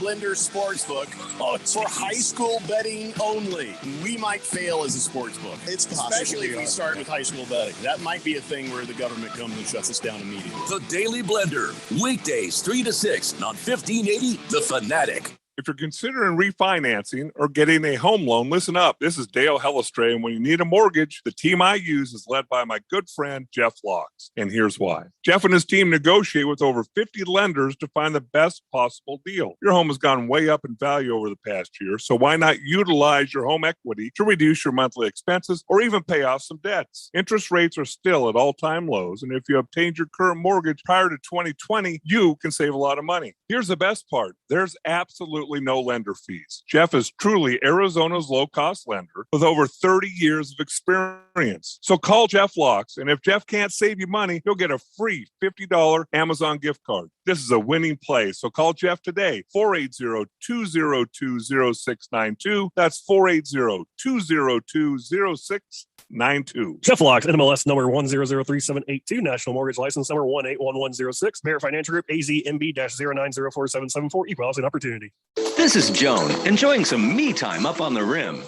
Blender Sportsbook for high school betting only. We might fail as a sportsbook. It's possible. Especially if we start with high school betting. That might be a thing where the government comes and shuts us down immediately. The Daily Blender, weekdays 3 to 6 on 1580 The Fanatic. If you're considering refinancing or getting a home loan, listen up. This is Dale Hellestray, and when you need a mortgage, the team I use is led by my good friend, Jeff Locks. And here's why. Jeff and his team negotiate with over 50 lenders to find the best possible deal. Your home has gone way up in value over the past year, so why not utilize your home equity to reduce your monthly expenses or even pay off some debts? Interest rates are still at all-time lows, and if you obtained your current mortgage prior to 2020, you can save a lot of money. Here's the best part. There's absolutely no lender fees. Jeff is truly Arizona's low-cost lender with over 30 years of experience. So call Jeff Locks, and if Jeff can't save you money, you'll get a free $50 Amazon gift card. This is a winning play, so call Jeff today, 480-202-0692. That's 480-202-0692. Jeff Locks, NMLS number 1003782, National Mortgage License number 181106, Bear Financial Group, AZMB-0904774, Equal Housing Opportunity. This is Joan, enjoying some me time up on the rim.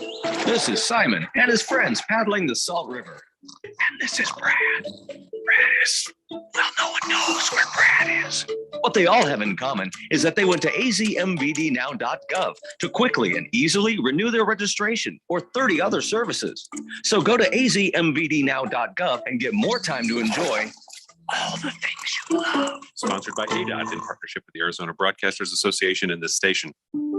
This is Simon and his friends paddling the Salt River. And this is Brad. Brad is, well, no one knows where Brad is. What they all have in common is that they went to azmbdnow.gov to quickly and easily renew their registration or 30 other services. So go to azmbdnow.gov and get more time to enjoy all the things you love. Sponsored by ADOT in partnership with the Arizona Broadcasters Association and this station.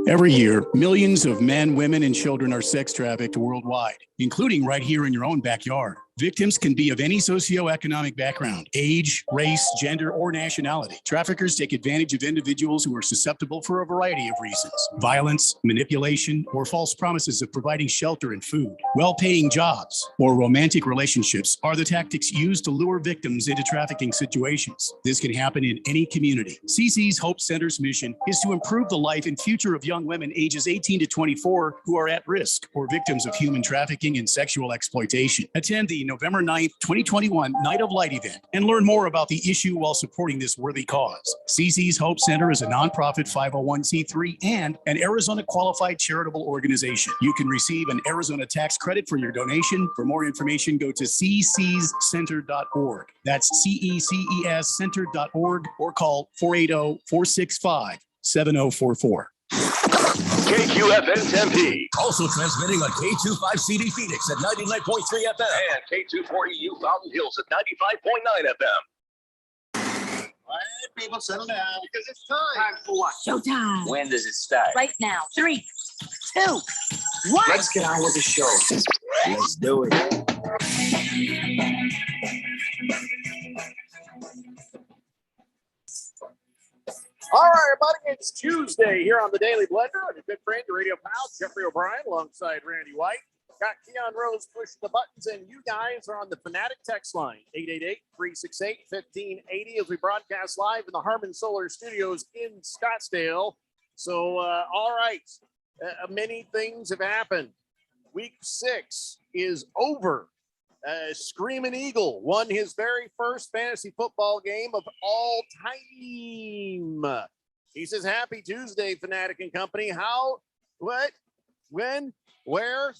Every year, millions of men, women, and children are sex trafficked worldwide, including right here in your own backyard. Victims can be of any socioeconomic background, age, race, gender, or nationality. Traffickers take advantage of individuals who are susceptible for a variety of reasons. Violence, manipulation, or false promises of providing shelter and food. Well-paying jobs or romantic relationships are the tactics used to lure victims into trafficking situations. This can happen in any community. CC's Hope Center's mission is to improve the life and future of young women ages 18 to 24 who are at risk or victims of human trafficking and sexual exploitation. Attend the November 9th, 2021 Night of Light event and learn more about the issue while supporting this worthy cause. CC's Hope Center is a nonprofit 501c3 and an Arizona qualified charitable organization. You can receive an Arizona tax credit for your donation. For more information, go to ccscenter.org. That's CECEScenter.org or call 480-465-7044. KQFN Tempe. Also transmitting on K25CD Phoenix at 99.3 FM. And K240U Fountain Hills at 95.9 FM. All right, people, settle down. Because it's time. Time for what? Showtime. When does it start? Right now. 3, 2, 1. Let's get on with the show. Let's do it. All right, everybody, it's Tuesday here on the Daily Blender. And a good friend, your radio pal, Jeffrey O'Brien, alongside Randy White. Got Keon Rose pushing the buttons, and you guys are on the Fanatic text line, 888-368-1580, as we broadcast live in the Harmon Solar Studios in Scottsdale. So, all right, many things have happened. Week 6 is over. Screaming Eagle won his very first fantasy football game of all time. He says, happy Tuesday, Fanatic and company. How, what, when, where,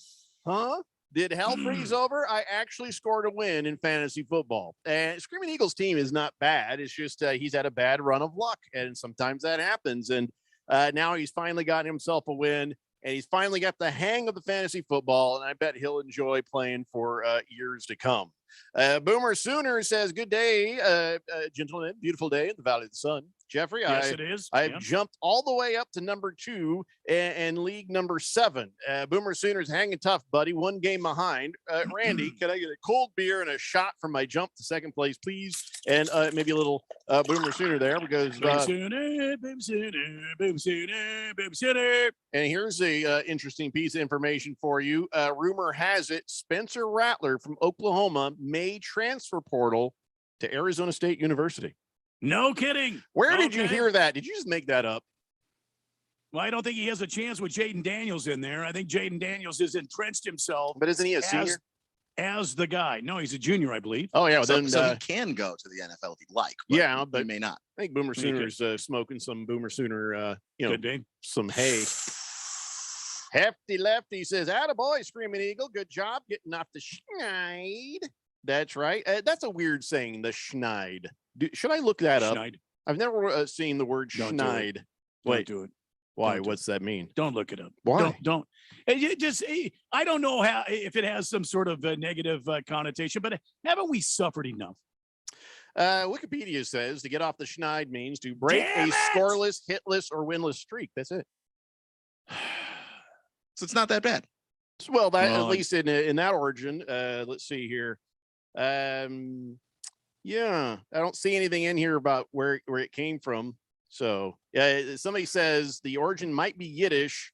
huh? Did hell freeze over? I actually scored a win in fantasy football. And Screaming Eagles team is not bad. It's just he's had a bad run of luck, and sometimes that happens. And now he's finally gotten himself a win. And he's finally got the hang of the fantasy football, and I bet he'll enjoy playing for years to come. Boomer Sooner says, good day, gentlemen. Beautiful day in the Valley of the Sun. Jeffrey, yes, it is. I've jumped all the way up to number 2 and league number 7. Boomer Sooners hanging tough, buddy. One game behind. Randy, can I get a cold beer and a shot for my jump to second place, please? And maybe a little Boomer Sooner there because Boom Sooner, Boom Sooner, Boom Sooner, Boom Sooner. And here's a interesting piece of information for you. Rumor has it Spencer Rattler from Oklahoma may transfer portal to Arizona State University. No kidding. Where did you hear that? Did you just make that up? Well, I don't think he has a chance with Jaden Daniels in there. I think Jaden Daniels has entrenched himself. But isn't he a senior? as the guy. No, he's a junior, I believe. Oh yeah, So, then so he can go to the NFL if he'd like. But yeah, he but may not. I think Boomer Sooner's smoking some Boomer Sooner, Good day. some hay. Hefty Lefty says, "Attaboy, Screaming Eagle. Good job getting off the schneid." That's right. That's a weird saying, the schneid. Should I look that up? Schneid. I've never seen the word Don't do it. schneid. Don't Wait, do it. why? Don't do What's that mean? Don't look it up. Why? Don't. I don't know how if it has some sort of negative connotation, but haven't we suffered enough? Wikipedia says to get off the schneid means to break Damn a it! scoreless, hitless, or winless streak. That's it. So it's not that bad. Well, that Well, at least in that origin. Let's see here. Yeah, I don't see anything in here about where it came from. So somebody says the origin might be Yiddish,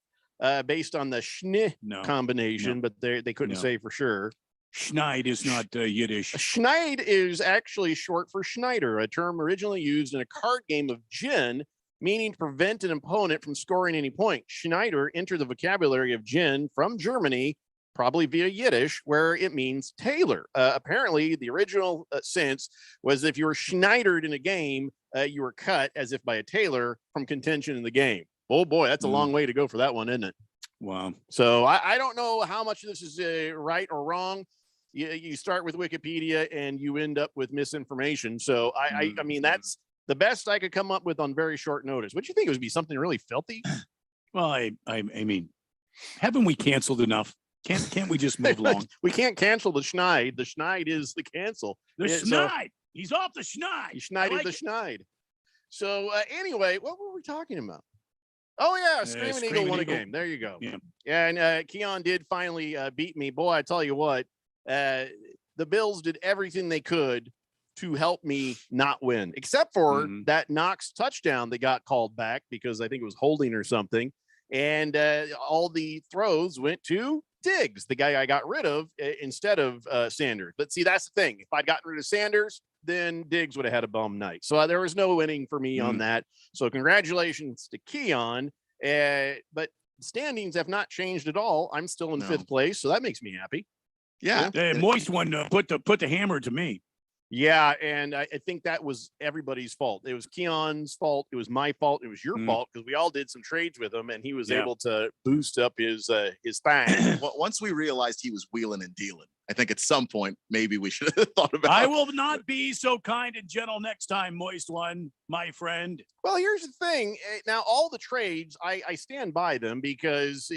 based on the schne combination, but they couldn't say for sure. Schneid is not Yiddish. Schneid is actually short for Schneider, a term originally used in a card game of gin, meaning to prevent an opponent from scoring any point. Schneider entered the vocabulary of gin from Germany, probably via Yiddish, where it means tailor. Apparently, the original sense was if you were Schneidered in a game, you were cut as if by a tailor from contention in the game. Oh boy, that's a long way to go for that one, isn't it? Wow. So I don't know how much of this is right or wrong. You start with Wikipedia and you end up with misinformation. So I mean, that's the best I could come up with on very short notice. What do you think? It would be something really filthy? Well, I mean, haven't we canceled enough? Can't we just move along? We can't cancel the schneid. The schneid is the cancel. The schneid. He's off the schneid. He schneided the schneid. So anyway, what were we talking about? Oh yeah, Screaming Eagle won a game. There you go. Yeah, and Keon did finally beat me. Boy, I tell you what, the Bills did everything they could to help me not win, except for that Knox touchdown that got called back because I think it was holding or something. And all the throws went to Diggs, the guy I got rid of instead of Sanders. But see, that's the thing. If I'd gotten rid of Sanders, then Diggs would have had a bum night. So there was no winning for me on that. So congratulations to Keon. But standings have not changed at all. I'm still in fifth place, so that makes me happy. Yeah. Moist one put the hammer to me. Yeah, and I think that was everybody's fault. It was Keon's fault. It was my fault. It was your fault because we all did some trades with him, and he was able to boost up his thing. Well, once we realized he was wheeling and dealing, I think at some point maybe we should have thought about. I will not be so kind and gentle next time, Moist one, my friend. Well, here's the thing. Now, all the trades, I stand by them because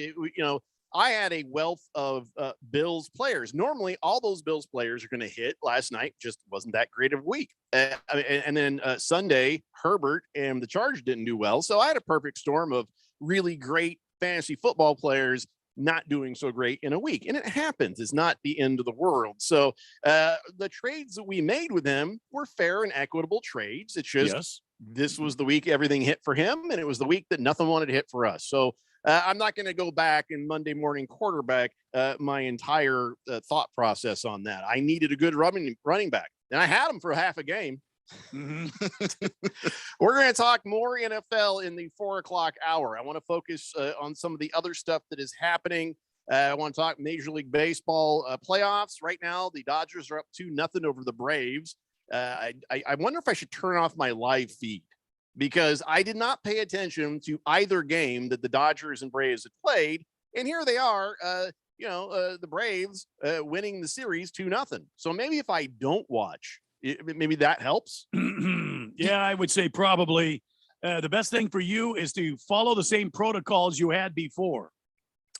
I had a wealth of Bills players. Normally, all those Bills players are going to hit. Last night just wasn't that great of a week. And then Sunday, Herbert and the Chargers didn't do well. So I had a perfect storm of really great fantasy football players not doing so great in a week. And it happens. It's not the end of the world. So the trades that we made with him were fair and equitable trades. It's just this was the week everything hit for him, and it was the week that nothing wanted to hit for us. So I'm not going to go back and Monday morning quarterback my entire thought process on that. I needed a good running back, and I had him for half a game. We're going to talk more NFL in the 4:00 hour. I want to focus on some of the other stuff that is happening. I want to talk Major League Baseball playoffs. Right now, the Dodgers are up 2-0 over the Braves. I wonder if I should turn off my live feed, because I did not pay attention to either game that the Dodgers and Braves had played. And here they are, the Braves winning the series 2-0. So maybe if I don't watch, maybe that helps. Yeah, I would say probably the best thing for you is to follow the same protocols you had before.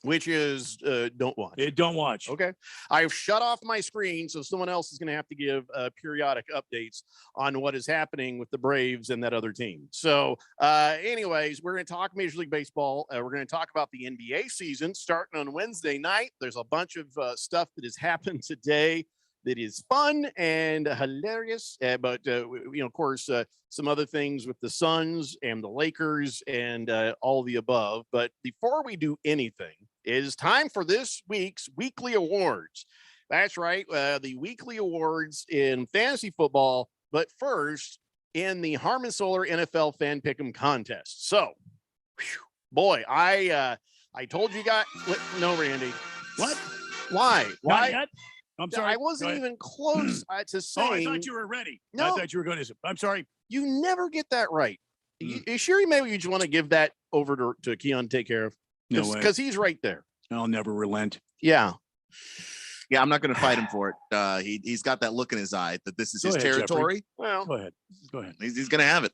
Which is don't watch. Don't watch. Okay. I've shut off my screen, so someone else is going to have to give periodic updates on what is happening with the Braves and that other team. So anyways, we're going to talk Major League Baseball. We're going to talk about the NBA season starting on Wednesday night. There's a bunch of stuff that has happened today that is fun and hilarious. But of course, some other things with the Suns and the Lakers and all the above. But before we do anything, it is time for this week's weekly awards. That's right. The weekly awards in fantasy football. But first, in the Harmon Solar NFL Fan Pick'em contest. So, boy, I told you guys. No, Randy. What? Why? Not yet? I'm sorry. I wasn't even close to saying. Oh, I thought you were ready. No. I thought you were going to. I'm sorry. You never get that right. You sure maybe you just want to give that over to Keon to take care of? No way. Because he's right there. I'll never relent. Yeah. Yeah, I'm not going to fight him for it. He's got that look in his eye that this is his territory. Jeffrey. Well, Go ahead. He's going to have it.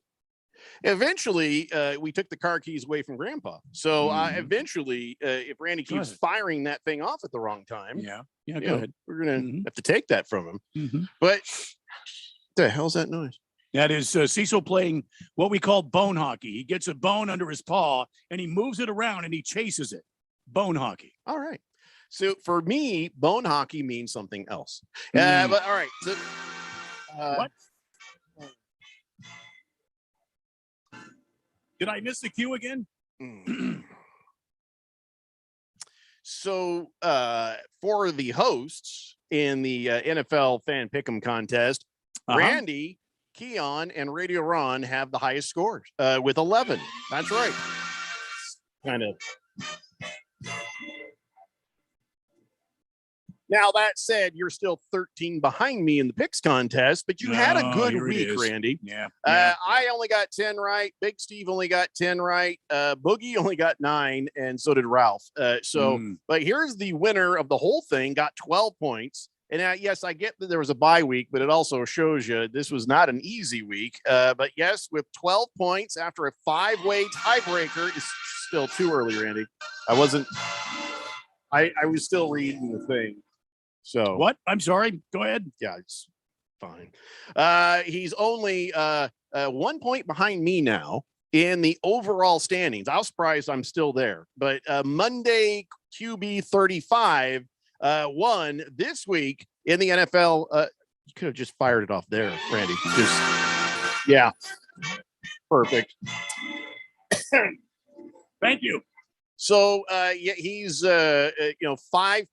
Eventually, we took the car keys away from Grandpa. So eventually, if Randy keeps firing that thing off at the wrong time, go ahead. We're gonna have to take that from him. But the hell's that noise? That is Cecil playing what we call bone hockey. He gets a bone under his paw and he moves it around and he chases it. Bone hockey. All right. So for me, bone hockey means something else. But all right. So, what? Did I miss the cue again? So for the hosts in the NFL Fan Pick'em contest, Randy, Keon, and Radio Ron have the highest scores with 11. That's right. Kind of. Now, that said, you're still 13 behind me in the picks contest, but you had a good week, Randy. Yeah. I only got 10 right. Big Steve only got 10 right. Boogie only got 9, and so did Ralph. But here's the winner of the whole thing, got 12 points. And yes, I get that there was a bye week, but it also shows you this was not an easy week. But yes, with 12 points after a 5-way tiebreaker, it's still too early, Randy. I was still reading the thing. So what? I'm sorry. Go ahead. Yeah, it's fine. He's only 1 point behind me now in the overall standings. I was surprised I'm still there. But Monday QB 35 won this week in the NFL. You could have just fired it off there, Randy. Yeah, perfect. Thank you. So he's 5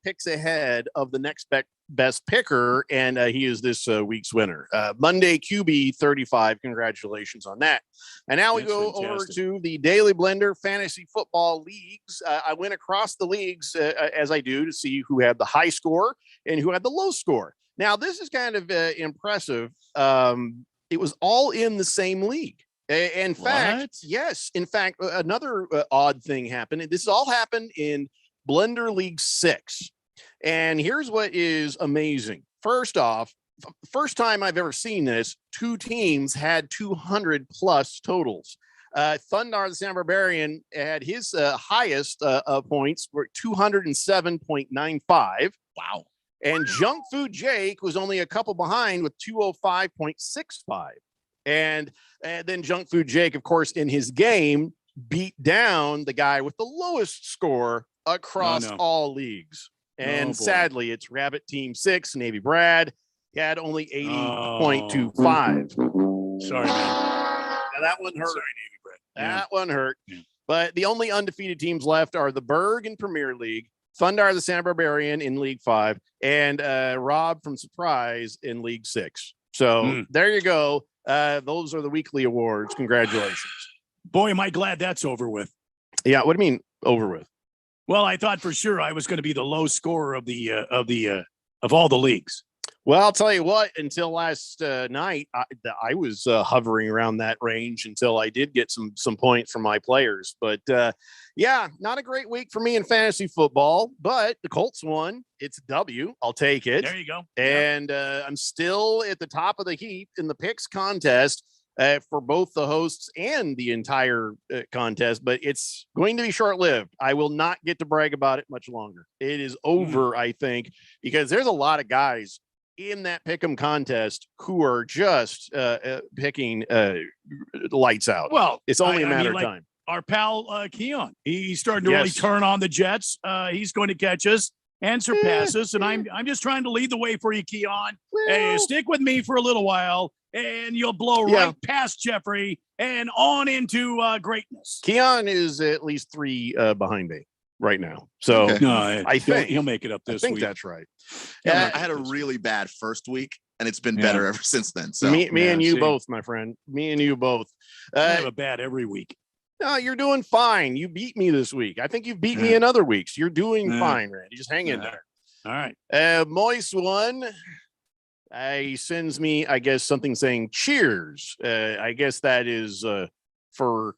picks ahead of the next best picker, and he is this week's winner. Monday QB 35. Congratulations on that. And now we go over to the Daily Blender Fantasy Football Leagues. I went across the leagues as I do to see who had the high score and who had the low score. Now this is kind of impressive. It was all in the same league. In fact, yes. In fact, another odd thing happened. This all happened in Blender League 6. And here's what is amazing. First off, first time I've ever seen this, 2 teams had 200 plus totals. Thundar the San Barbarian had his highest points were 207.95. Wow. And Junk Food Jake was only a couple behind with 205.65. And then Junk Food Jake, of course, in his game, beat down the guy with the lowest score across all leads. And sadly, it's Rabbit Team 6, Navy Brad. He had only 80.25. Sorry, man. Now, that one hurt. Sorry, Navy Brad. That one hurt. Yeah. But the only undefeated teams left are the Berg in Premier League, Thundar the San Barbarian in League 5, and Rob from Surprise in League 6. So there you go. Those are the weekly awards. Congratulations. Boy, am I glad that's over with. Yeah. What do you mean over with? Well, I thought for sure I was going to be the low scorer of all the leagues. Well, I'll tell you what, until last night, I was hovering around that range until I did get some points from my players. But yeah, not a great week for me in fantasy football, but the Colts won. It's a W. I'll take it. There you go. And I'm still at the top of the heap in the picks contest for both the hosts and the entire contest, but it's going to be short-lived. I will not get to brag about it much longer. It is over, I think, because there's a lot of guys in that pick'em contest who are just picking lights out. Well, it's only a matter of time. Our pal Keon, he's starting to really turn on the Jets. He's going to catch us and surpass us, and I'm just trying to lead the way for you, Keon. Hey, stick with me for a little while, and you'll blow right past Jeffrey and on into greatness. Keon is at least 3 behind me right now. So I think he'll make it up this week. That's right. Yeah, I had a really bad first week, and it's been better ever since then. So me and you both, my friend. Me and you both. I have a bad every week. No, you're doing fine. You beat me this week. I think you've beat me in other weeks. You're doing fine, Randy. Just hang in there. All right. Moist one. He sends me, I guess, something saying cheers. I guess that is for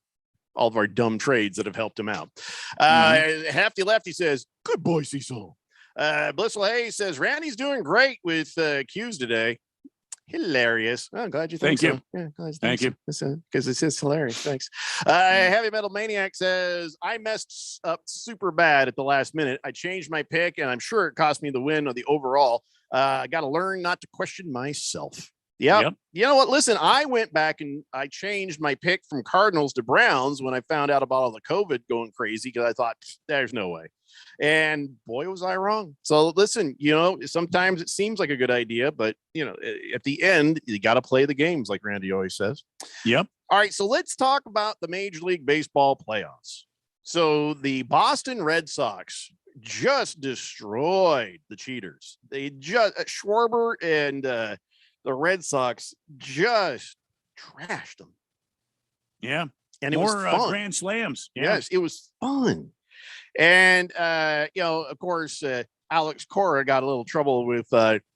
all of our dumb trades that have helped him out. Hefty Lefty says, good boy, Cecil. Blissful Hayes says, Randy's doing great with Q's today. Hilarious. Oh, I'm glad you think Thank so. you. Yeah, glad Thank you. Because it's just hilarious. Thanks. Heavy Metal Maniac says, I messed up super bad at the last minute. I changed my pick, and I'm sure it cost me the win of the overall. I got to learn not to question myself. Yep. You know what? Listen, I went back and I changed my pick from Cardinals to Browns when I found out about all the COVID going crazy because I thought there's no way. And boy, was I wrong. So listen, sometimes it seems like a good idea, but at the end, you got to play the games like Randy always says. Yep. All right. So let's talk about the Major League Baseball playoffs. So the Boston Red Sox just destroyed the cheaters. They just Schwarber and the Red Sox just trashed them. Yeah. And it more was fun. grand slams. Yeah. Yes, it was fun. And of course, Alex Cora got a little trouble with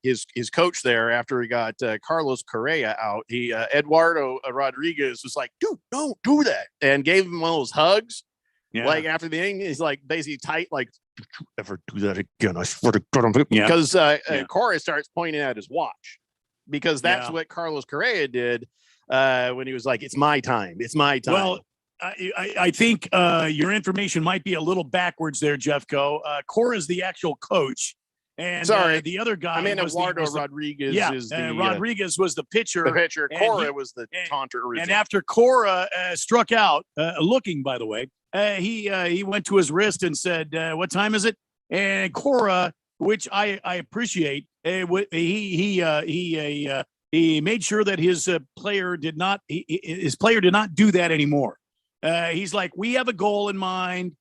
his coach there after he got Carlos Correa out. Eduardo Rodriguez was like, dude, don't do that, and gave him one of those hugs. Yeah. Like after the inning, he's like basically tight, like, don't you ever do that again. I swear to God. Because Cora starts pointing at his watch because that's what Carlos Correa did when he was like, it's my time. It's my time. Well, I think your information might be a little backwards there, Jeffco. Cora is the actual coach. And the other guy, Eduardo Rodriguez. Rodriguez was the pitcher. The pitcher. Cora was the taunter. And after Cora struck out, looking, by the way, he went to his wrist and said, "What time is it?" And Cora, which I appreciate, he made sure that his player did not do that anymore. He's like, we have a goal in mind.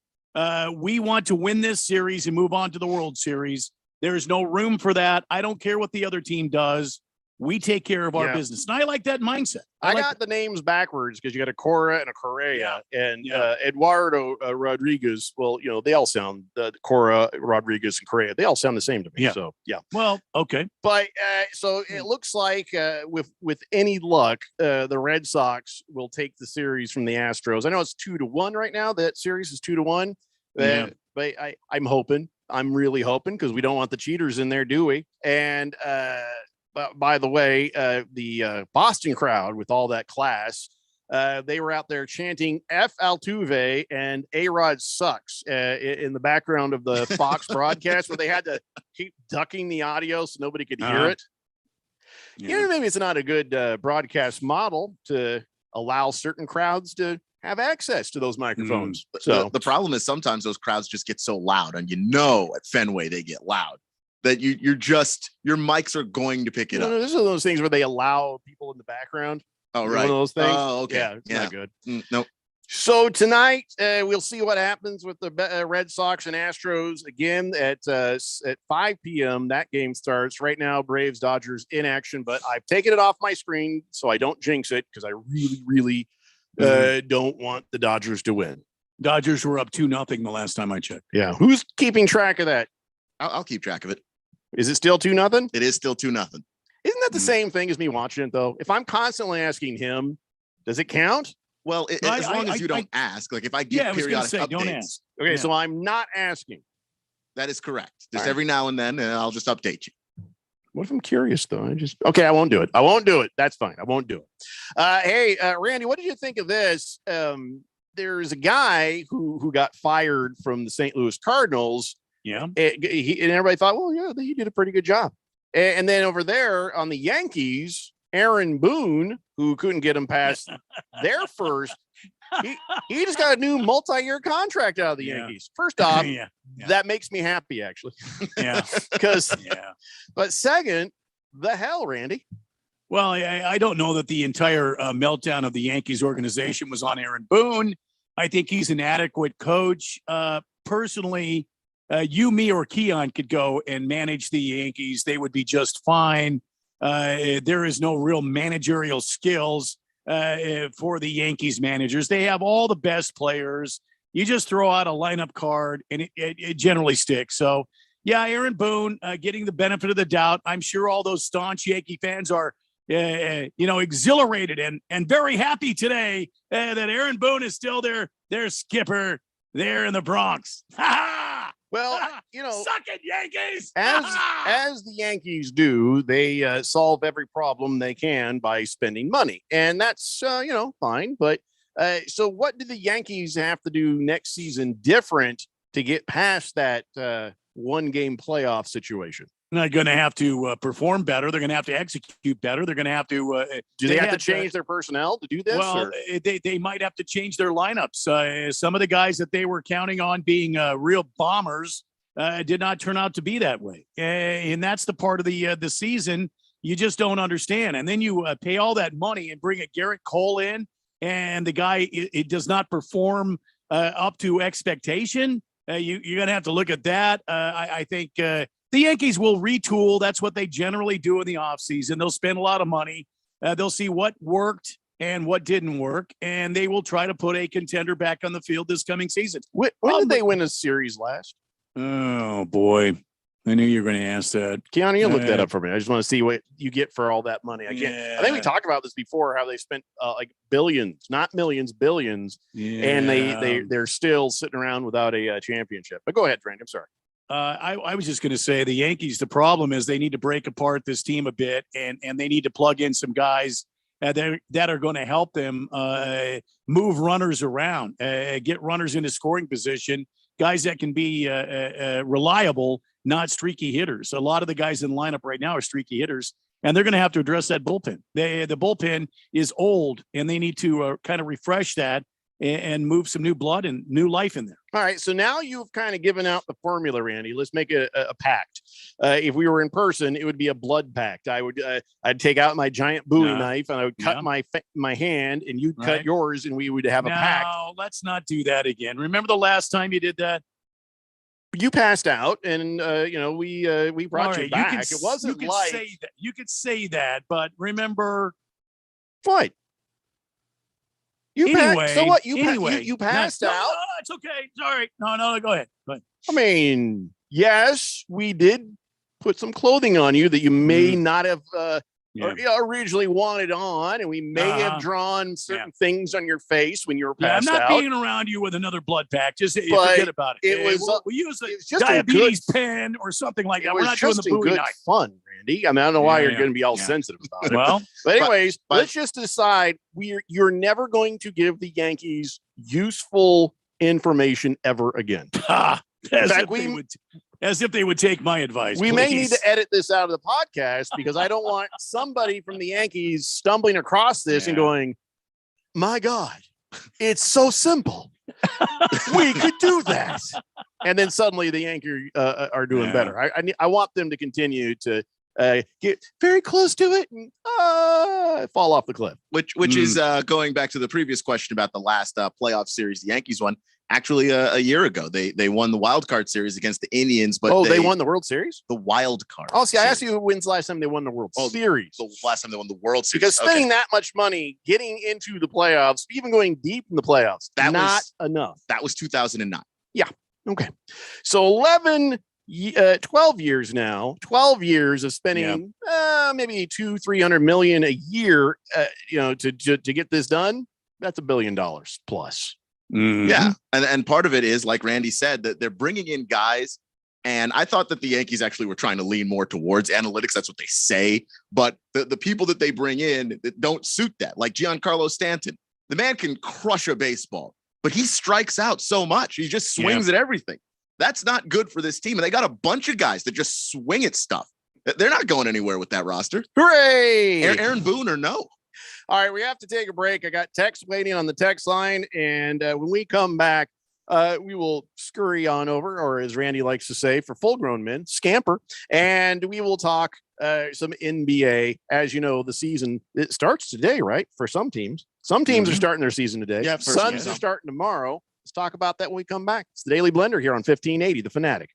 We want to win this series and move on to the World Series. There's no room for that. I don't care what the other team does. We take care of our business. And I like that mindset. I got the names backwards because you got a Cora and a Correa and Eduardo Rodriguez. Well, they all sound Cora, Rodriguez, and Correa. They all sound the same to me. Yeah. So, yeah. Well, okay. But so it looks like with any luck, the Red Sox will take the series from the Astros. I know it's 2-1 right now. That series is 2-1. But I'm hoping. I'm really hoping because we don't want the cheaters in there, do we? And but by the way, the Boston crowd with all that class, they were out there chanting F Altuve and A-Rod sucks in the background of the Fox broadcast where they had to keep ducking the audio so nobody could hear it. Yeah. Maybe it's not a good broadcast model to allow certain crowds to have access to those microphones. So the problem is sometimes those crowds just get so loud, and at Fenway they get loud that your mics are going to pick it up. No, this is one of those things where they allow people in the background. Oh, right. One of those things. Oh, okay. Yeah, it's not good. Nope. So tonight we'll see what happens with the Red Sox and Astros again at 5 p.m. That game starts right now. Braves Dodgers in action, but I've taken it off my screen so I don't jinx it because I really, really don't want the Dodgers to win. Dodgers were up 2-0 the last time I checked. Yeah. Who's keeping track of that? I'll keep track of it. Is it still 2-0? It is still 2-0. Isn't that the same thing as me watching it though? If I'm constantly asking him, does it count? Well, as long as you don't ask, like if I get periodic updates. Don't ask. Okay, so I'm not asking. That is correct. Just every now and then, and I'll just update you. What if I'm curious though? I won't do it. That's fine. I won't do it. Hey, Randy, what did you think of this? There's a guy who got fired from the St. Louis Cardinals. Yeah. And everybody thought, well, yeah, he did a pretty good job. And then over there on the Yankees, Aaron Boone, who couldn't get him past their first, he just got a new multi-year contract out of the Yankees. First off, that makes me happy, actually. Yeah. But second, the hell, Randy? Well, I don't know that the entire meltdown of the Yankees organization was on Aaron Boone. I think he's an adequate coach. Personally, you, me, or Keon could go and manage the Yankees. They would be just fine. There is no real managerial skills for the Yankees managers. They have all the best players. You just throw out a lineup card and it generally sticks. So Aaron Boone getting the benefit of the doubt. I'm sure all those staunch Yankee fans are, exhilarated and very happy today that Aaron Boone is still their skipper there in the Bronx. Well, suck it, Yankees. As the Yankees do, they solve every problem they can by spending money, and that's fine. But so, what do the Yankees have to do next season different to get past that one-game playoff situation? They're going to have to perform better. They're going to have to execute better. They're going to have to. Do they have to change their personnel to do this? Well, they might have to change their lineups. Some of the guys that they were counting on being real bombers did not turn out to be that way, and that's the part of the season you just don't understand. And then you pay all that money and bring a Garrett Cole in, and the guy it does not perform up to expectation. You're going to have to look at that. I think the Yankees will retool. That's what they generally do in the offseason. They'll spend a lot of money. They'll see what worked and what didn't work, and they will try to put a contender back on the field this coming season. When did they win a series last? Oh, boy. I knew you were going to ask that. Keanu, you look that up for me. I just want to see what you get for all that money. I think we talked about this before, how they spent like billions, not millions, billions, and they're still sitting around without a championship. But go ahead, Frank. I'm sorry. I was just going to say the Yankees, the problem is they need to break apart this team a bit, and they need to plug in some guys that are going to help them move runners around, get runners into scoring position, guys that can be reliable, not streaky hitters. A lot of the guys in the lineup right now are streaky hitters, and they're going to have to address that bullpen. The bullpen is old, and they need to kind of refresh that and move some new blood and new life in there. All right, so now you've kind of given out the formula, Randy. Let's make a pact. If we were in person, it would be a blood pact. I'd take out my giant Bowie knife and I would cut my hand, and you'd cut yours, and we would have a pact. No, let's not do that again. Remember the last time you did that? You passed out, and we brought you back. It wasn't like you could say that, but remember what? You passed out. No, it's okay. Sorry. No, go ahead. I mean, yes, we did put some clothing on you that you may not have originally wanted on, and we may have drawn certain things on your face when you were passed out. I'm not being around you with another blood pack. Just forget about it. We'll use a diabetes pen or something like that. We're not doing the Bowie knife. Fun, Randy. I mean, I don't know why you're going to be all sensitive about it. Well, but anyways, let's just decide you're never going to give the Yankees useful information ever again. As if they would take my advice. We may need to edit this out of the podcast because I don't want somebody from the Yankees stumbling across this and going, my God, it's so simple. We could do that. And then suddenly the Yankees are doing better. I want them to continue to get very close to it and fall off the cliff. Which is going back to the previous question about the last playoff series the Yankees won. Actually, a year ago, they won the wild card series against the Indians. But they won the World Series? The wild card. Oh, see, I asked you who wins last time they won the World Series. The last time they won the World Series. Because spending that much money, getting into the playoffs, even going deep in the playoffs, not enough. That was 2009. Yeah. Okay. So 12 years now, 12 years of spending maybe $200-300 million a year, to get this done. That's $1 billion plus. Mm-hmm. Yeah. And part of it is, like Randy said, that they're bringing in guys. And I thought that the Yankees actually were trying to lean more towards analytics. That's what they say. But the people that they bring in that don't suit that, like Giancarlo Stanton, the man can crush a baseball, but he strikes out so much. He just swings at everything. That's not good for this team. And they got a bunch of guys that just swing at stuff. They're not going anywhere with that roster. Hooray! Aaron Boone or no. All right, we have to take a break. I got text waiting on the text line. And when we come back, we will scurry on over, or as Randy likes to say, for full-grown men, scamper. And we will talk some NBA. As you know, the season, it starts today, right? For some teams. Some teams are starting their season today. Yeah, Suns are starting tomorrow. Let's talk about that when we come back. It's the Daily Blender here on 1580, The Fanatic.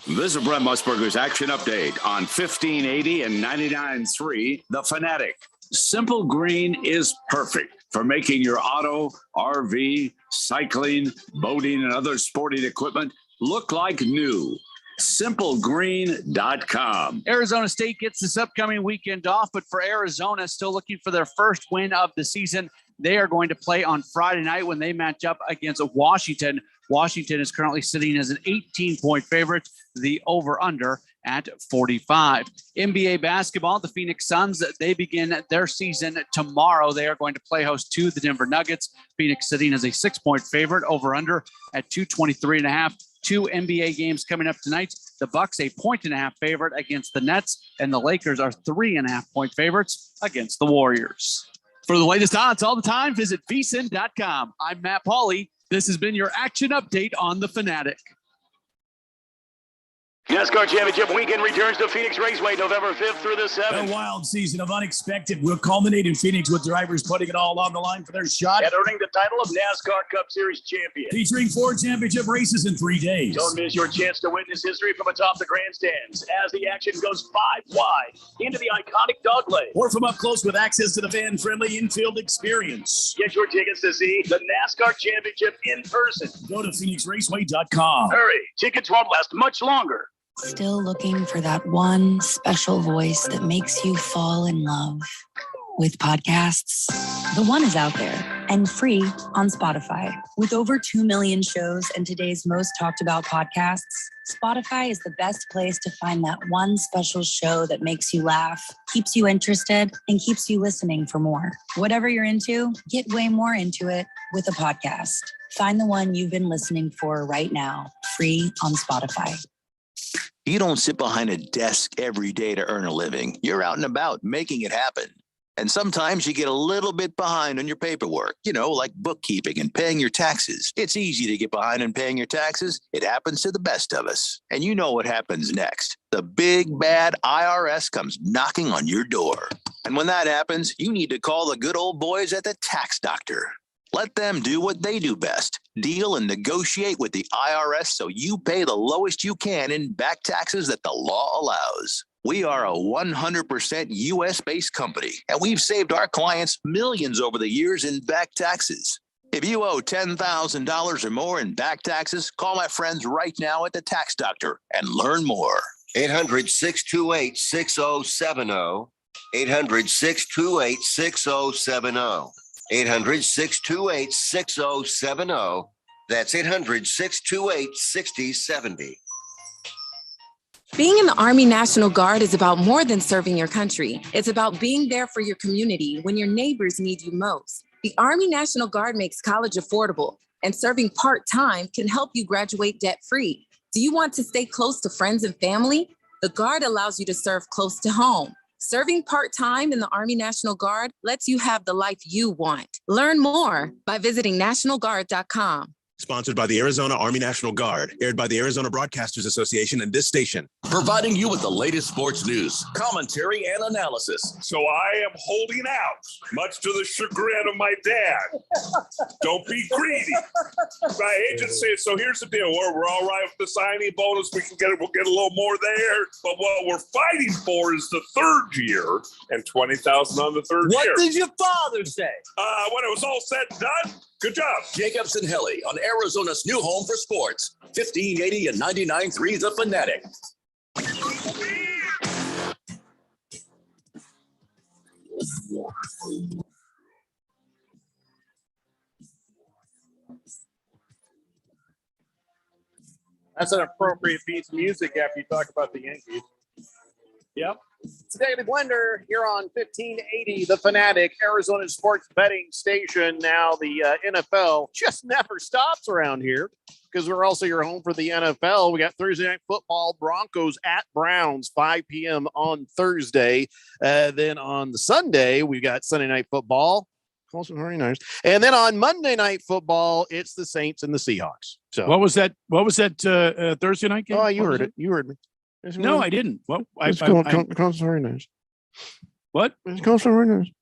This is Brent Musburger's Action Update on 1580 and 99.3, The Fanatic. Simple Green is perfect for making your auto, RV, cycling, boating, and other sporting equipment look like new. simplegreen.com. Arizona State gets this upcoming weekend off, but for Arizona, still looking for their first win of the season. They are going to play on Friday night when they match up against Washington. Washington is currently sitting as an 18-point favorite, the over-under at 45. NBA basketball, the Phoenix Suns, they begin their season tomorrow. They are going to play host to the Denver Nuggets. Phoenix sitting as a 6-point favorite, over-under at 223.5. 2 NBA games coming up tonight. The Bucks a 1.5 favorite against the Nets, and the Lakers are 3.5-point favorites against the Warriors. For the latest odds all the time, visit vsin.com. I'm Matt Pauley. This has been your action update on the Fanatic. NASCAR Championship weekend returns to Phoenix Raceway November 5th through the 7th. A wild season of unexpected will culminate in Phoenix with drivers putting it all on the line for their shot and earning the title of NASCAR Cup Series champion. Featuring 4 championship races in 3 days. Don't miss your chance to witness history from atop the grandstands as the action goes 5 wide into the iconic dog leg. Or from up close with access to the fan-friendly infield experience. Get your tickets to see the NASCAR Championship in person. Go to phoenixraceway.com. Hurry, tickets won't last much longer. Still looking for that one special voice that makes you fall in love with podcasts? The One is out there and free on Spotify. With over 2 million shows and today's most talked about podcasts, Spotify is the best place to find that one special show that makes you laugh, keeps you interested, and keeps you listening for more. Whatever you're into, get way more into it with a podcast. Find the one you've been listening for right now, free on Spotify. You don't sit behind a desk every day to earn a living. You're out and about making it happen. And sometimes you get a little bit behind on your paperwork, like bookkeeping and paying your taxes. It's easy to get behind on paying your taxes. It happens to the best of us. And you know what happens next. The big bad IRS comes knocking on your door. And when that happens, you need to call the good old boys at the Tax Doctor. Let them do what they do best. Deal and negotiate with the IRS so you pay the lowest you can in back taxes that the law allows. We are a 100% U.S.-based company, and we've saved our clients millions over the years in back taxes. If you owe $10,000 or more in back taxes, call my friends right now at the Tax Doctor and learn more. 800-628-6070. 800-628-6070. 800-628-6070. That's 800-628-6070. Being in the Army National Guard is about more than serving your country. It's about being there for your community when your neighbors need you most. The Army National Guard makes college affordable, and serving part-time can help you graduate debt-free. Do you want to stay close to friends and family? The Guard allows you to serve close to home. Serving part-time in the Army National Guard lets you have the life you want. Learn more by visiting nationalguard.com. Sponsored by the Arizona Army National Guard, aired by the Arizona Broadcasters Association and this station. Providing you with the latest sports news, commentary, and analysis. So I am holding out, much to the chagrin of my dad. Don't be greedy. My agent said, so here's the deal. We're all right with the signing bonus. We'll get a little more there. But what we're fighting for is the third year and $20,000 on the third year. What did your father say? When it was all said and done, good job. Jacobs and Helly on Arizona's new home for sports. 1580 and 99.3 The Fanatic. That's an appropriate piece of music after you talk about the Yankees. Yep. It's a Daily Blender here on 1580 The Fanatic, Arizona sports betting station. Now the NFL just never stops around here because we're also your home for the NFL. We got Thursday Night Football, Broncos at Browns, 5 p.m. on Thursday. Then on the Sunday, we got Sunday Night Football, Colts and 49ers. And then on Monday Night Football, it's the Saints and the Seahawks. So what was that Thursday night game? Oh, you heard it. You heard me. No, I didn't. Well, Colts and 49ers. What? It's Colts and 49ers.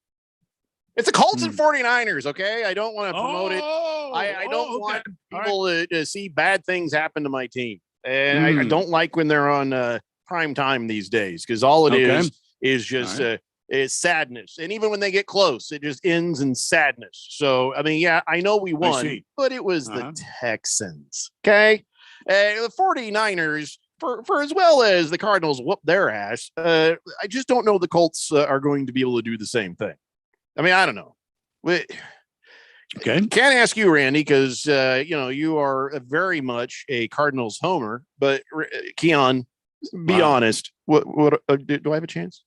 It's the Colts and 49ers, okay? I don't want to promote it. I don't want people to see bad things happen to my team. And I don't like when they're on prime time these days because all it is just is sadness. And even when they get close, it just ends in sadness. So, I mean, yeah, I know we won, but it was the Texans, okay? The 49ers for as well as the Cardinals whoop their ass, I just don't know the Colts are going to be able to do the same thing. I mean, I don't know. Okay. Can't ask you, Randy, because you are very much a Cardinals homer. But Keon, be honest. What do I have a chance?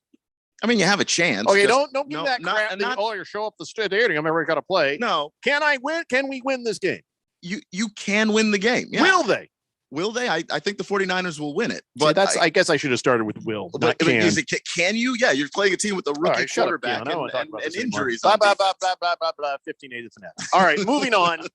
I mean, you have a chance. Okay, don't give me that crap. You show up the stadium. Everybody got to play. No. Can I win? Can we win this game? You can win the game. Yeah. Will they? Will they? I think the 49ers will win it. But I guess I should have started with will. But can you? Yeah, you're playing a team with a rookie quarterback and injuries. Blah, 15-8 it's an F. All right, moving on.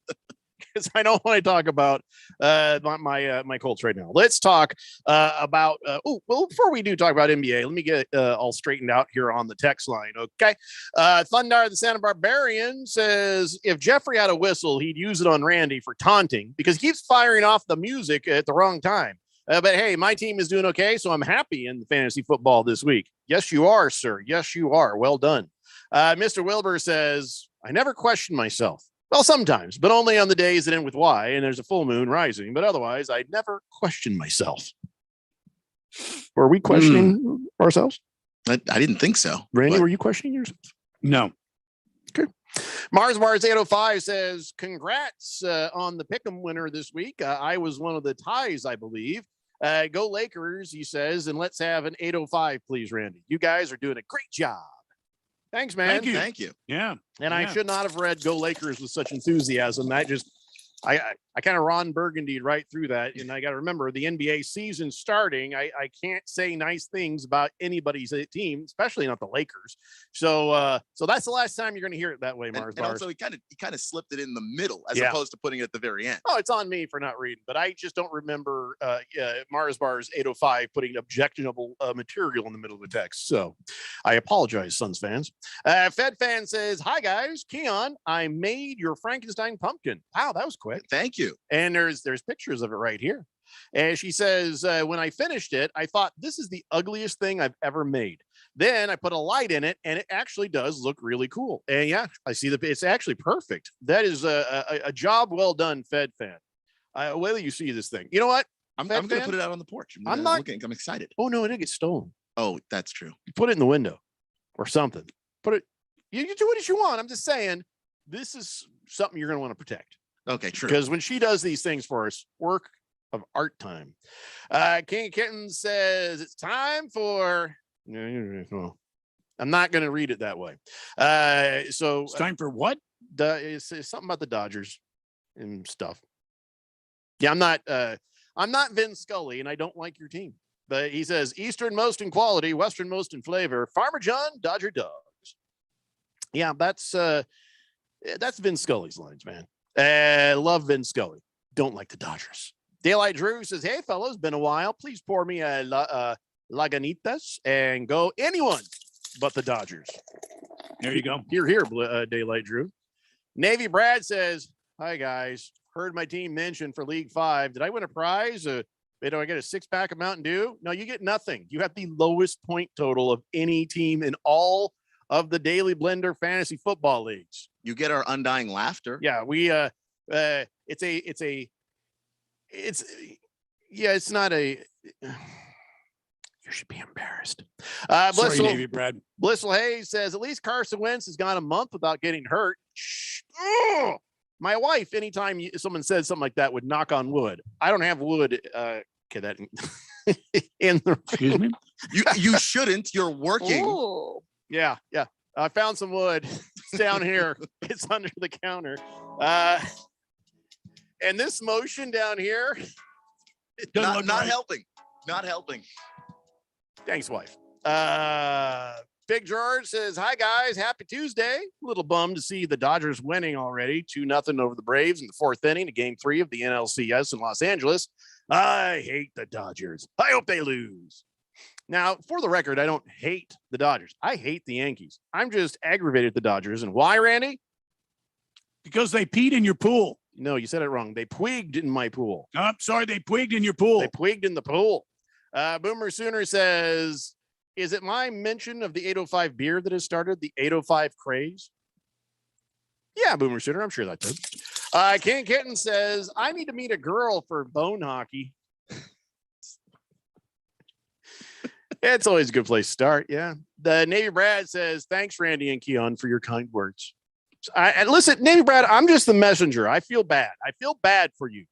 Because I don't want to talk about my Colts right now. Let's talk about before we do talk about NBA, let me get all straightened out here on the text line. Okay. Thundar the Santa Barbarian says if Jeffrey had a whistle, he'd use it on Randy for taunting because he keeps firing off the music at the wrong time. But hey, my team is doing okay, so I'm happy in the fantasy football this week. Yes, you are, sir. Yes, you are. Well done. Mr. Wilbur says, I never question myself. Well, sometimes, but only on the days that end with Y and there's a full moon rising. But otherwise, I'd never question myself. Were we questioning ourselves? I didn't think so. Randy, were you questioning yourself? No. Okay. Mars 805 says, congrats on the Pick'em winner this week. I was one of the ties, I believe. Go Lakers, he says, and let's have an 805, please, Randy. You guys are doing a great job. Thanks, man. Thank you. Yeah. And I should not have read Go Lakers with such enthusiasm. I kind of Ron Burgundied right through that. And I got to remember the NBA season starting. I can't say nice things about anybody's team, especially not the Lakers. So that's the last time you're going to hear it that way, Mars. And also he kind of slipped it in the middle as opposed to putting it at the very end. Oh, it's on me for not reading, but I just don't remember Mars Bars 805 putting objectionable material in the middle of the text. So I apologize, Suns fans. Fed fan says, hi guys, Keon, I made your Frankenstein pumpkin. Wow, that was quick. Thank you. And there's pictures of it right here. And she says, when I finished it, I thought this is the ugliest thing I've ever made. Then I put a light in it and it actually does look really cool. And yeah, I see it's actually perfect. That is a job well done, Fed fan. Wait till you see this thing. You know what? I'm going to put it out on the porch. I'm excited. Oh no, it'll get stolen. Oh, that's true. You put it in the window or something. You do what you want. I'm just saying this is something you're going to want to protect. Okay, true. Because when she does these things for us, work of art time. King Kitten says it's time for. I'm not going to read it that way. So it's time for what? It's something about the Dodgers and stuff. Yeah, I'm not Vin Scully, and I don't like your team. But he says easternmost in quality, westernmost in flavor. Farmer John, Dodger Dogs. Yeah, that's Vin Scully's lines, man. Love Vin Scully. Don't like the Dodgers. Daylight Drew says, hey, fellas, been a while. Please pour me a Lagunitas and go anyone but the Dodgers. There you go. Here, Daylight Drew. Navy Brad says, hi, guys. Heard my team mentioned for League 5. Did I win a prize? Do I get a 6-pack of Mountain Dew? No, you get nothing. You have the lowest point total of any team in all of the Daily Blender fantasy football leagues. You get our undying laughter. Yeah, we it's not a you should be embarrassed. Sorry, Navy Brad. Blissful Hayes says at least Carson Wentz has gone a month without getting hurt. My wife, anytime someone says something like that, would knock on wood. I don't have wood. Okay, that in the excuse me. You shouldn't. You're working. Ooh. Yeah. I found some wood. It's down here. It's under the counter. And this motion down here, not helping. Not helping. Thanks, wife. Big George says, hi, guys. Happy Tuesday. A little bummed to see the Dodgers winning already. 2-0 over the Braves in the 4th inning of Game 3 of the NLCS in Los Angeles. I hate the Dodgers. I hope they lose. Now, for the record, I don't hate the Dodgers. I hate the Yankees. I'm just aggravated at the Dodgers. And why, Randy? Because they peed in your pool. No, you said it wrong. They pwigged in my pool. I'm sorry, they pwigged in your pool. They pwigged in the pool. Boomer Sooner says, is it my mention of the 805 beer that has started the 805 craze? Yeah, Boomer Sooner, I'm sure that did. King Kitten says, I need to meet a girl for bone hockey. It's always a good place to start. Yeah. The Navy Brad says, thanks, Randy and Keon, for your kind words. And listen, Navy Brad, I'm just the messenger. I feel bad. I feel bad for you.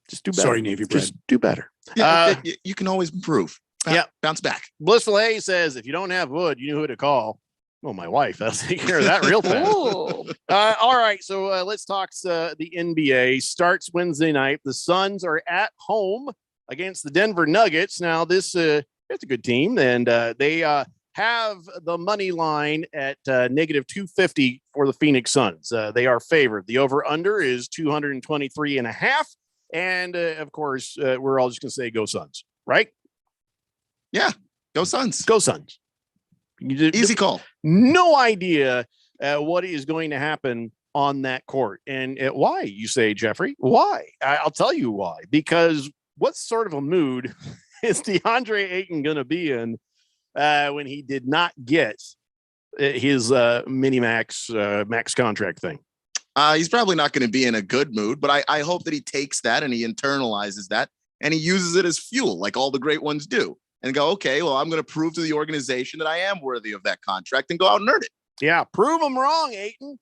Just do better. Sorry, Navy Brad. Just do better. Yeah, you can always improve. Bounce back. Blissful A says, if you don't have wood, you know who to call. Oh, my wife. I'll take care of that real fast. All right. So let's talk the NBA. Starts Wednesday night. The Suns are at home against the Denver Nuggets. Now, it's a good team, and they have the money line at negative 250 for the Phoenix Suns. They are favored. The over-under is 223.5. And, of course, we're all just going to say go Suns, right? Yeah, go Suns. Go Suns. Easy call. No idea what is going to happen on that court. And why, you say, Jeffrey? Why? I'll tell you why. Because what sort of a mood is DeAndre Ayton going to be in when he did not get his max contract thing? He's probably not going to be in a good mood, but I hope that he takes that and he internalizes that and he uses it as fuel like all the great ones do. And go, okay, well, I'm going to prove to the organization that I am worthy of that contract and go out and earn it. Yeah, prove them wrong, Ayton.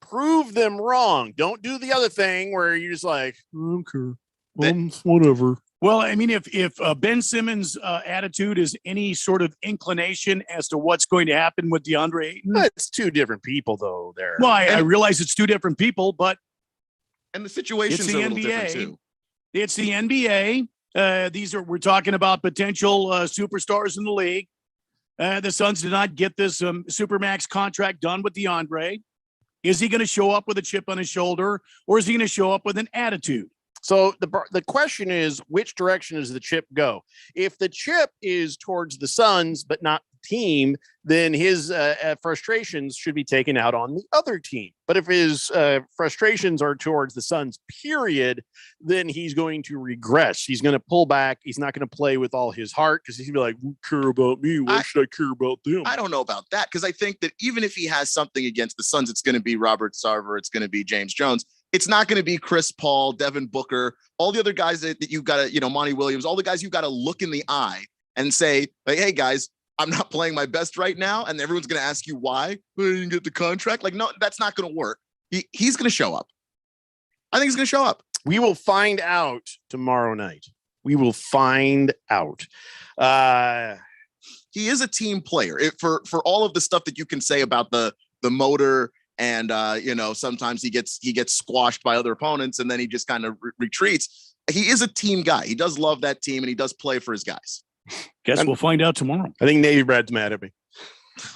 Prove them wrong. Don't do the other thing where you're just like, okay, whatever. Well, I mean, if Ben Simmons' attitude is any sort of inclination as to what's going to happen with DeAndre Ayton. It's two different people, though, there. Well, I realize it's two different people, but. And the situation's a little different, too. It's the NBA. We're talking about potential superstars in the league. The Suns did not get this Supermax contract done with DeAndre. Is he going to show up with a chip on his shoulder, or is he going to show up with an attitude? So the question is, which direction does the chip go? If the chip is towards the Suns, but not the team, then his frustrations should be taken out on the other team. But if his frustrations are towards the Suns, period, then he's going to regress. He's going to pull back. He's not going to play with all his heart because he's going to be like, who care about me? Why should I care about them? I don't know about that because I think that even if he has something against the Suns, it's going to be Robert Sarver. It's going to be James Jones. It's not going to be Chris Paul, Devin Booker, all the other guys that you got to, Monty Williams, all the guys you got to look in the eye and say, like, hey, guys, I'm not playing my best right now. And everyone's going to ask you why. Well, you didn't get the contract. Like, no, that's not going to work. He's going to show up. I think he's going to show up. We will find out tomorrow night. We will find out. He is a team player. For all of the stuff that you can say about the motor. And, sometimes he gets squashed by other opponents and then he just kind of retreats. He is a team guy. He does love that team and he does play for his guys. Guess we'll find out tomorrow. I think Navy Brad's mad at me.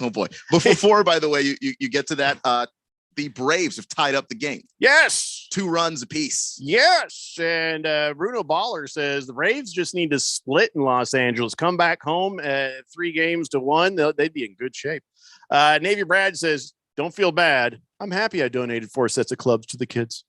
Oh, boy. But before, by the way, you get to that, the Braves have tied up the game. Yes. 2 runs apiece. Yes. And Bruno Baller says the Braves just need to split in Los Angeles, come back home 3-1. They'd be in good shape. Navy Brad says, don't feel bad. I'm happy I donated 4 sets of clubs to the kids.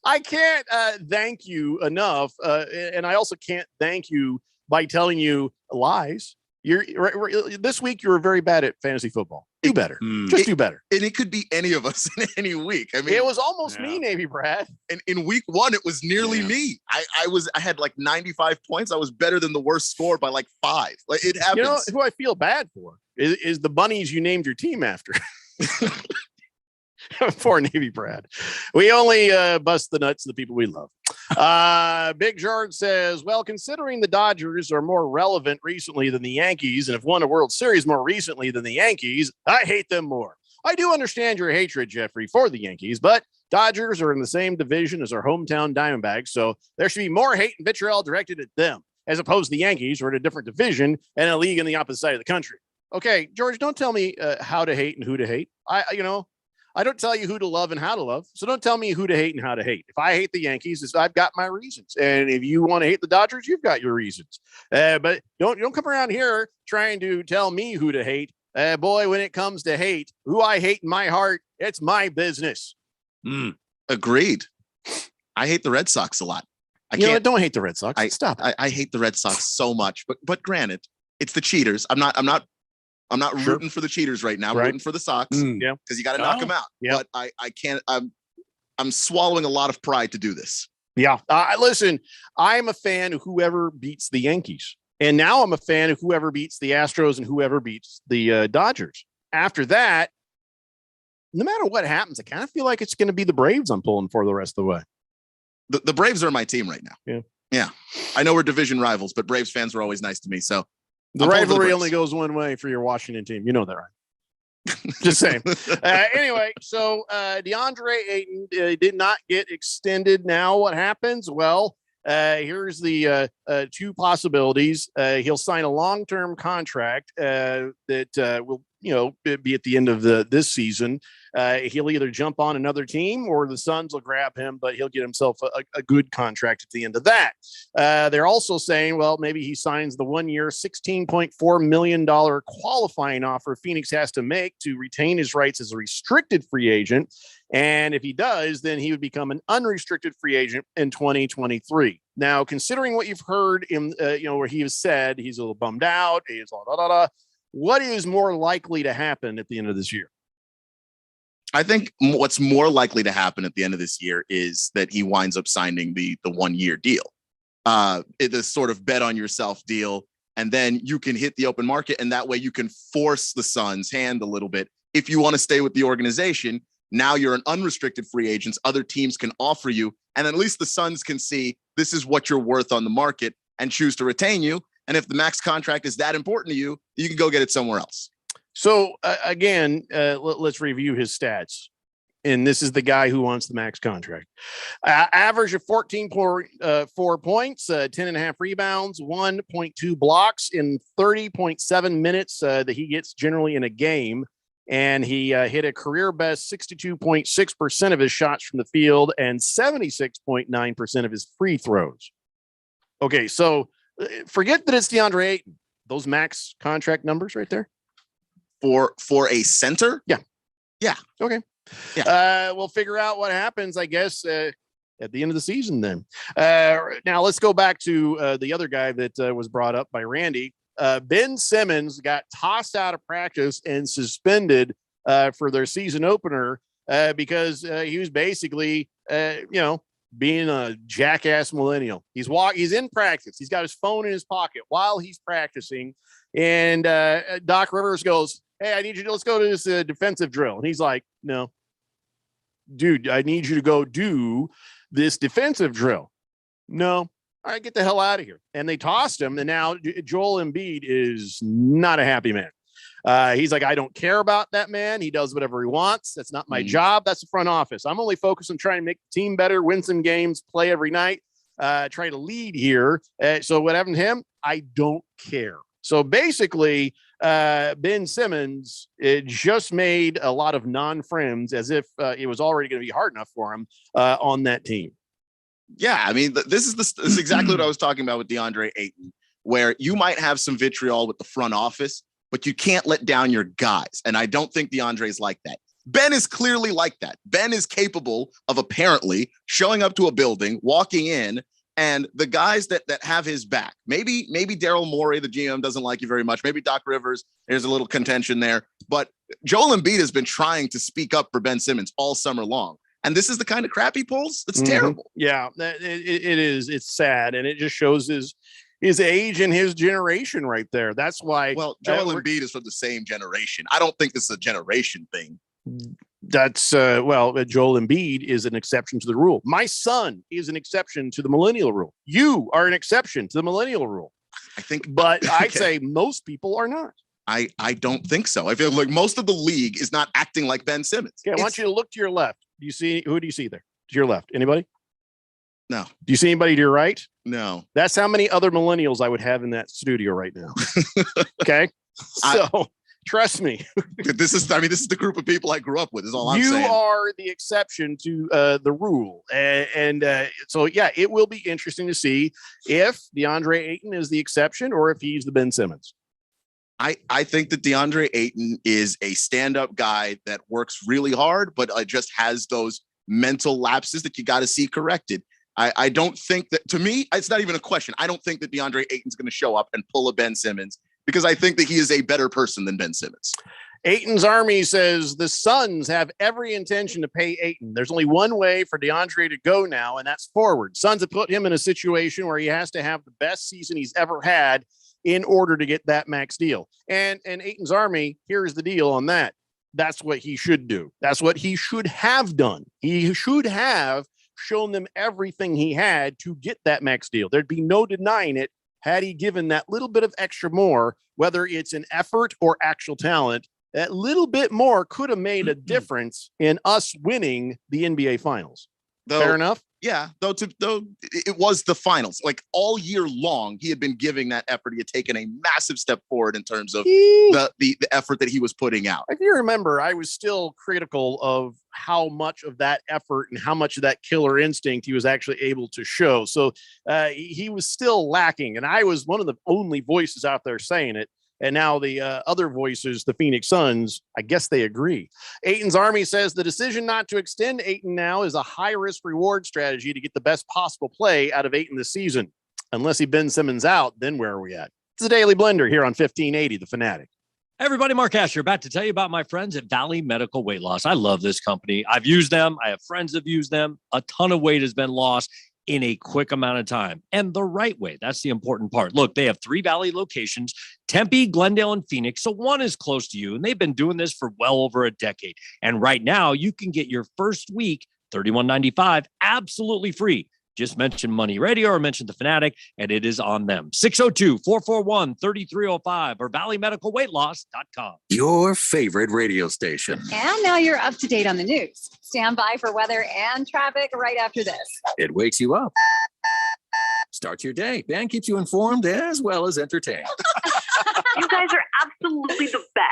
I can't thank you enough. And I also can't thank you by telling you lies. This week, you were very bad at fantasy football. Do better. Just do better. And it could be any of us in any week. I mean, it was almost me, Navy Brad. And in week 1, it was nearly me. I had like 95 points. I was better than the worst score by like 5. Like it happens. You know who I feel bad for is the bunnies you named your team after. Poor Navy Brad. We only bust the nuts of the people we love. Big George says, well, considering the Dodgers are more relevant recently than the Yankees and have won a World Series more recently than the Yankees, I hate them more. I do understand your hatred, Jeffrey, for the Yankees, but Dodgers are in the same division as our hometown Diamondbacks, so there should be more hate and vitriol directed at them, as opposed to the Yankees, who are in a different division and a league on the opposite side of the country. Okay, George, don't tell me how to hate and who to hate. I don't tell you who to love and how to love. So don't tell me who to hate and how to hate. If I hate the Yankees, I've got my reasons. And if you want to hate the Dodgers, you've got your reasons. But don't come around here trying to tell me who to hate. Boy, when it comes to hate, who I hate in my heart, it's my business. Agreed. I hate the Red Sox a lot. Don't hate the Red Sox. Stop. I hate the Red Sox so much. But granted, it's the cheaters. I'm not rooting for the cheaters right now. I'm rooting for the Sox. Yeah. Because you got to knock them out. Yeah. But I can't. I'm swallowing a lot of pride to do this. Yeah. Listen, I'm a fan of whoever beats the Yankees. And now I'm a fan of whoever beats the Astros and whoever beats the Dodgers. After that, no matter what happens, I kind of feel like it's going to be the Braves I'm pulling for the rest of the way. The Braves are my team right now. Yeah. Yeah. I know we're division rivals, but Braves fans were always nice to me. So the rivalry only goes one way for your Washington team. You know that, right? Just saying. Anyway, so DeAndre Ayton did not get extended. Now what happens? Well, here's the two possibilities. He'll sign a long-term contract that will, be at the end of this season. He'll either jump on another team or the Suns will grab him, but he'll get himself a good contract at the end of that. They're also saying, well, maybe he signs the 1 year, $16.4 million qualifying offer Phoenix has to make to retain his rights as a restricted free agent. And if he does, then he would become an unrestricted free agent in 2023. Now, considering what you've heard in, where he has said he's a little bummed out, he's what is more likely to happen at the end of this year? I think what's more likely to happen at the end of this year is that he winds up signing the 1 year deal. It's a sort of bet on yourself deal. And then you can hit the open market. And that way you can force the Suns' hand a little bit. If you want to stay with the organization, now you're an unrestricted free agent. Other teams can offer you. And at least the Suns can see this is what you're worth on the market and choose to retain you. And if the max contract is that important to you, you can go get it somewhere else. So again, let's review his stats. And this is the guy who wants the max contract. Average of 14.4 points, 10.5 rebounds, 1.2 blocks in 30.7 minutes that he gets generally in a game. And he hit a career best 62.6% of his shots from the field and 76.9% of his free throws. Okay, so forget that it's DeAndre Ayton. Those max contract numbers right there. For a center? Yeah. Yeah. Okay. Yeah. We'll figure out what happens, I guess, at the end of the season then. Now let's go back to the other guy that was brought up by Randy. Ben Simmons got tossed out of practice and suspended for their season opener because he was basically, being a jackass millennial. He's in practice. He's got his phone in his pocket while he's practicing. And Doc Rivers goes, "Hey, I need you to, let's go to this defensive drill." And he's like, "No, dude, I need you to go do this defensive drill." "No." "All right, get the hell out of here." And they tossed him. And now Joel Embiid is not a happy man. He's like, "I don't care about that man. He does whatever he wants. That's not my job. That's the front office. I'm only focused on trying to make the team better, win some games, play every night, try to lead here. So what happened to him? I don't care." So basically, Ben Simmons just made a lot of non-friends as if it was already going to be hard enough for him on that team. Yeah, I mean, this is exactly what I was talking about with DeAndre Ayton, where you might have some vitriol with the front office, but you can't let down your guys. And I don't think DeAndre is like that. Ben is clearly like that. Ben is capable of apparently showing up to a building, walking in, and the guys that have his back, maybe Daryl Morey, the GM, doesn't like you very much. Maybe Doc Rivers, there's a little contention there. But Joel Embiid has been trying to speak up for Ben Simmons all summer long. And this is the kind of crap he pulls. It's terrible. Yeah, it is. It's sad. And it just shows his age and his generation right there. That's why. Well, Joel Embiid is from the same generation. I don't think this is a generation thing. That's Joel Embiid is an exception to the rule. My son is an exception to the millennial rule. You are an exception to the millennial rule. I think, but I'd say most people are not. I don't think so. I feel like most of the league is not acting like Ben Simmons. Okay, I want you to look to your left. Do you see who do you see there? To your left? Anybody? No. Do you see anybody to your right? No. That's how many other millennials I would have in that studio right now. Okay. So trust me. This is the group of people I grew up with, is all I'm saying. You are the exception to the rule. So, yeah, it will be interesting to see if DeAndre Ayton is the exception or if he's the Ben Simmons. I think that DeAndre Ayton is a stand-up guy that works really hard, but just has those mental lapses that you got to see corrected. I don't think that, to me, it's not even a question. I don't think that DeAndre Ayton's going to show up and pull a Ben Simmons because I think that he is a better person than Ben Simmons. Ayton's Army says the Suns have every intention to pay Ayton. There's only one way for DeAndre to go now, and that's forward. Suns have put him in a situation where he has to have the best season he's ever had in order to get that max deal. And Ayton's Army, here's the deal on that. That's what he should do. That's what he should have done. He should have shown them everything he had to get that max deal. There'd be no denying it had he given that little bit of extra more, whether it's an effort or actual talent. That little bit more could have made a difference in us winning the NBA Finals. Fair enough? Yeah, though it was the finals. Like all year long, he had been giving that effort. He had taken a massive step forward in terms of the effort that he was putting out. If you remember, I was still critical of how much of that effort and how much of that killer instinct he was actually able to show. So he was still lacking. And I was one of the only voices out there saying it. And now the other voices, the Phoenix Suns, I guess they agree. Ayton's Army says the decision not to extend Ayton now is a high-risk reward strategy to get the best possible play out of Ayton this season. Unless he Ben Simmons out, then where are we at? It's the Daily Blender here on 1580, The Fanatic. Everybody, Mark Asher, about to tell you about my friends at Valley Medical Weight Loss. I love this company. I've used them. I have friends that have used them. A ton of weight has been lost in a quick amount of time and the right way. That's the important part. Look, they have 3 Valley locations, Tempe, Glendale, and Phoenix. So one is close to you, and they've been doing this for well over a decade. And right now you can get your first week, $31.95, absolutely free. Just mention Money Radio or mention The Fanatic, and it is on them. 602-441-3305 or valleymedicalweightloss.com. Your favorite radio station. And now you're up to date on the news. Stand by for weather and traffic right after this. It wakes you up, starts your day, and keeps you informed as well as entertained. You guys are absolutely the best.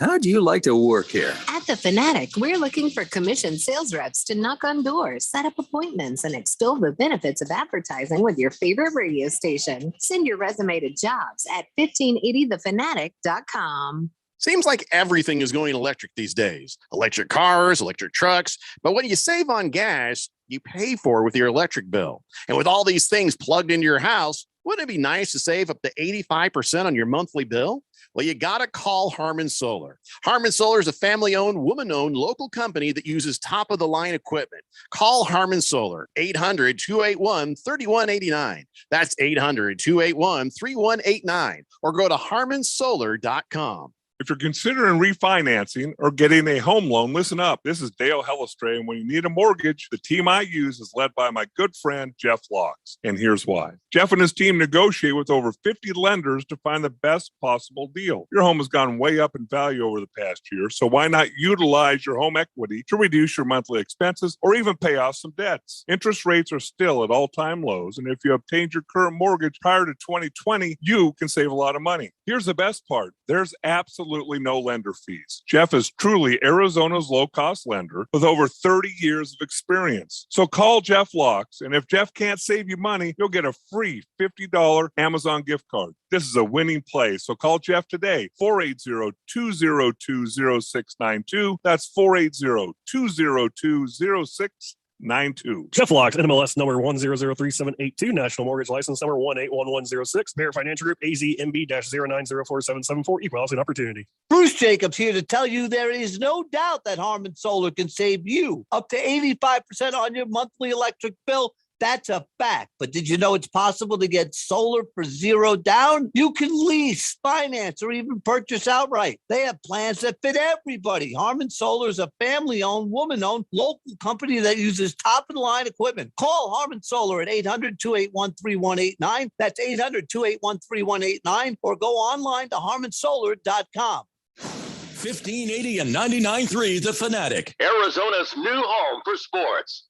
How do you like to work here? At The Fanatic, we're looking for commissioned sales reps to knock on doors, set up appointments, and extol the benefits of advertising with your favorite radio station. Send your resume to jobs at 1580thefanatic.com. Seems like everything is going electric these days. Electric cars, electric trucks. But when you save on gas, you pay for with your electric bill. And with all these things plugged into your house, wouldn't it be nice to save up to 85% on your monthly bill? Well, you got to call Harmon Solar. Harmon Solar is a family-owned, woman-owned local company that uses top-of-the-line equipment. Call Harmon Solar, 800-281-3189. That's 800-281-3189. Or go to harmonsolar.com. If you're considering refinancing or getting a home loan, listen up. This is Dale Hellestray, and when you need a mortgage, the team I use is led by my good friend, Jeff Locks. And here's why. Jeff and his team negotiate with over 50 lenders to find the best possible deal. Your home has gone way up in value over the past year, so why not utilize your home equity to reduce your monthly expenses or even pay off some debts? Interest rates are still at all-time lows, and if you obtained your current mortgage prior to 2020, you can save a lot of money. Here's the best part. There's absolutely no lender fees. Jeff is truly Arizona's low-cost lender with over 30 years of experience. So call Jeff Locks, and if Jeff can't save you money, you'll get a free $50 Amazon gift card. This is a winning play, so call Jeff today, 480-202-0692. That's 480-202-0692. Jeff Locks, NMLS number 1003782, National Mortgage License number 181106, Bear Financial Group, AZMB-0904774, Equal Housing Opportunity. Bruce Jacobs here to tell you there is no doubt that Harmon Solar can save you up to 85% on your monthly electric bill. That's a fact. But did you know it's possible to get solar for $0 down? You can lease, finance, or even purchase outright. They have plans that fit everybody. Harmon Solar is a family-owned, woman-owned local company that uses top-of-the-line equipment. Call Harmon Solar at 800-281-3189. That's 800-281-3189. Or go online to harmonsolar.com. 1580 and 99.3 The Fanatic. Arizona's new home for sports.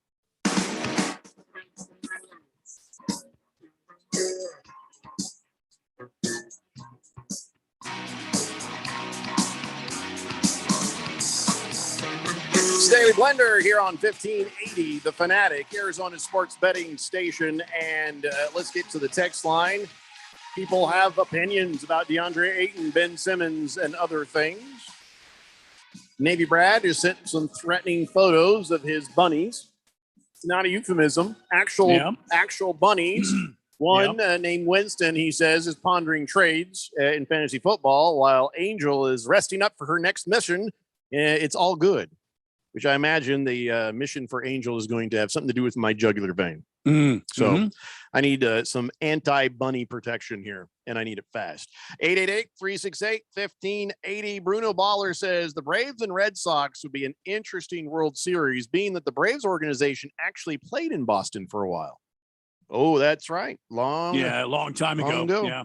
Daily Blender here on 1580, The Fanatic, Arizona's sports betting station. And let's get to the text line. People have opinions about DeAndre Ayton, Ben Simmons, and other things. Navy Brad has sent some threatening photos of his bunnies. It's not a euphemism. Actual bunnies One named Winston, he says, is pondering trades in fantasy football while Angel is resting up for her next mission. It's all good, which I imagine the mission for Angel is going to have something to do with my jugular vein. So I need some anti-bunny protection here, and I need it fast. 888-368-1580. Bruno Baller says the Braves and Red Sox would be an interesting World Series, being that the Braves organization actually played in Boston for a while. Oh, that's right. Long time ago. Yeah.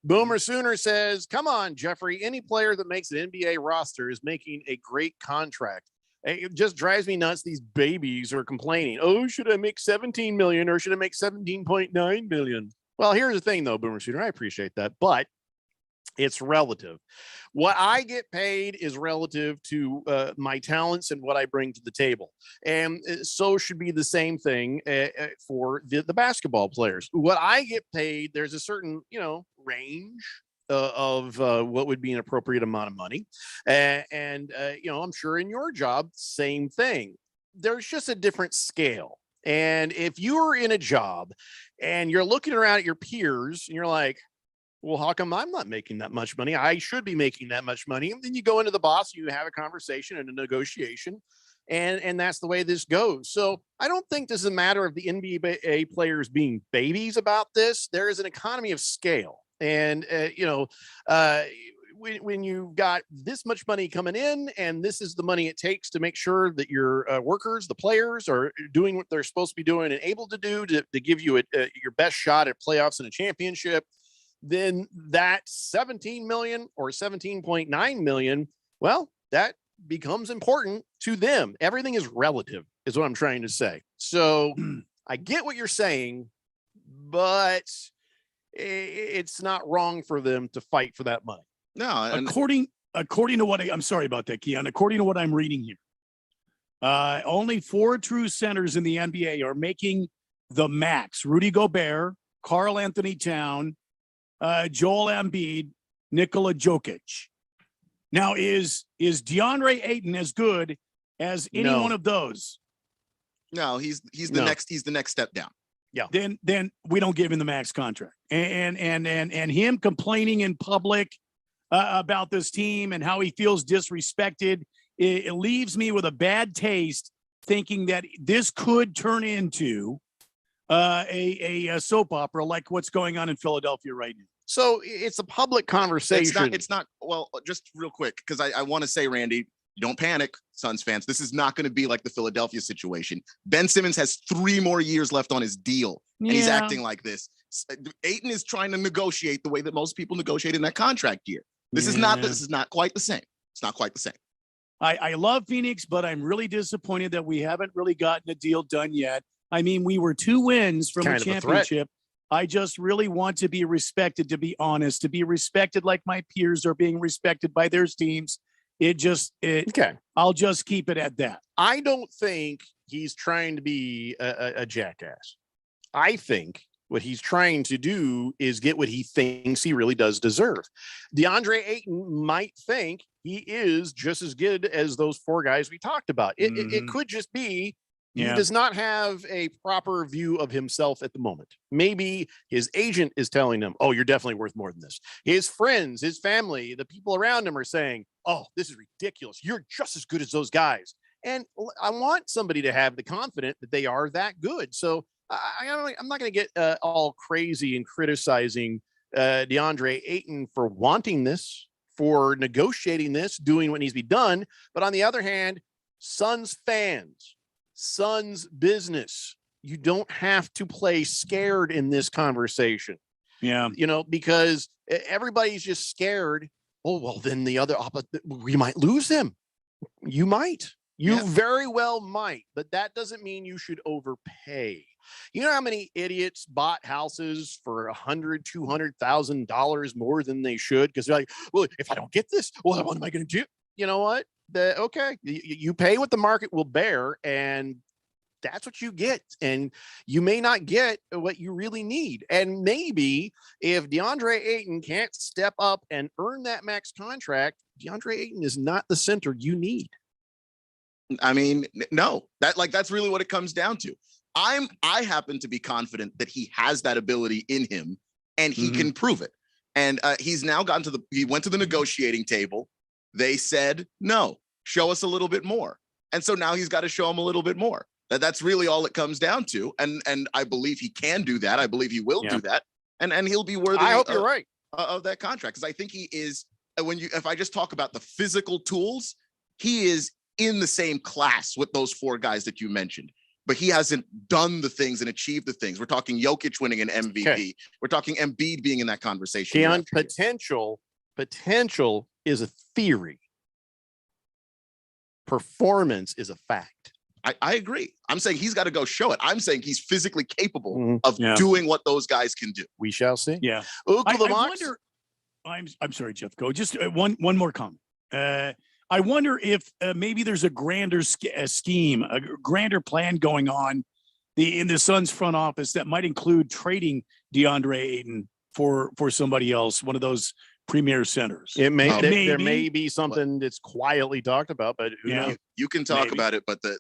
Boomer Sooner says, come on, Jeffrey. Any player that makes an NBA roster is making a great contract. It just drives me nuts. These babies are complaining. Oh, should I make 17 million or should I make 17.9 million? Well, here's the thing, though, Boomer Shooter. I appreciate that, but it's relative. What I get paid is relative to my talents and what I bring to the table. And so should be the same thing for the basketball players. What I get paid, there's a certain, range of what would be an appropriate amount of money. And I'm sure in your job, same thing. There's just a different scale. And if you're in a job and you're looking around at your peers and you're like, well, how come I'm not making that much money? I should be making that much money. And then you go into the boss, you have a conversation and a negotiation. And that's the way this goes. So I don't think this is a matter of the NBA players being babies about this. There is an economy of scale. And, when you've got this much money coming in and this is the money it takes to make sure that your workers, the players, are doing what they're supposed to be doing and able to do to give you your best shot at playoffs and a championship, then that 17 million or 17.9 million, well, that becomes important to them. Everything is relative is what I'm trying to say. So I get what you're saying, but it's not wrong for them to fight for that money. No, according to what I'm sorry about that, Keon. According to what I'm reading here, only 4 true centers in the NBA are making the max: Rudy Gobert, Karl Anthony Town, Joel Embiid, Nikola Jokic. Now, is DeAndre Ayton as good as any one of those? No, he's the next. He's the next step down. Yeah. Then we don't give him the max contract. And him complaining in public about this team and how he feels disrespected, it leaves me with a bad taste, thinking that this could turn into a soap opera like what's going on in Philadelphia right now. So it's a public conversation. It's not. Well, just real quick, because I want to say, Randy, don't panic, Suns fans. This is not going to be like the Philadelphia situation. Ben Simmons has 3 more years left on his deal, and he's acting like this. Ayton is trying to negotiate the way that most people negotiate in that contract year. This is not quite the same. It's not quite the same. I love Phoenix, but I'm really disappointed that we haven't really gotten a deal done yet. I mean, we were 2 wins from a championship. I just really want to be respected, to be honest, to be respected like my peers are being respected by their teams. I'll just keep it at that. I don't think he's trying to be a jackass. I think what he's trying to do is get what he thinks he really does deserve. DeAndre Ayton might think he is just as good as those 4 guys we talked about. It could just be he does not have a proper view of himself at the moment. Maybe his agent is telling him, oh, you're definitely worth more than this. His friends, his family, the people around him are saying, oh, this is ridiculous. You're just as good as those guys. And I want somebody to have the confidence that they are that good. So I'm not going to get all crazy and criticizing DeAndre Ayton for wanting this, for negotiating this, doing what needs to be done. But on the other hand, Suns fans, Suns business, you don't have to play scared in this conversation. Yeah. Because everybody's just scared. Oh, well, then we might lose him. You might. You very well might, but that doesn't mean you should overpay. You know how many idiots bought houses for $100,000, $200,000 more than they should? Because they're like, well, if I don't get this, well, what am I going to do? You know what? Okay, you pay what the market will bear, and that's what you get. And you may not get what you really need. And maybe if DeAndre Ayton can't step up and earn that max contract, DeAndre Ayton is not the center you need. I mean, no, that's really what it comes down to. I happen to be confident that he has that ability in him and he can prove it. And he's now he went to the negotiating table. They said, no, show us a little bit more. And so now he's got to show him a little bit more. That's really all it comes down to. And I believe he can do that. I believe he will do that. And he'll be worthy. I hope you're right. Of that contract. Because I think he is, if I just talk about the physical tools, he is in the same class with those 4 guys that you mentioned. But he hasn't done the things and achieved the things. We're talking Jokic winning an MVP. Okay. We're talking Embiid being in that conversation. Keon, potential is a theory. Performance is a fact. I agree. I'm saying he's got to go show it. I'm saying he's physically capable of doing what those guys can do. We shall see. Yeah. I wonder. I'm sorry, Jeff. Go. Just one more comment. I wonder if maybe there's a grander scheme, a grander plan going on in the Suns front office that might include trading DeAndre Ayton for somebody else, one of those premier centers. It may there may be something that's quietly talked about, but who knows? You can talk about it, but the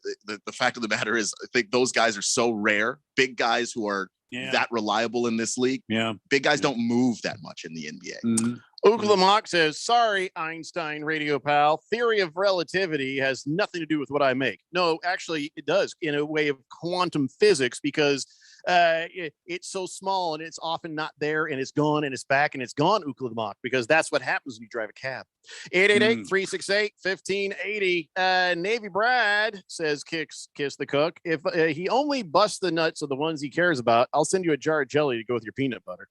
fact of the matter is, I think those guys are so rare. Big guys who are that reliable in this league. Yeah, big guys don't move that much in the NBA. Oklamock says, sorry, Einstein radio pal. Theory of relativity has nothing to do with what I make. No, actually, it does in a way of quantum physics because it's so small and it's often not there and it's gone and it's back and it's gone, Oklamock, because that's what happens when you drive a cab. 888-368-1580. Navy Brad says, kiss the cook. If he only busts the nuts of the ones he cares about, I'll send you a jar of jelly to go with your peanut butter.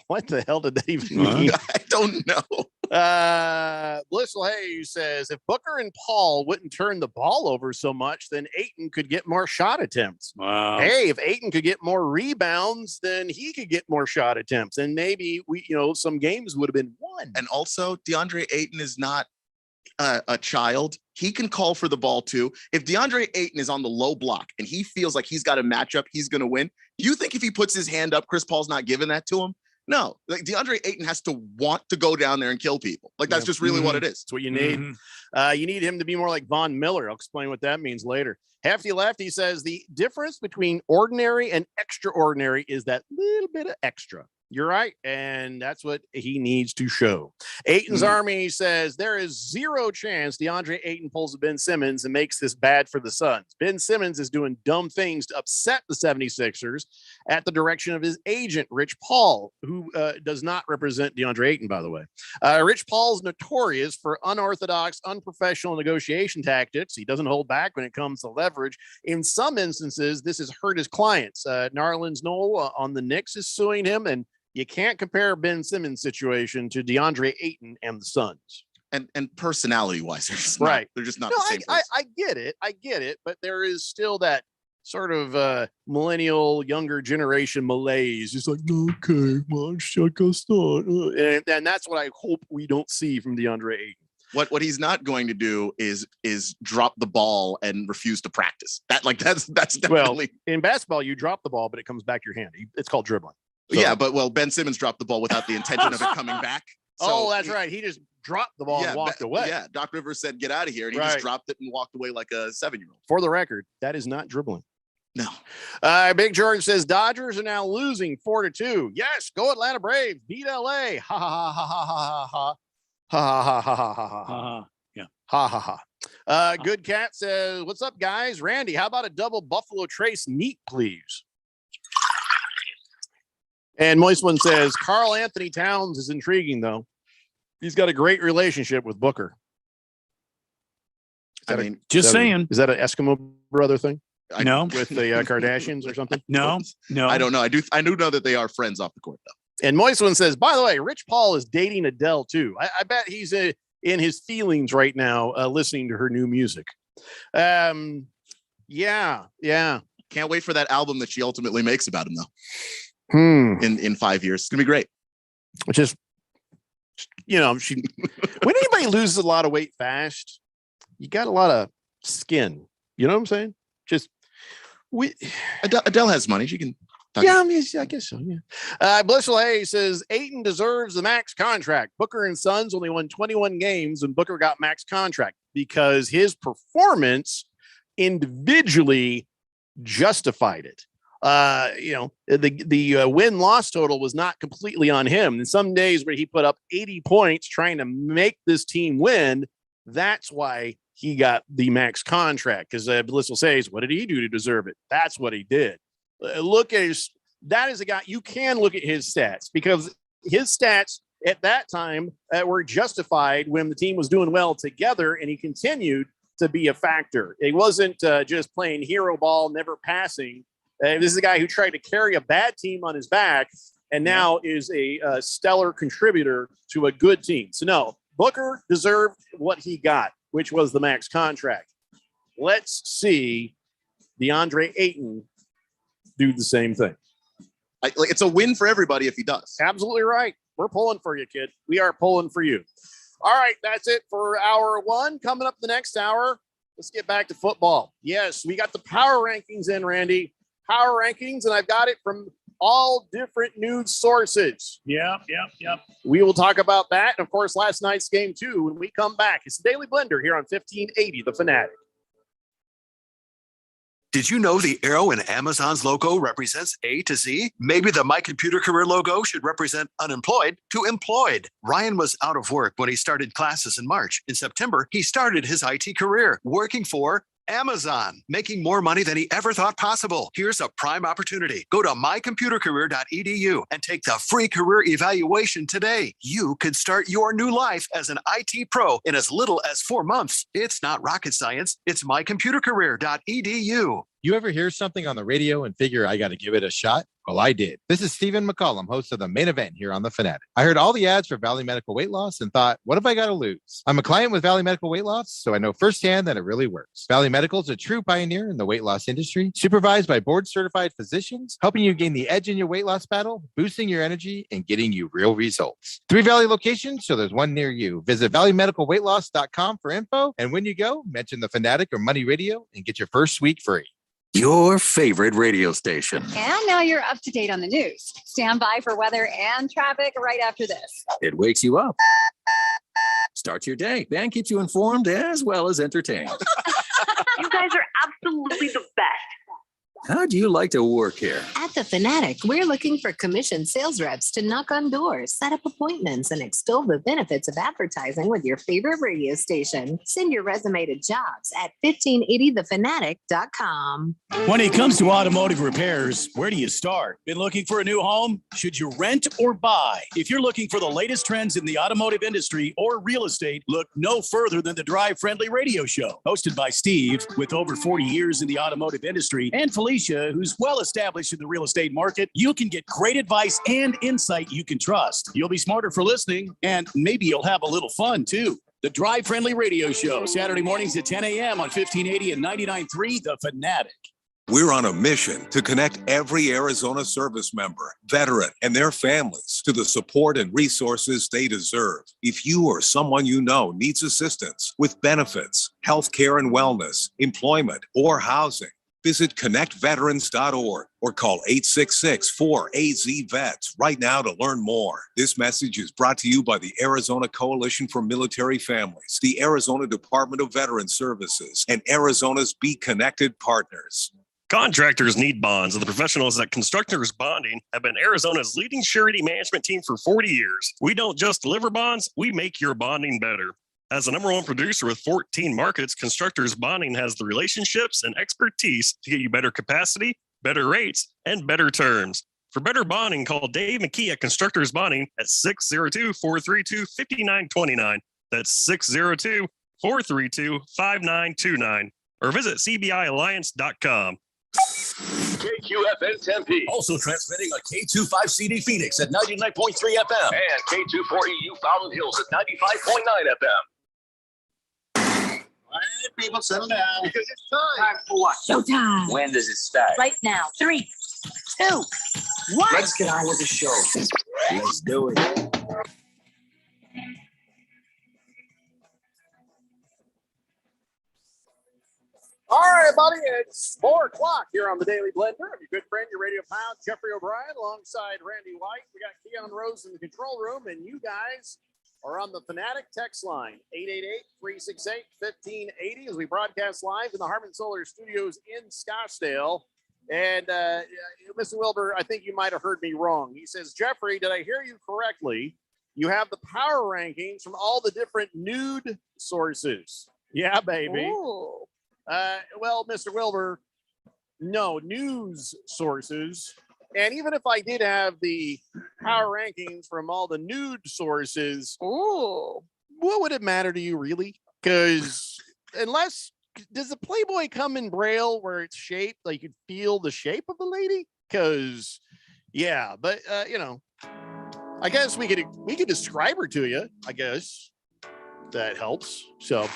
What the hell did that even mean? I don't know. Blissful Hayes says, if Booker and Paul wouldn't turn the ball over so much, then Ayton could get more shot attempts. Wow. Hey, if Ayton could get more rebounds, then he could get more shot attempts. And maybe some games would have been won. And also, DeAndre Ayton is not a child. He can call for the ball too. If DeAndre Ayton is on the low block and he feels like he's got a matchup, he's going to win. You think if he puts his hand up, Chris Paul's not giving that to him? No, like DeAndre Ayton has to want to go down there and kill people. Like that's just really what it is. That's what you need. You need him to be more like Von Miller. I'll explain what that means later. Hefty Lefty says the difference between ordinary and extraordinary is that little bit of extra. You're right. And that's what he needs to show. Ayton's Army says there is zero chance DeAndre Ayton pulls a Ben Simmons and makes this bad for the Suns. Ben Simmons is doing dumb things to upset the 76ers at the direction of his agent, Rich Paul, who does not represent DeAndre Ayton, by the way. Rich Paul's notorious for unorthodox, unprofessional negotiation tactics. He doesn't hold back when it comes to leverage. In some instances, this has hurt his clients. Narlands Noel on the Knicks is suing him, and you can't compare Ben Simmons' situation to DeAndre Ayton and the Suns. And personality-wise, they're just not the same. I get it, but there is still that sort of millennial, younger generation malaise. It's like, okay, well, check us out. And that's what I hope we don't see from DeAndre Ayton. What he's not going to do is drop the ball and refuse to practice. That's definitely. Well, in basketball, you drop the ball, but it comes back to your hand. It's called dribbling. So. Yeah, but Ben Simmons dropped the ball without the intention of it coming back. So that's right. He just dropped the ball and walked away. Yeah, Doc Rivers said, get out of here. And he just dropped it and walked away like a 7-year-old. For the record, that is not dribbling. No. Big George says Dodgers are now losing 4-2. Yes, go Atlanta Braves. Beat LA. Ha ha ha ha ha ha. Ha ha ha ha ha ha. Yeah. Ha ha ha. Good Cat says, what's up, guys? Randy, how about a double Buffalo Trace neat, please? And Moist One says, Karl Anthony Towns is intriguing, though. He's got a great relationship with Booker. Just saying. Is that an Eskimo brother thing? No. With the Kardashians or something? No. I don't know. I do know that they are friends off the court, though. And Moist One says, by the way, Rich Paul is dating Adele, too. I bet he's in his feelings right now listening to her new music. Yeah. Can't wait for that album that she ultimately makes about him, though. In 5 years. It's gonna be great. Just when anybody loses a lot of weight fast, you got a lot of skin. You know what I'm saying? Adele has money. She can I guess so. Yeah. Blissful Hayes says Ayton deserves the max contract. Booker and Suns only won 21 games when Booker got max contract because his performance individually justified it. The win-loss total was not completely on him. And some days where he put up 80 points trying to make this team win, that's why he got the max contract. Because Bliss will say, what did he do to deserve it? That's what he did. Look at that is a guy, you can look at his stats, because his stats at that time were justified when the team was doing well together, and he continued to be a factor. It wasn't just playing hero ball, never passing. This is a guy who tried to carry a bad team on his back and now is a stellar contributor to a good team. So, no, Booker deserved what he got, which was the max contract. Let's see DeAndre Ayton do the same thing. It's a win for everybody if he does. Absolutely right. We're pulling for you, kid. We are pulling for you. All right, that's it for hour one. Coming up the next hour, let's get back to football. Yes, we got the power rankings in, Randy. Power rankings, and I've got it from all different news sources. Yep. We will talk about that. And, of course, last night's game, too, when we come back. It's the Daily Blender here on 1580 The Fanatic. Did you know the arrow in Amazon's logo represents A to Z? Maybe the My Computer Career logo should represent unemployed to employed. Ryan was out of work when he started classes in March. In September, he started his IT career working for Amazon, making more money than he ever thought possible. Here's a prime opportunity. Go to mycomputercareer.edu and take the free career evaluation today. You could start your new life as an IT pro in as little as 4 months. It's not rocket science. It's mycomputercareer.edu. You ever hear something on the radio and figure I got to give it a shot? Well, I did. This is Stephen McCollum, host of The Main Event here on The Fanatic. I heard all the ads for Valley Medical Weight Loss and thought, what have I got to lose? I'm a client with Valley Medical Weight Loss, so I know firsthand that it really works. Valley Medical is a true pioneer in the weight loss industry, supervised by board-certified physicians, helping you gain the edge in your weight loss battle, boosting your energy, and getting you real results. 3 Valley locations, so there's one near you. Visit valleymedicalweightloss.com for info, and when you go, mention The Fanatic or Money Radio and get your first week free. Your favorite radio station. And now you're up to date on the news. Stand by for weather and traffic right after this. It wakes you up, starts your day, and keeps you informed as well as entertained. You guys are absolutely the best. How do you like to work here? At The Fanatic, we're looking for commissioned sales reps to knock on doors, set up appointments, and extol the benefits of advertising with your favorite radio station. Send your resume to jobs at 1580thefanatic.com. When it comes to automotive repairs, where do you start? Been looking for a new home? Should you rent or buy? If you're looking for the latest trends in the automotive industry or real estate, look no further than the Drive Friendly Radio Show. Hosted by Steve, with over 40 years in the automotive industry, and Felicia, who's well established in the real estate market, you can get great advice and insight you can trust. You'll be smarter for listening, and maybe you'll have a little fun, too. The Drive Friendly Radio Show, Saturday mornings at 10 a.m. on 1580 and 99.3 The Fanatic. We're on a mission to connect every Arizona service member, veteran, and their families to the support and resources they deserve. If you or someone you know needs assistance with benefits, health care and wellness, employment, or housing, visit connectveterans.org or call 866-4AZ-VETS right now to learn more. This message is brought to you by the Arizona Coalition for Military Families, the Arizona Department of Veterans Services, and Arizona's Be Connected partners. Contractors need bonds, and the professionals at Constructors Bonding have been Arizona's leading surety management team for 40 years. We don't just deliver bonds, we make your bonding better. As the number one producer with 14 markets, Constructors Bonding has the relationships and expertise to get you better capacity, better rates, and better terms. For better bonding, call Dave McKee at Constructors Bonding at 602-432-5929. That's 602-432-5929. Or visit cbialliance.com. KQFN Tempe. Also transmitting on K25CD Phoenix at 99.3 FM. And K240U Fountain Hills at 95.9 FM. All right, people, settle down. Because it's time for what? Showtime. When does it start? Right now. 3, 2, 1. Let's get on with the show. Let's do it. All right, buddy, it's 4 o'clock here on the Daily Blender. I'm your good friend, your radio pal, Jeffrey O'Brien, alongside Randy White. We got Keon Rose in the control room, and you guys or on the Fanatic text line, 888-368-1580, as we broadcast live in the Harmon Solar Studios in Scottsdale. And Mr. Wilbur, I think you might have heard me wrong. He says, Jeffrey, did I hear you correctly? You have the power rankings from all the different nude sources. Yeah, baby. Well, Mr. Wilbur, no, news sources. And even if I did have the power rankings from all the nude sources, what would it matter to you, really? Because does the Playboy come in Braille where it's shaped like you could feel the shape of the lady? Because, yeah, but I guess we could describe her to you. I guess that helps. So,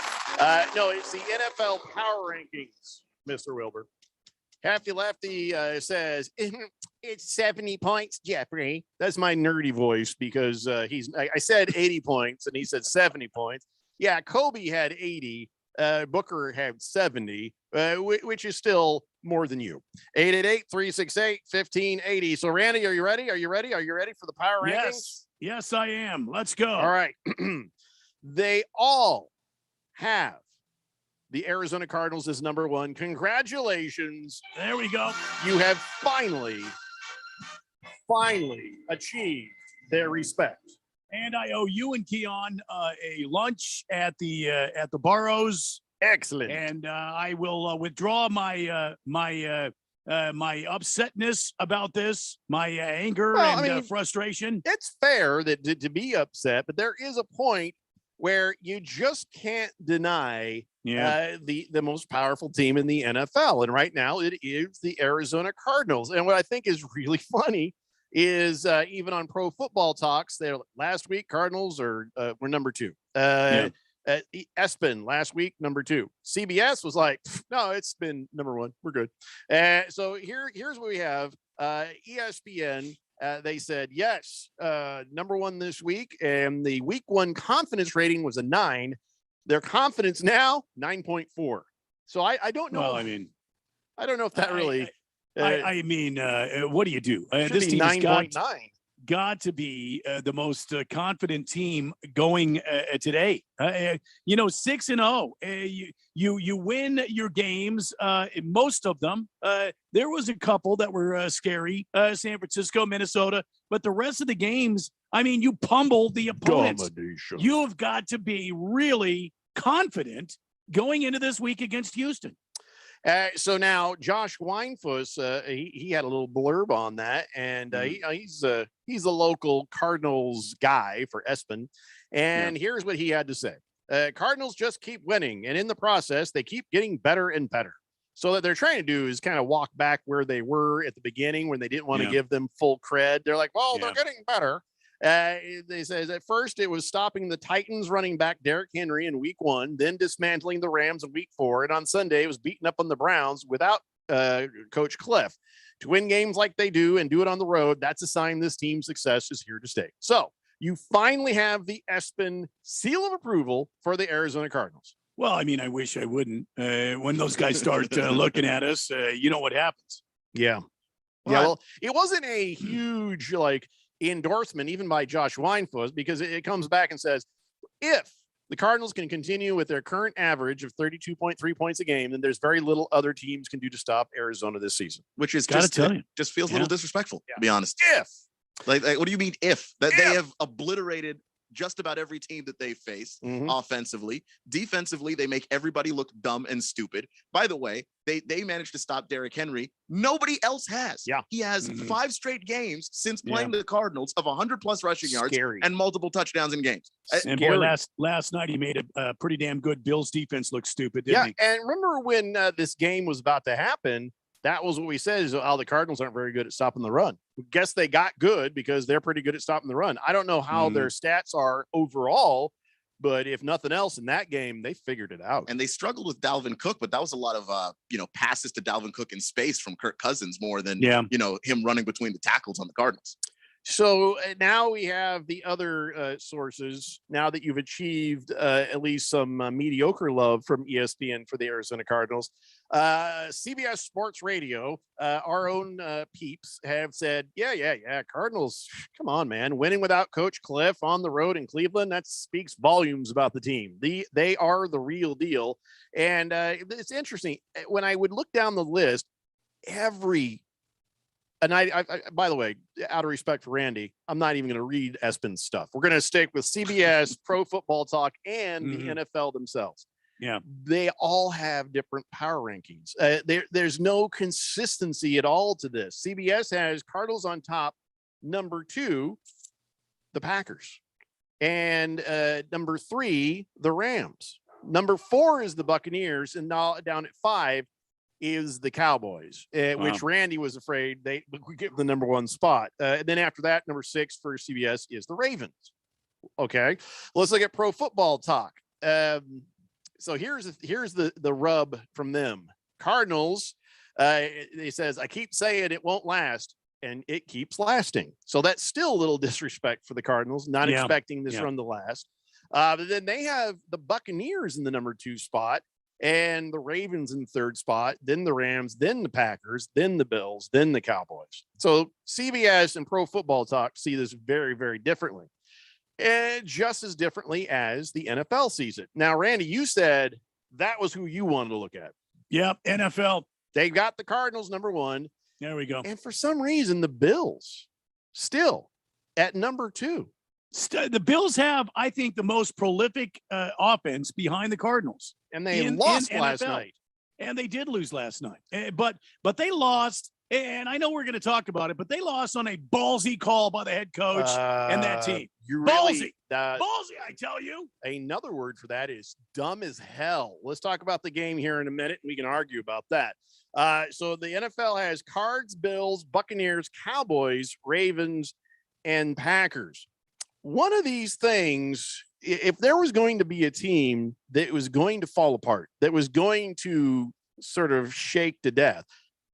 no, it's the NFL power rankings, Mr. Wilbur. Hefty Lefty says it's 70 points, Jeffrey. That's my nerdy voice because I said 80 points and he said 70 points. Yeah, Kobe had 80. Booker had 70, which is still more than you. 888-368-1580. So, Randy, are you ready? Are you ready for the power rankings? Yes, I am. Let's go. All right. They all have the Arizona Cardinals as number one. Congratulations. There we go. You have finally achieved their respect. And I owe you and Keon a lunch at the Burrows. Excellent. And I will withdraw my upsetness about this, my anger frustration. It's fair that to be upset, but there is a point where you just can't deny the most powerful team in the NFL. And right now it is the Arizona Cardinals. And what I think is really funny is even on Pro Football Talks, there last week, Cardinals were number 2. Espen last week, number 2. CBS was like, no, it's been number 1. We're good. So here's what we have. ESPN, they said, yes, number 1 this week. And the week 1 confidence rating was a 9. Their confidence now, 9.4. So I don't know. Well, I don't know if that really. What do you do? This team 9.9. Got to be the most confident team going today. 6-0. You win your games, most of them. There was a couple that were scary. San Francisco, Minnesota, but the rest of the games, you pummeled the opponents. Domination. You have got to be really confident going into this week against Houston. So now Josh Weinfuss, he had a little blurb on that, and he's a local Cardinals guy for Espen, and here's what he had to say: Cardinals just keep winning, and in the process, they keep getting better and better. So what they're trying to do is kind of walk back where they were at the beginning when they didn't want to give them full cred. They're like, well, they're getting better. They say at first it was stopping the Titans running back Derrick Henry in week 1, then dismantling the Rams in week 4. And on Sunday, it was beating up on the Browns without Coach Cliff. To win games like they do and do it on the road, that's a sign this team's success is here to stay. So you finally have the Espen seal of approval for the Arizona Cardinals. Well, I wish I wouldn't. When those guys start looking at us, you know what happens. Yeah. What? Yeah. Well, it wasn't a huge endorsement even by Josh Weinfuss, because it comes back and says, if the Cardinals can continue with their current average of 32.3 points a game, then there's very little other teams can do to stop Arizona this season. Which is just feels a little disrespectful, to be honest. If like what do you mean if that they have obliterated just about every team that they face offensively. Defensively, they make everybody look dumb and stupid. By the way, they managed to stop Derrick Henry. Nobody else has. Yeah. He has 5 straight games since playing the Cardinals of 100+ rushing yards and multiple touchdowns in games. And boy, last night he made a pretty damn good Bills defense look stupid, didn't he? And remember when this game was about to happen, that was what we said is, the Cardinals aren't very good at stopping the run. Guess they got good because they're pretty good at stopping the run. I don't know how their stats are overall, but if nothing else in that game, they figured it out. And they struggled with Dalvin Cook, but that was a lot of, passes to Dalvin Cook in space from Kirk Cousins more than, him running between the tackles on the Cardinals. So now we have the other sources. Now that you've achieved at least some mediocre love from ESPN for the Arizona Cardinals, CBS Sports Radio, our own peeps have said, yeah, Cardinals, come on, man. Winning without Coach Cliff on the road in Cleveland, that speaks volumes about the team. They are the real deal. And it's interesting. When I would look down the list, and I, by the way, out of respect for Randy, I'm not even going to read Espen's stuff. We're going to stick with CBS, Pro Football Talk, and the NFL themselves. Yeah. They all have different power rankings. There's no consistency at all to this. CBS has Cardinals on top, number 2, the Packers, and number 3, the Rams. Number 4 is the Buccaneers, and now down at 5 is the Cowboys, which Randy was afraid they would give the number 1 spot. And then after that, number 6 for CBS is the Ravens. Okay, let's look at Pro Football Talk. So here's the rub from them. Cardinals, it says, I keep saying it won't last, and it keeps lasting. So that's still a little disrespect for the Cardinals, not expecting this run to last. But then they have the Buccaneers in the number 2 spot, and the Ravens in 3rd spot, then the Rams, then the Packers, then the Bills, then the Cowboys. So CBS and Pro Football Talk see this very, very differently, and just as differently as the NFL sees it. Now, Randy, you said that was who you wanted to look at. Yep, NFL. They got the Cardinals number 1. There we go. And for some reason, the Bills still at number 2. The Bills have, I think, the most prolific offense behind the Cardinals. And they lost last night. And they did lose last night. But they lost, and I know we're going to talk about it, but they lost on a ballsy call by the head coach and that team. Ballsy. Ballsy, I tell you. Another word for that is dumb as hell. Let's talk about the game here in a minute, and we can argue about that. So the NFL has Cards, Bills, Buccaneers, Cowboys, Ravens, and Packers. One of these things, if there was going to be a team that was going to fall apart, that was going to sort of shake to death,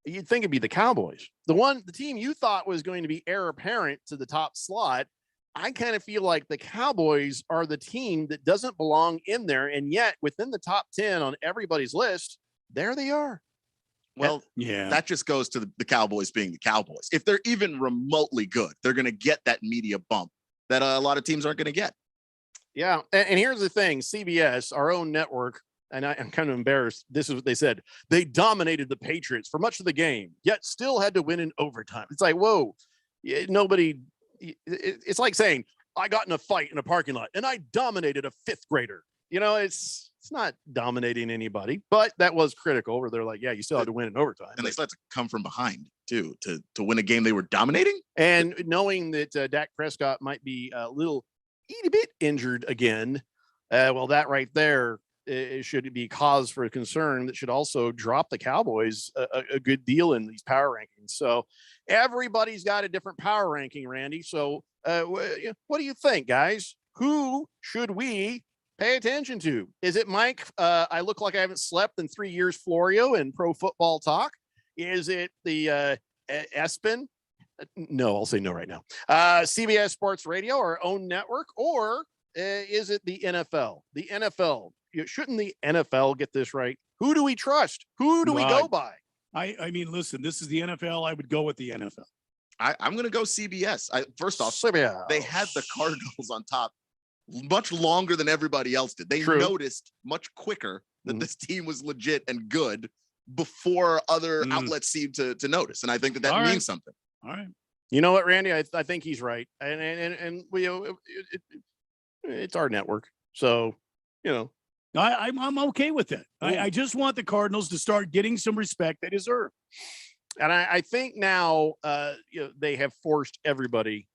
you'd think it'd be the Cowboys. The team you thought was going to be heir apparent to the top slot. I kind of feel like the Cowboys are the team that doesn't belong in there. And yet within the top 10 on everybody's list, there they are. Well, that just goes to the Cowboys being the Cowboys. If they're even remotely good, they're going to get that media bump that a lot of teams aren't going to get. Yeah. And here's the thing, CBS, our own network, and I'm kind of embarrassed. This is what they said. They dominated the Patriots for much of the game, yet still had to win in overtime. It's like, whoa, nobody, it's like saying, I got in a fight in a parking lot and I dominated a 5th grader. You know, it's not dominating anybody, but that was critical where they're like, yeah, you still had to win in overtime. And they still had to come from behind too, to win a game they were dominating. And knowing that Dak Prescott might be a little itty bit injured again, well, that right there, it should be cause for concern. That should also drop the Cowboys a good deal in these power rankings. So everybody's got a different power ranking, Randy. So what do you think, guys? Who should we pay attention to? Is it Mike? I look like I haven't slept in 3 years, Florio, and Pro Football Talk. Is it the Espen? No, I'll say no right now. CBS Sports Radio, our own network, or is it the NFL? The NFL. Shouldn't the NFL get this right? Who do we trust? Who do we go by? I mean, listen, this is the NFL. I would go with the NFL. I'm going to go CBS. First off, CBS. They had the Cardinals on top much longer than everybody else did. They noticed much quicker that this team was legit and good before other outlets seemed to notice. And I think that means something. All right. You know what, Randy? I think he's right. And we, it's our network. So, you know, I'm okay with it. I just want the Cardinals to start getting some respect they deserve. And I think now they have forced everybody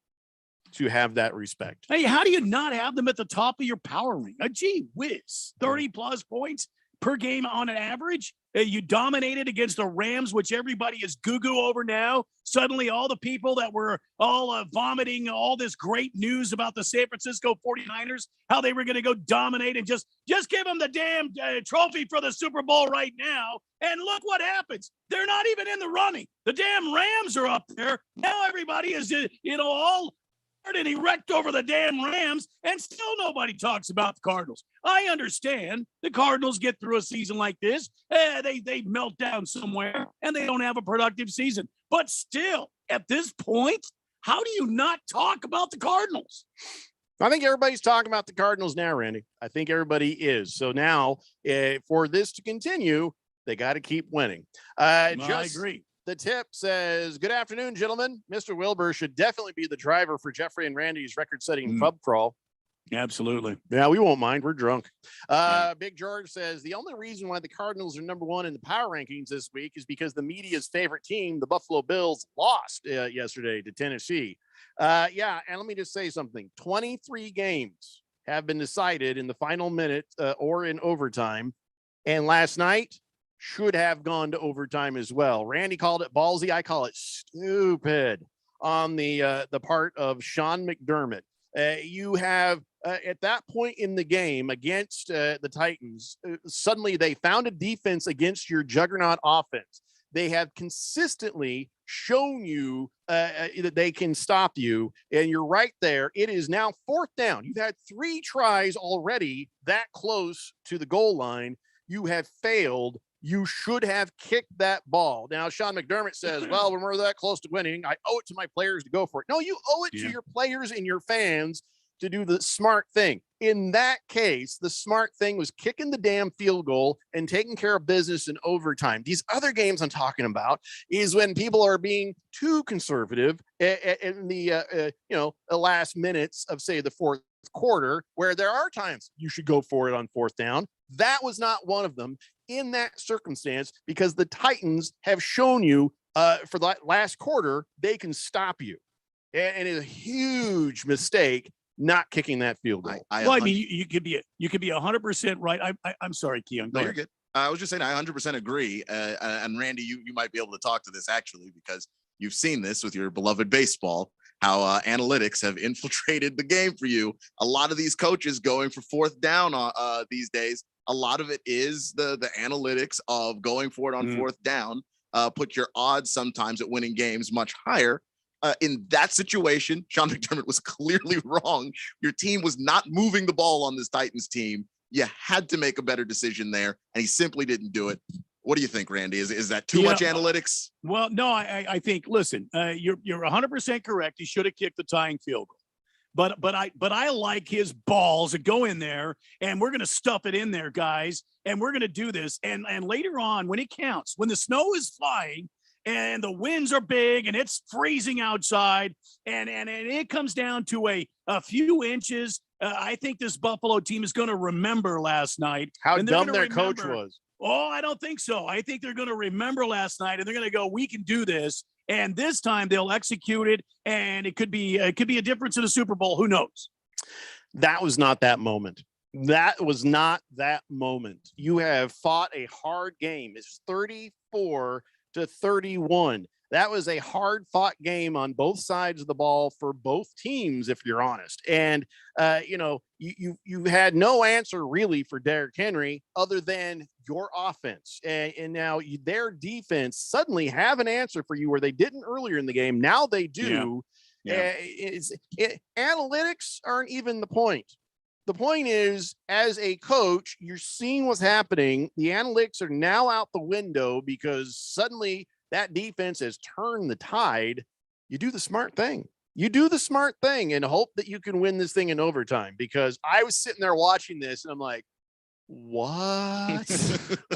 to have that respect. Hey, how do you not have them at the top of your power ring? Gee whiz, 30 plus points per game on an average. You dominated against the Rams, which everybody is goo-goo over now. Suddenly, all the people that were all vomiting all this great news about the San Francisco 49ers, how they were going to go dominate and just give them the damn trophy for the Super Bowl right now. And look what happens. They're not even in the running. The damn Rams are up there. Now everybody is, all and erect over the damn Rams, and still nobody talks about the Cardinals. I understand the Cardinals get through a season like this. They melt down somewhere, and they don't have a productive season. But still, at this point, how do you not talk about the Cardinals? I think everybody's talking about the Cardinals now, Randy. I think everybody is. So now, for this to continue, they got to keep winning. I agree. The tip says, good afternoon, gentlemen. Mr. Wilbur should definitely be the driver for Jeffrey and Randy's record-setting pub crawl. Absolutely. Yeah, we won't mind. We're drunk. Big George says, the only reason why the Cardinals are number one in the power rankings this week is because the media's favorite team, the Buffalo Bills, lost yesterday to Tennessee. And let me just say something. 23 games have been decided in the final minute or in overtime. And last night, should have gone to overtime as well. Randy called it ballsy. I call it stupid on the part of Sean McDermott. You have at that point in the game against the Titans, suddenly they found a defense against your juggernaut offense. They have consistently shown you that they can stop you, and you're right there. It is now 4th down. You've had 3 tries already that close to the goal line. You have failed. You should have kicked that ball. Now, Sean McDermott says, well, when we're that close to winning, I owe it to my players to go for it. No, you owe it to your players and your fans to do the smart thing. In that case, the smart thing was kicking the damn field goal and taking care of business in overtime. These other games I'm talking about is when people are being too conservative in the last minutes of, say, the 4th quarter, where there are times you should go for it on 4th down. That was not one of them in that circumstance, because the Titans have shown you for that last quarter, they can stop you. And it's a huge mistake not kicking that field goal. I mean, you could be 100% right. I'm sorry, Keon. No, you're good. I was just saying, I 100% agree. And Randy, you might be able to talk to this actually, because you've seen this with your beloved baseball, how analytics have infiltrated the game for you. A lot of these coaches going for 4th down these days, a lot of it is the analytics of going for it on 4th down. Put your odds sometimes at winning games much higher. In that situation, Sean McDermott was clearly wrong. Your team was not moving the ball on this Titans team. You had to make a better decision there, and he simply didn't do it. What do you think, Randy? Is that too much analytics? Well, no, I think, listen, you're 100% correct. He should have kicked the tying field goal. But I like his balls to go in there, and we're going to stuff it in there, guys, and we're going to do this. And later on, when it counts, when the snow is flying and the winds are big and it's freezing outside, and it comes down to a few inches, I think this Buffalo team is going to remember last night. How dumb their coach was. Oh, I don't think so. I think they're going to remember last night, and they're going to go, we can do this. And this time they'll execute it, and it could be a difference in the Super Bowl. Who knows? That was not that moment. That was not that moment. You have fought a hard game. It's 34-31. That was a hard fought game on both sides of the ball for both teams, if you're honest. And, you had no answer really for Derrick Henry other than your offense. And now their defense suddenly have an answer for you where they didn't earlier in the game. Now they do. Yeah. Analytics aren't even the point. The point is, as a coach, you're seeing what's happening. The analytics are now out the window because suddenly that defense has turned the tide. You do the smart thing. You do the smart thing and hope that you can win this thing in overtime, because I was sitting there watching this and I'm like, what?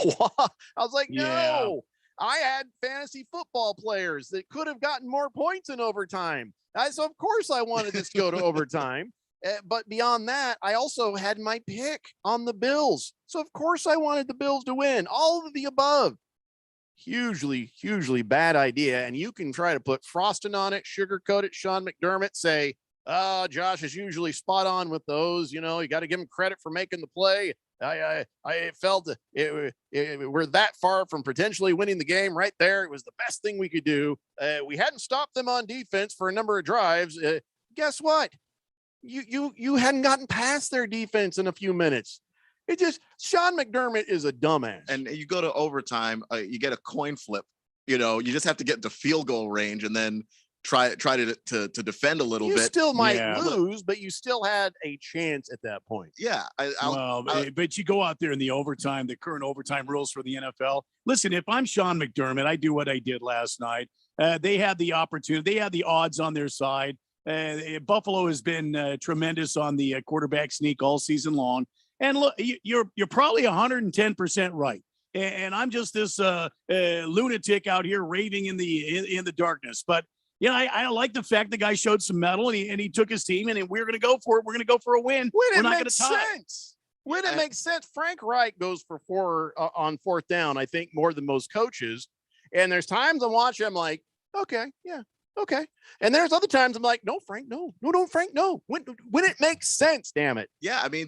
What? I was like, no, I had fantasy football players that could have gotten more points in overtime. So of course I wanted this to go to overtime. But beyond that, I also had my pick on the Bills. So of course I wanted the Bills to win. All of the above. Hugely, hugely bad idea. And you can try to put frosting on it, sugarcoat it, Sean McDermott, say, Josh is usually spot on with those. You got to give him credit for making the play. I felt we're that far from potentially winning the game right there. It was the best thing we could do. We hadn't stopped them on defense for a number of drives. Guess what? You hadn't gotten past their defense in a few minutes. Sean McDermott is a dumbass. And you go to overtime, you get a coin flip. You just have to get to field goal range and then try to defend a little bit. You still might lose, but you still had a chance at that point. Yeah. But you go out there in the overtime, the current overtime rules for the NFL. Listen, if I'm Sean McDermott, I do what I did last night. They had the opportunity. They had the odds on their side. Buffalo has been tremendous on the quarterback sneak all season long. And look, you're probably 110% right. And I'm just this lunatic out here raving in the darkness. But I like the fact the guy showed some mettle and he took his team and we're going to go for it. We're going to go for a win. We're not going to tie. When it makes sense, Frank Reich goes for 4 on 4th down, I think, more than most coaches. And there's times I'm watching, I'm like, okay, yeah, okay. And there's other times I'm like, no, Frank, no, Frank, no. When it makes sense, damn it. Yeah, I mean,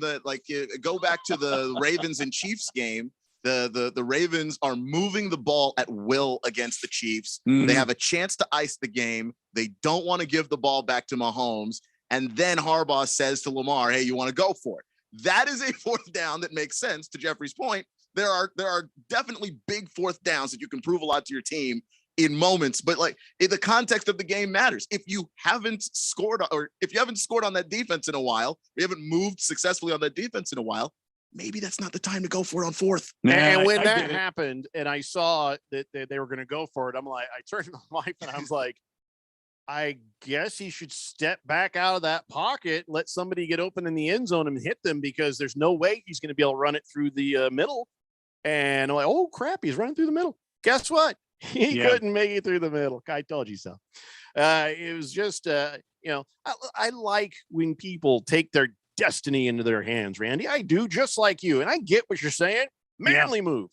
go back to the Ravens and Chiefs game. The Ravens are moving the ball at will against the Chiefs. Mm-hmm. They have a chance to ice the game. They don't want to give the ball back to Mahomes. And then Harbaugh says to Lamar, hey, you want to go for it? That is a 4th down that makes sense. To Jeffrey's point, there are definitely big 4th downs that you can prove a lot to your team in moments, but in the context of the game matters. If you haven't scored on that defense in a while, you haven't moved successfully on that defense in a while, maybe that's not the time to go for it on 4th. And when that happened and I saw that they were going to go for it, I'm like, I turned to my wife and I was like, I guess he should step back out of that pocket, let somebody get open in the end zone and hit them, because there's no way he's going to be able to run it through the middle. And I'm like, oh crap, he's running through the middle. Guess what? He couldn't make it through the middle. I told you so. It was just, I like when people take their destiny into their hands, Randy. I do, just like you. And I get what you're saying. Manly move.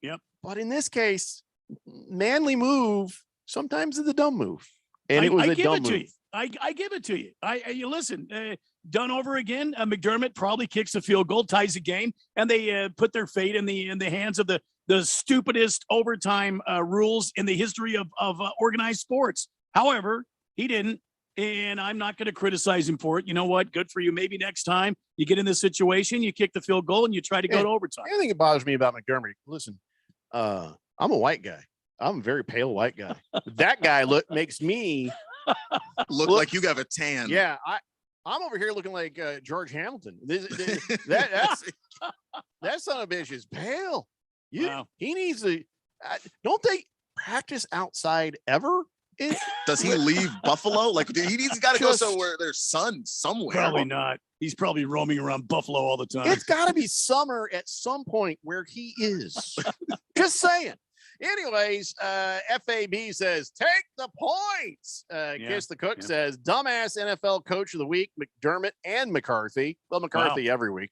Yep. But in this case, manly move sometimes is a dumb move. And it was a dumb move. I give it to you. You listen, done over again. McDermott probably kicks a field goal, ties the game, and they put their fate in the hands of the stupidest overtime rules in the history of organized sports. However, he didn't, and I'm not going to criticize him for it. You know what? Good for you. Maybe next time you get in this situation, you kick the field goal and you try to go to overtime. The only thing that bothers me about McDermott, listen, I'm a white guy. I'm a very pale white guy. That guy makes me look like you have a tan. Yeah, I'm over here looking like George Hamilton. That son of a bitch is pale. He needs to. Don't they practice outside ever? Does he leave Buffalo? He's got to go somewhere. There's sun somewhere. Probably not. He's probably roaming around Buffalo all the time. It's got to be summer at some point where he is. Just saying. Anyways, FAB says, take the points. Kiss the Cook says, dumbass NFL coach of the week, McDermott and McCarthy. Well, McCarthy every week.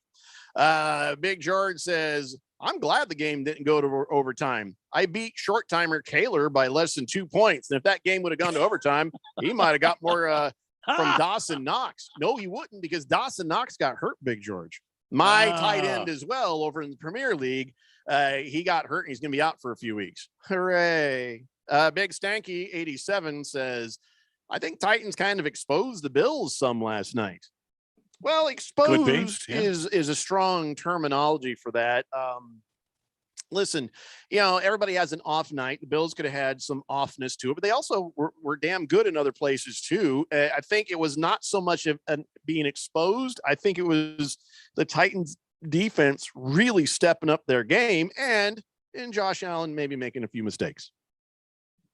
Big George says, I'm glad the game didn't go to overtime. I beat short timer Kaler by less than 2 points. And if that game would have gone to overtime, he might have got more from Dawson Knox. No, he wouldn't, because Dawson Knox got hurt, Big George. My tight end as well over in the Premier League. He got hurt and he's going to be out for a few weeks. Hooray. Big Stanky 87 says, I think Titans kind of exposed the Bills some last night. Well, exposed is a strong terminology for that. Listen, everybody has an off night. The Bills could have had some offness to it, but they also were damn good in other places too. I think it was not so much of being exposed. I think it was the Titans defense really stepping up their game and Josh Allen maybe making a few mistakes.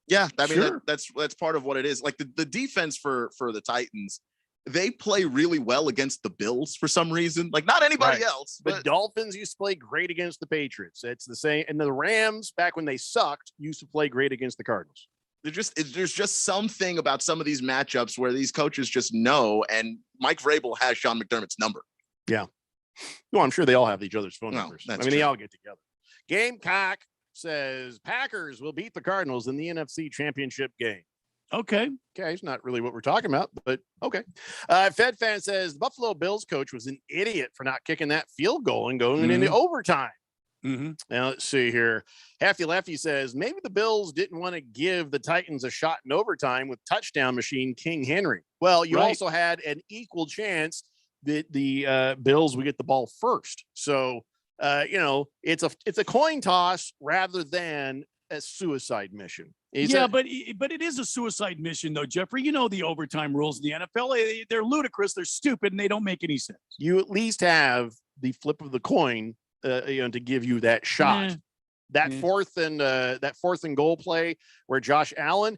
Yeah, I mean, that's part of what it is. Like the defense for the Titans, they play really well against the Bills for some reason. Like not anybody else. But the Dolphins used to play great against the Patriots. It's the same. And the Rams, back when they sucked, used to play great against the Cardinals. There's just something about some of these matchups where these coaches just know. And Mike Vrabel has Sean McDermott's number. Yeah. Well, I'm sure they all have each other's phone numbers. They all get together. Gamecock says Packers will beat the Cardinals in the NFC Championship game. Okay. Okay, it's not really what we're talking about, but okay. Fed fan says the Buffalo Bills coach was an idiot for not kicking that field goal and going into overtime. Now let's see here. Hefty Lefty says maybe the Bills didn't want to give the Titans a shot in overtime with touchdown machine King Henry. Well, you also had an equal chance that the Bills would get the ball first. So it's a coin toss rather than a suicide mission. But it is a suicide mission, though, Jeffrey. You know the overtime rules in the NFL. They're ludicrous. They're stupid, and they don't make any sense. You at least have the flip of the coin, to give you that shot. That fourth and goal play where Josh Allen,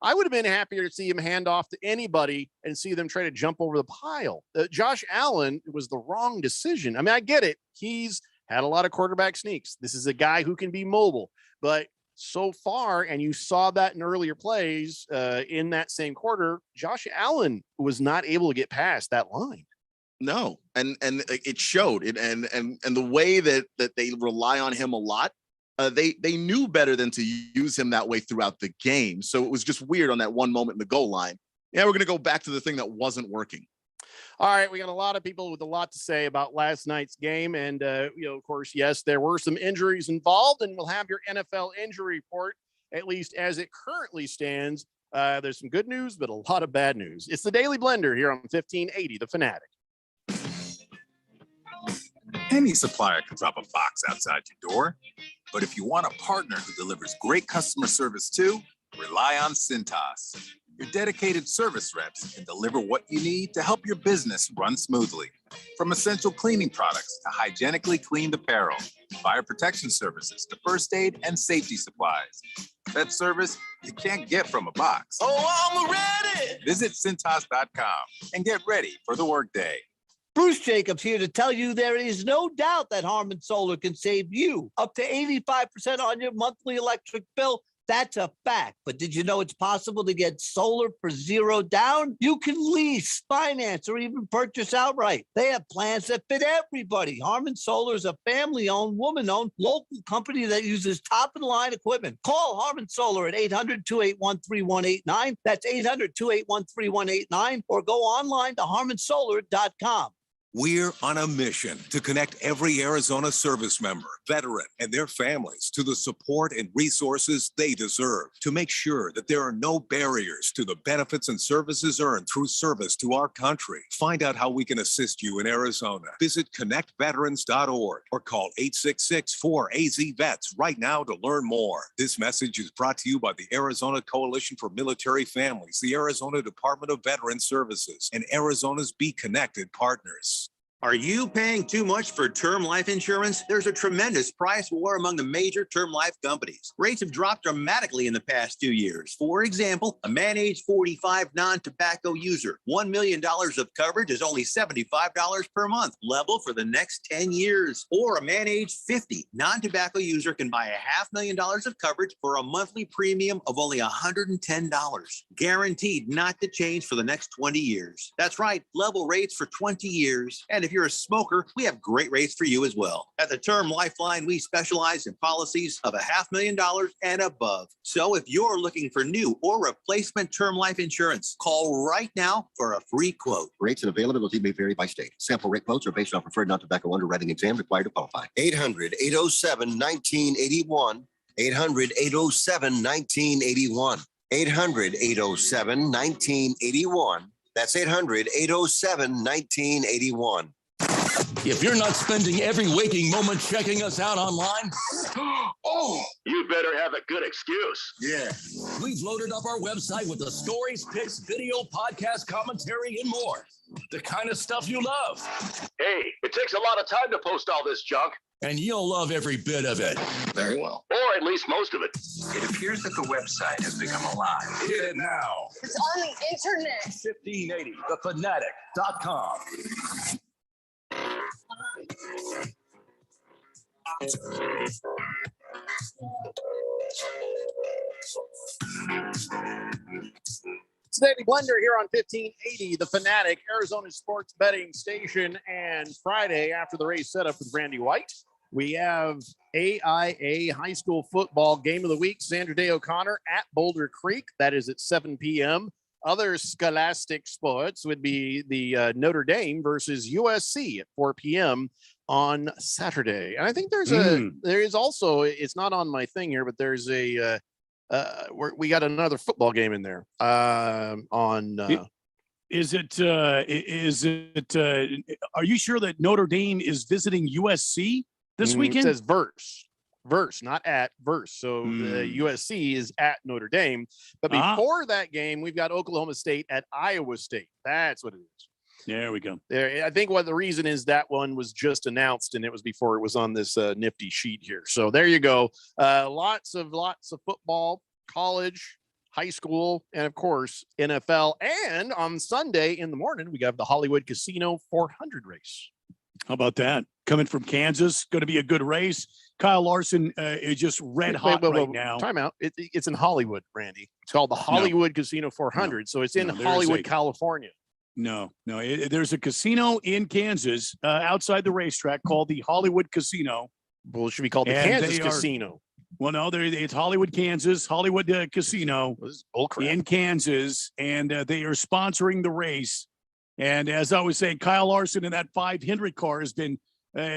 I would have been happier to see him hand off to anybody and see them try to jump over the pile. Josh Allen was the wrong decision. I mean, I get it. He's had a lot of quarterback sneaks. This is a guy who can be mobile, but so far, and you saw that in earlier plays in that same quarter, Josh Allen was not able to get past that line. No, and it showed it, and the way that they rely on him a lot. They knew better than to use him that way throughout the game. So it was just weird on that one moment in the goal line. Yeah, we're going to go back to the thing that wasn't working. All right, we got a lot of people with a lot to say about last night's game. And, of course, yes, there were some injuries involved, and we'll have your NFL injury report, at least as it currently stands. There's some good news, but a lot of bad news. It's the Daily Blender here on 1580, The Fanatic. Any supplier can drop a box outside your door, but if you want a partner who delivers great customer service too, rely on Cintas. Your dedicated service reps can deliver what you need to help your business run smoothly. From essential cleaning products to hygienically cleaned apparel, fire protection services to first aid and safety supplies. That service you can't get from a box. Oh, I'm ready! Visit Cintas.com and get ready for the workday. Bruce Jacobs here to tell you there is no doubt that Harmon Solar can save you up to 85% on your monthly electric bill. That's a fact. But did you know it's possible to get solar for $0 down? You can lease, finance, or even purchase outright. They have plans that fit everybody. Harmon Solar is a family-owned, woman-owned, local company that uses top-of-the-line equipment. Call Harmon Solar at 800-281-3189. That's 800-281-3189. Or go online to harmonsolar.com. We're on a mission to connect every Arizona service member, veteran, and their families to the support and resources they deserve to make sure that there are no barriers to the benefits and services earned through service to our country. Find out how we can assist you in Arizona. Visit connectveterans.org or call 866-4AZ-VETS right now to learn more. This message is brought to you by the Arizona Coalition for Military Families, the Arizona Department of Veterans Services, and Arizona's Be Connected partners. Are you paying too much for term life insurance? There's a tremendous price war among the major term life companies. Rates have dropped dramatically in the past 2 years. For example, a man age 45 non-tobacco user, $1 million of coverage is only $75 per month, level for the next 10 years. Or a man age 50 non-tobacco user can buy $500,000 of coverage for a monthly premium of only $110, guaranteed not to change for the next 20 years. That's right, level rates for 20 years. And if you're a smoker, we have great rates for you as well. At the Term Lifeline, we specialize in policies of $500,000 and above. So if you're looking for new or replacement term life insurance, call right now for a free quote. Rates and availability may vary by state. Sample rate quotes are based on preferred non-tobacco underwriting exam required to qualify. 800-807-1981. 800-807-1981. 800-807-1981. That's 800-807-1981. If you're not spending every waking moment checking us out online, you better have a good excuse. Yeah. We've loaded up our website with the stories, pics, video, podcast, commentary, and more. The kind of stuff you love. Hey, it takes a lot of time to post all this junk. And you'll love every bit of it. Very well. Or at least most of it. It appears that the website has become alive. Hit it now. It's on the internet. 1580thefanatic.com. It's Daily Blender here on 1580, The Fanatic, Arizona sports betting station. And Friday, after the race setup with Randy White, We have AIA high school football game of the week. Sandra Day O'Connor at Boulder Creek. That is at 7 p.m. Other scholastic sports would be the Notre Dame versus USC at 4 p.m. on Saturday. And I think there is also, it's not on my thing here, but there's we got another football game in there Is it are you sure that Notre Dame is visiting USC this weekend? It says verse, not at verse. So the USC is at Notre Dame. But before that game, we've got Oklahoma State at Iowa State. That's what it is. There we go. There, I think what the reason is that one was just announced, and it was before it was on this nifty sheet here. So there you go. Lots of football, college, high school, and of course NFL. And on Sunday in the morning, we got the Hollywood Casino 400 race. How about that? Coming from Kansas, going to be a good race. Kyle Larson is just red hot right now. Time out. It's in Hollywood, Randy. It's called the Hollywood Casino 400. So it's in Hollywood, California. No. There's a casino in Kansas outside the racetrack called the Hollywood Casino. Well, it should be called the Kansas Casino. Well, no, it's Hollywood, Kansas, Hollywood Casino in Kansas, and they are sponsoring the race. And as I was saying, Kyle Larson in that 500 car has been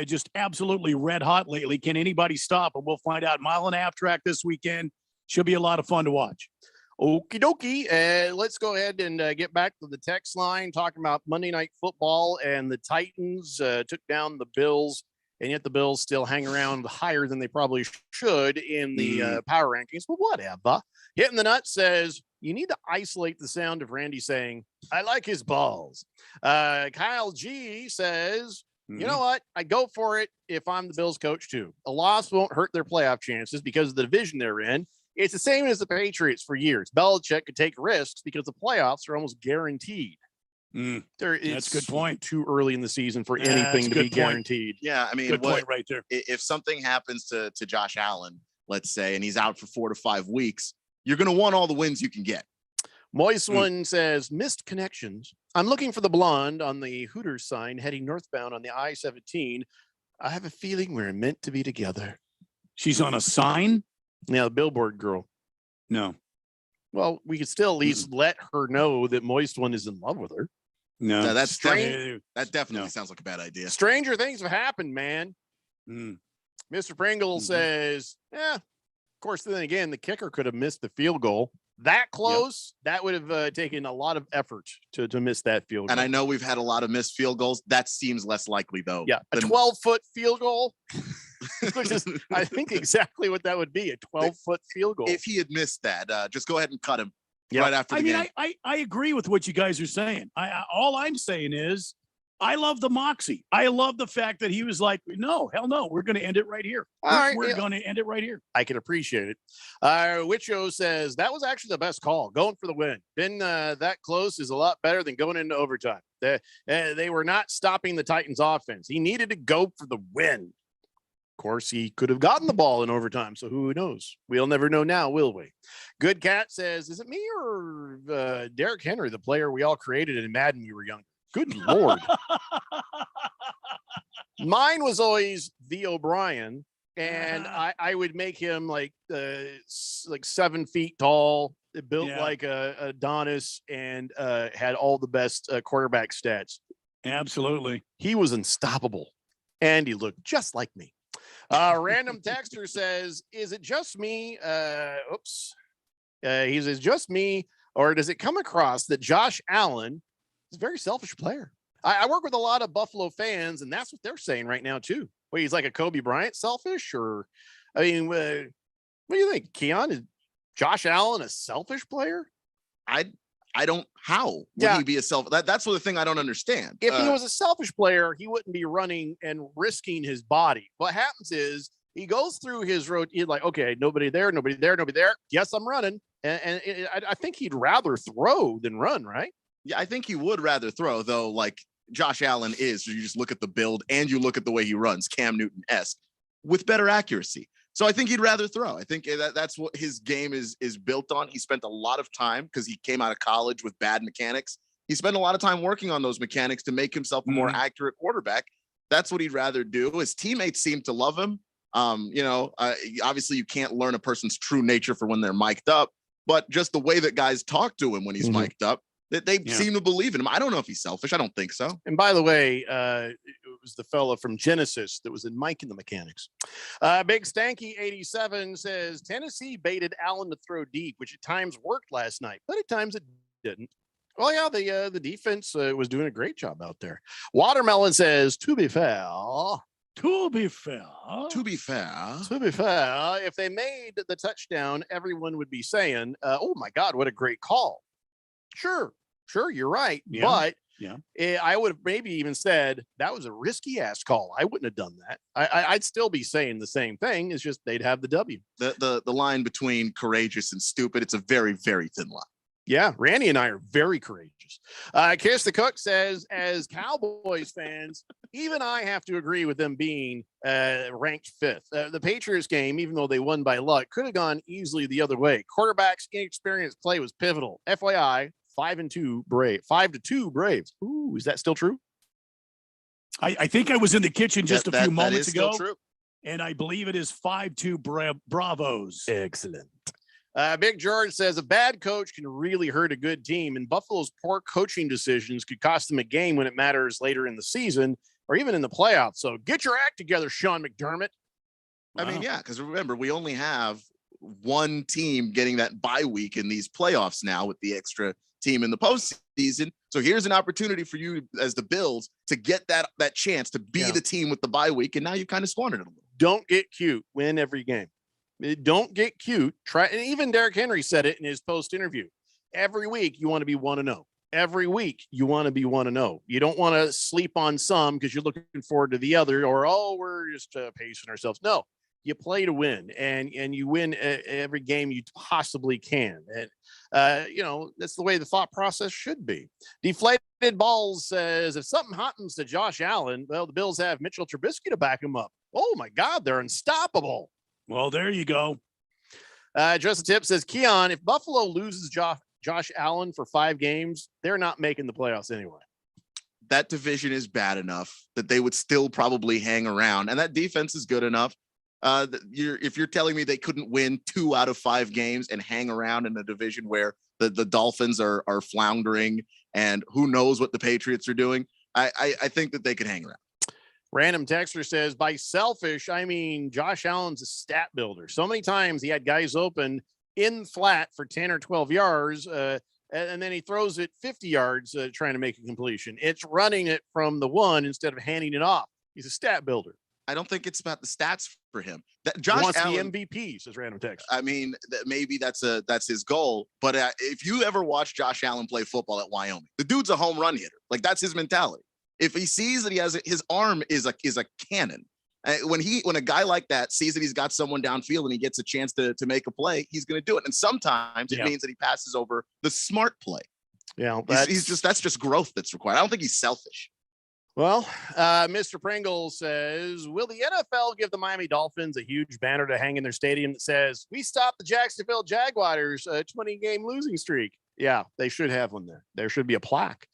just absolutely red hot lately. Can anybody stop him? We'll find out. Mile and a half track this weekend. Should be a lot of fun to watch. Okie dokie. Let's go ahead and get back to the text line, talking about Monday Night Football, and the Titans took down the Bills, and yet the Bills still hang around higher than they probably should in the power rankings. But whatever. Hitting the Nut says, you need to isolate the sound of Randy saying, I like his balls. Kyle G says, you know what? I go for it if I'm the Bills coach too. A loss won't hurt their playoff chances because of the division they're in. It's the same as the Patriots for years. Belichick could take risks because the playoffs are almost guaranteed. That's a good point. Too early in the season for anything to be guaranteed. Yeah, I mean, good point right there. If something happens to Josh Allen, let's say, and he's out for 4 to 5 weeks, you're going to want all the wins you can get. Moist One says, missed connections. I'm looking for the blonde on the Hooters sign heading northbound on the I-17. I have a feeling we're meant to be together. She's on a sign? Yeah, the billboard girl. No. Well, we could still at least let her know that Moist One is in love with her. No, that definitely sounds like a bad idea. Stranger things have happened, man. Mr. Pringle says, of course, then again, the kicker could have missed the field goal. That close, that would have taken a lot of effort to miss that field goal. And I know we've had a lot of missed field goals. That seems less likely, though. Yeah, a 12-foot field goal, which is, I think, exactly what that would be, a 12-foot field goal. If he had missed that, just go ahead and cut him right after the game. I agree with what you guys are saying. All I'm saying is, I love the moxie. I love the fact that he was like, no, hell no, we're going to end it right here. We're going to end it right here. I can appreciate it. Wicho says, that was actually the best call, going for the win. Been that close is a lot better than going into overtime. They were not stopping the Titans offense. He needed to go for the win. Of course, he could have gotten the ball in overtime, so who knows? We'll never know now, will we? Good Cat says, is it me or Derrick Henry, the player we all created in Madden when we were younger? Good Lord. Mine was always the O'Brien, and I would make him like 7 feet tall, built like a Adonis, and had all the best quarterback stats. Absolutely. He was unstoppable, and he looked just like me. Random texter says, is it just me? He says, just me, or does it come across that Josh Allen is a very selfish player? I work with a lot of Buffalo fans, and that's what they're saying right now, too. Wait, he's like a Kobe Bryant selfish? Or, I mean, what do you think, Keon? Is Josh Allen a selfish player? I don't, how would he be a that's the thing I don't understand. If he was a selfish player, he wouldn't be running and risking his body. What happens is he goes through his road, he's like, okay, nobody there, nobody there, nobody there. Yes, I'm running. And I think he'd rather throw than run, right? Yeah, I think he would rather throw, though, like Josh Allen is. You just look at the build and you look at the way he runs, Cam Newton-esque, with better accuracy. So I think he'd rather throw. I think that's what his game is built on. He spent a lot of time, because he came out of college with bad mechanics. He spent a lot of time working on those mechanics to make himself a more accurate quarterback. That's what he'd rather do. His teammates seem to love him. Obviously you can't learn a person's true nature for when they're mic'd up, but just the way that guys talk to him when he's mic'd up, that they seem to believe in him. I don't know if he's selfish. I don't think so. And by the way, it was the fella from Genesis that was in Mike and the Mechanics. Big Stanky 87 says Tennessee baited Allen to throw deep, which at times worked last night, but at times it didn't. Well, yeah, the defense was doing a great job out there. Watermelon says, to be fair, if they made the touchdown, everyone would be saying, oh my God, what a great call. Sure, you're right. Yeah. But Yeah. I would have maybe even said that was a risky ass call. I wouldn't have done that. I'd still be saying the same thing. It's just they'd have the W. The line between courageous and stupid, it's a very, very thin line. Yeah, Randy and I are very courageous. Kiss the Cook says, as Cowboys fans, even I have to agree with them being ranked fifth. The Patriots game, even though they won by luck, could have gone easily the other way. Quarterback's inexperienced play was pivotal. FYI, 5-2 Braves. Ooh, is that still true? I think I was in the kitchen just a few moments ago, true. and I believe it is 5-2 Bravos. Excellent. Big George says a bad coach can really hurt a good team, and Buffalo's poor coaching decisions could cost them a game when it matters later in the season or even in the playoffs. So get your act together, Sean McDermott. I mean, yeah, because remember, we only have one team getting that bye week in these playoffs now with the extra team in the postseason. So here's an opportunity for you as the Bills to get that chance to be the team with the bye week, and now you kind of squandered it a little. Don't get cute. Win every game. Don't get cute. Try, and even Derrick Henry said it in his post interview. Every week you want to be 1-0. Every week you want to be 1-0. You don't want to sleep on some because you're looking forward to the other, or we're just pacing ourselves. No, you play to win, and you win every game you possibly can. And that's the way the thought process should be. Deflated Balls says if something happens to Josh Allen, well, the Bills have Mitchell Trubisky to back him up. Oh my God, they're unstoppable. Well, there you go. Justin Tip says, Keon, if Buffalo loses Josh Allen for 5 games, they're not making the playoffs anyway. That division is bad enough that they would still probably hang around, and that defense is good enough. If you're telling me they couldn't win 2 out of 5 games and hang around in a division where the Dolphins are floundering and who knows what the Patriots are doing, I think that they could hang around. Random Texter says, by selfish, I mean Josh Allen's a stat builder. So many times he had guys open in flat for 10 or 12 yards, and then he throws it 50 yards trying to make a completion. It's running it from the 1 instead of handing it off. He's a stat builder. I don't think it's about the stats for him. That Josh wants Allen, the MVP, says Random Texter. I mean, maybe that's his goal. But if you ever watch Josh Allen play football at Wyoming, the dude's a home run hitter. Like, that's his mentality. If he sees that he has his arm is a cannon, when a guy like that sees that he's got someone downfield and he gets a chance to make a play, he's going to do it. And sometimes it means that he passes over the smart play. Yeah, that's just growth that's required. I don't think he's selfish. Well, Mr. Pringle says, will the NFL give the Miami Dolphins a huge banner to hang in their stadium that says, we stopped the Jacksonville Jaguars 20-game losing streak? Yeah, they should have one there. There should be a plaque.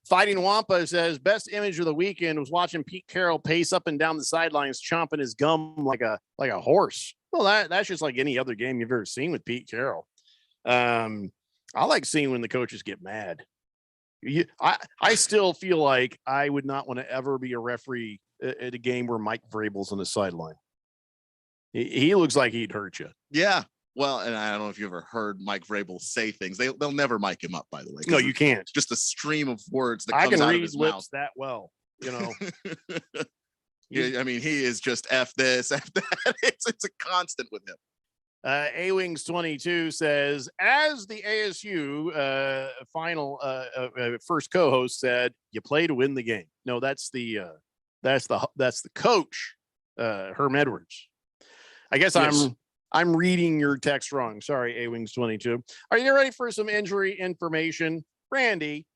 Fighting Wampa says, best image of the weekend was watching Pete Carroll pace up and down the sidelines, chomping his gum like a horse. Well, that's just like any other game you've ever seen with Pete Carroll. I like seeing when the coaches get mad. I still feel like I would not want to ever be a referee at a game where Mike Vrabel's on the sideline. He looks like he'd hurt you. Yeah. Well, and I don't know if you ever heard Mike Vrabel say things. They'll never mic him up, by the way. No, you can't. It's just a stream of words that I comes can out read of his lips mouth. that well, Yeah, I mean, he is just F this, F that. It's a constant with him. A-Wings 22 says, as the ASU final first co-host said, you play to win the game. No, that's the coach, Herm Edwards. I guess yes. I'm reading your text wrong. Sorry, A-Wings 22. Are you ready for some injury information? Randy,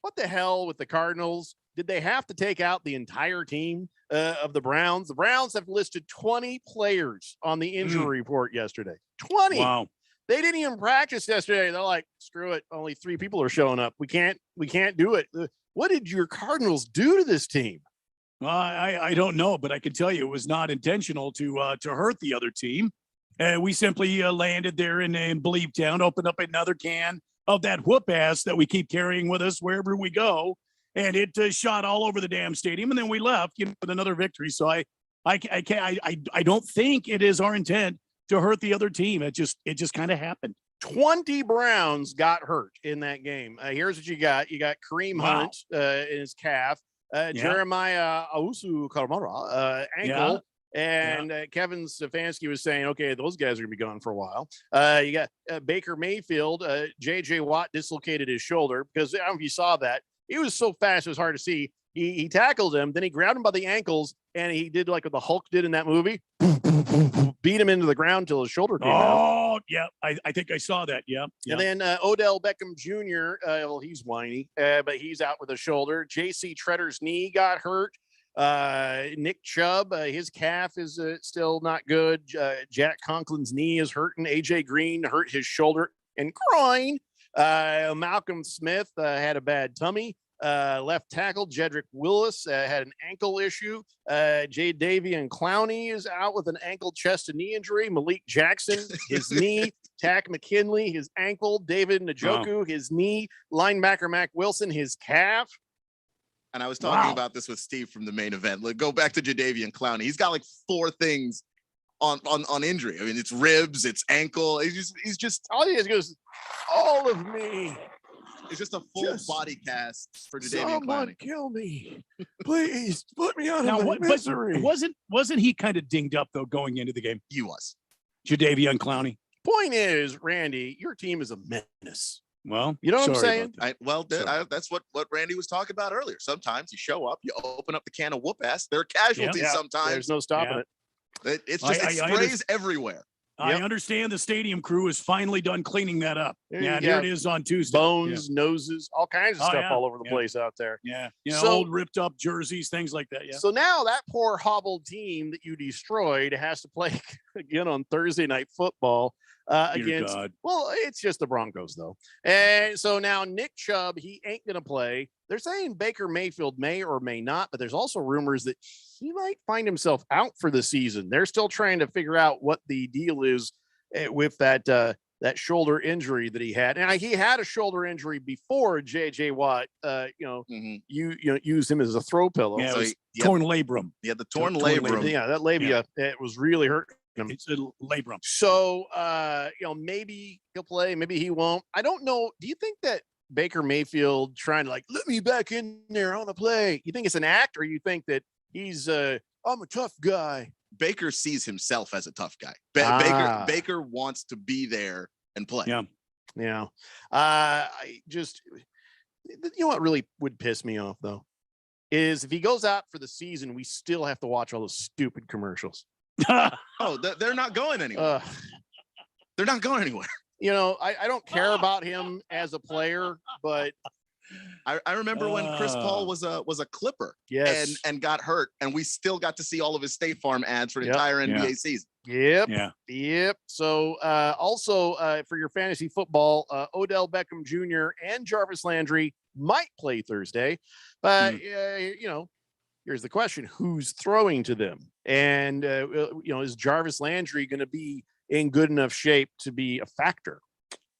what the hell with the Cardinals? Did they have to take out the entire team of the Browns? The Browns have listed 20 players on the injury report yesterday. 20. Wow. They didn't even practice yesterday. They're like, screw it. Only 3 people are showing up. We can't do it. What did your Cardinals do to this team? Well, I don't know, but I can tell you it was not intentional to hurt the other team. We simply landed there in Believe Town, opened up another can of that whoop ass that we keep carrying with us wherever we go, and it shot all over the damn stadium. And then we left, with another victory. So I don't think it is our intent to hurt the other team. It just kind of happened. 20 Browns got hurt in that game. Here's what you got. You got Kareem Hunt in his calf, Jeremiah Ausu Karamara ankle. And Kevin Stefanski was saying, okay, those guys are going to be gone for a while. You got Baker Mayfield. J.J. Watt dislocated his shoulder because I don't know if you saw that. He was so fast, it was hard to see. He tackled him, then he grabbed him by the ankles, and he did like what the Hulk did in that movie. Beat him into the ground until his shoulder came out. Oh, yeah. I think I saw that. Yeah. And then Odell Beckham Jr., well, he's whiny, but he's out with a shoulder. J.C. Tretter's knee got hurt. Nick Chubb, his calf is still not good. Jack Conklin's knee is hurting. A.J. Green hurt his shoulder and groin. Malcolm Smith had a bad tummy. Left tackle Jedrick Wills had an ankle issue. Davian Clowney is out with an ankle, chest, and knee injury. Malik Jackson, his knee. Tack McKinley, his ankle. David Njoku, his knee. Linebacker Mac Wilson, his calf. And I was talking about this with Steve from the main event. Like, go back to Jadeveon Clowney. He's got like 4 things on injury. I mean, it's ribs, it's ankle. He's just all he is goes, all of me. It's just a full body cast for Jadeveon Clowney. Someone kill me, please. Put me out of my misery. Wasn't he kind of dinged up though going into the game? He was. Jadeveon Clowney. Point is, Randy, your team is a menace. Well, you know what I'm saying? That's what Randy was talking about earlier. Sometimes you show up, you open up the can of whoop ass. There are casualties sometimes. There's no stopping it. It's just it sprays everywhere. I understand the stadium crew is finally done cleaning that up. Here it is on Tuesday. Bones, noses, all kinds of stuff all over the place out there. Yeah. Old ripped up jerseys, things like that. Yeah. So now that poor hobbled team that you destroyed has to play again on Thursday Night Football against, well, it's just the Broncos though. And so now Nick Chubb, he ain't going to play. They're saying Baker Mayfield may or may not, but there's also rumors that he might find himself out for the season. They're still trying to figure out what the deal is with that shoulder injury that he had. And he had a shoulder injury before J.J. Watt, used him as a throw pillow. Yeah, so torn labrum. Yeah, the torn labrum. Yeah, that labia, it was really hurting him. It's a labrum. So, maybe he'll play, maybe he won't. I don't know. Do you think that Baker Mayfield trying to let me back in there, I want to play? You think it's an act, or you think that he's I'm a tough guy? Baker sees himself as a tough guy. Baker wants to be there and play. Yeah. I just, what really would piss me off though is if he goes out for the season, we still have to watch all those stupid commercials. They're not going anywhere. They're not going anywhere. I don't care about him as a player, but I remember when Chris Paul was a Clipper, and got hurt, and we still got to see all of his State Farm ads for the entire NBA season. Yep. So also for your fantasy football, Odell Beckham Jr. and Jarvis Landry might play Thursday, but here's the question: who's throwing to them? And is Jarvis Landry going to be in good enough shape to be a factor?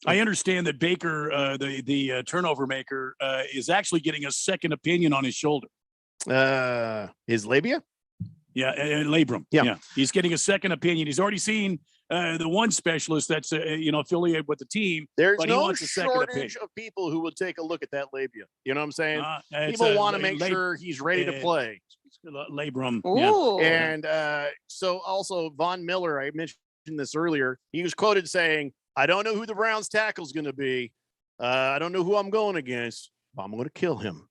I understand that Baker, the turnover maker, is actually getting a second opinion on his shoulder. His labia? Yeah, labrum. Yeah. He's getting a second opinion. He's already seen the one specialist that's affiliated with the team. There's no shortage of people who will take a look at that labia. You know what I'm saying? People want to make sure he's ready to play. Labrum. Yeah. And so also Von Miller, I mentioned this earlier. He was quoted saying, I don't know who the Browns tackle is going to be. I don't know who I'm going against, but I'm going to kill him.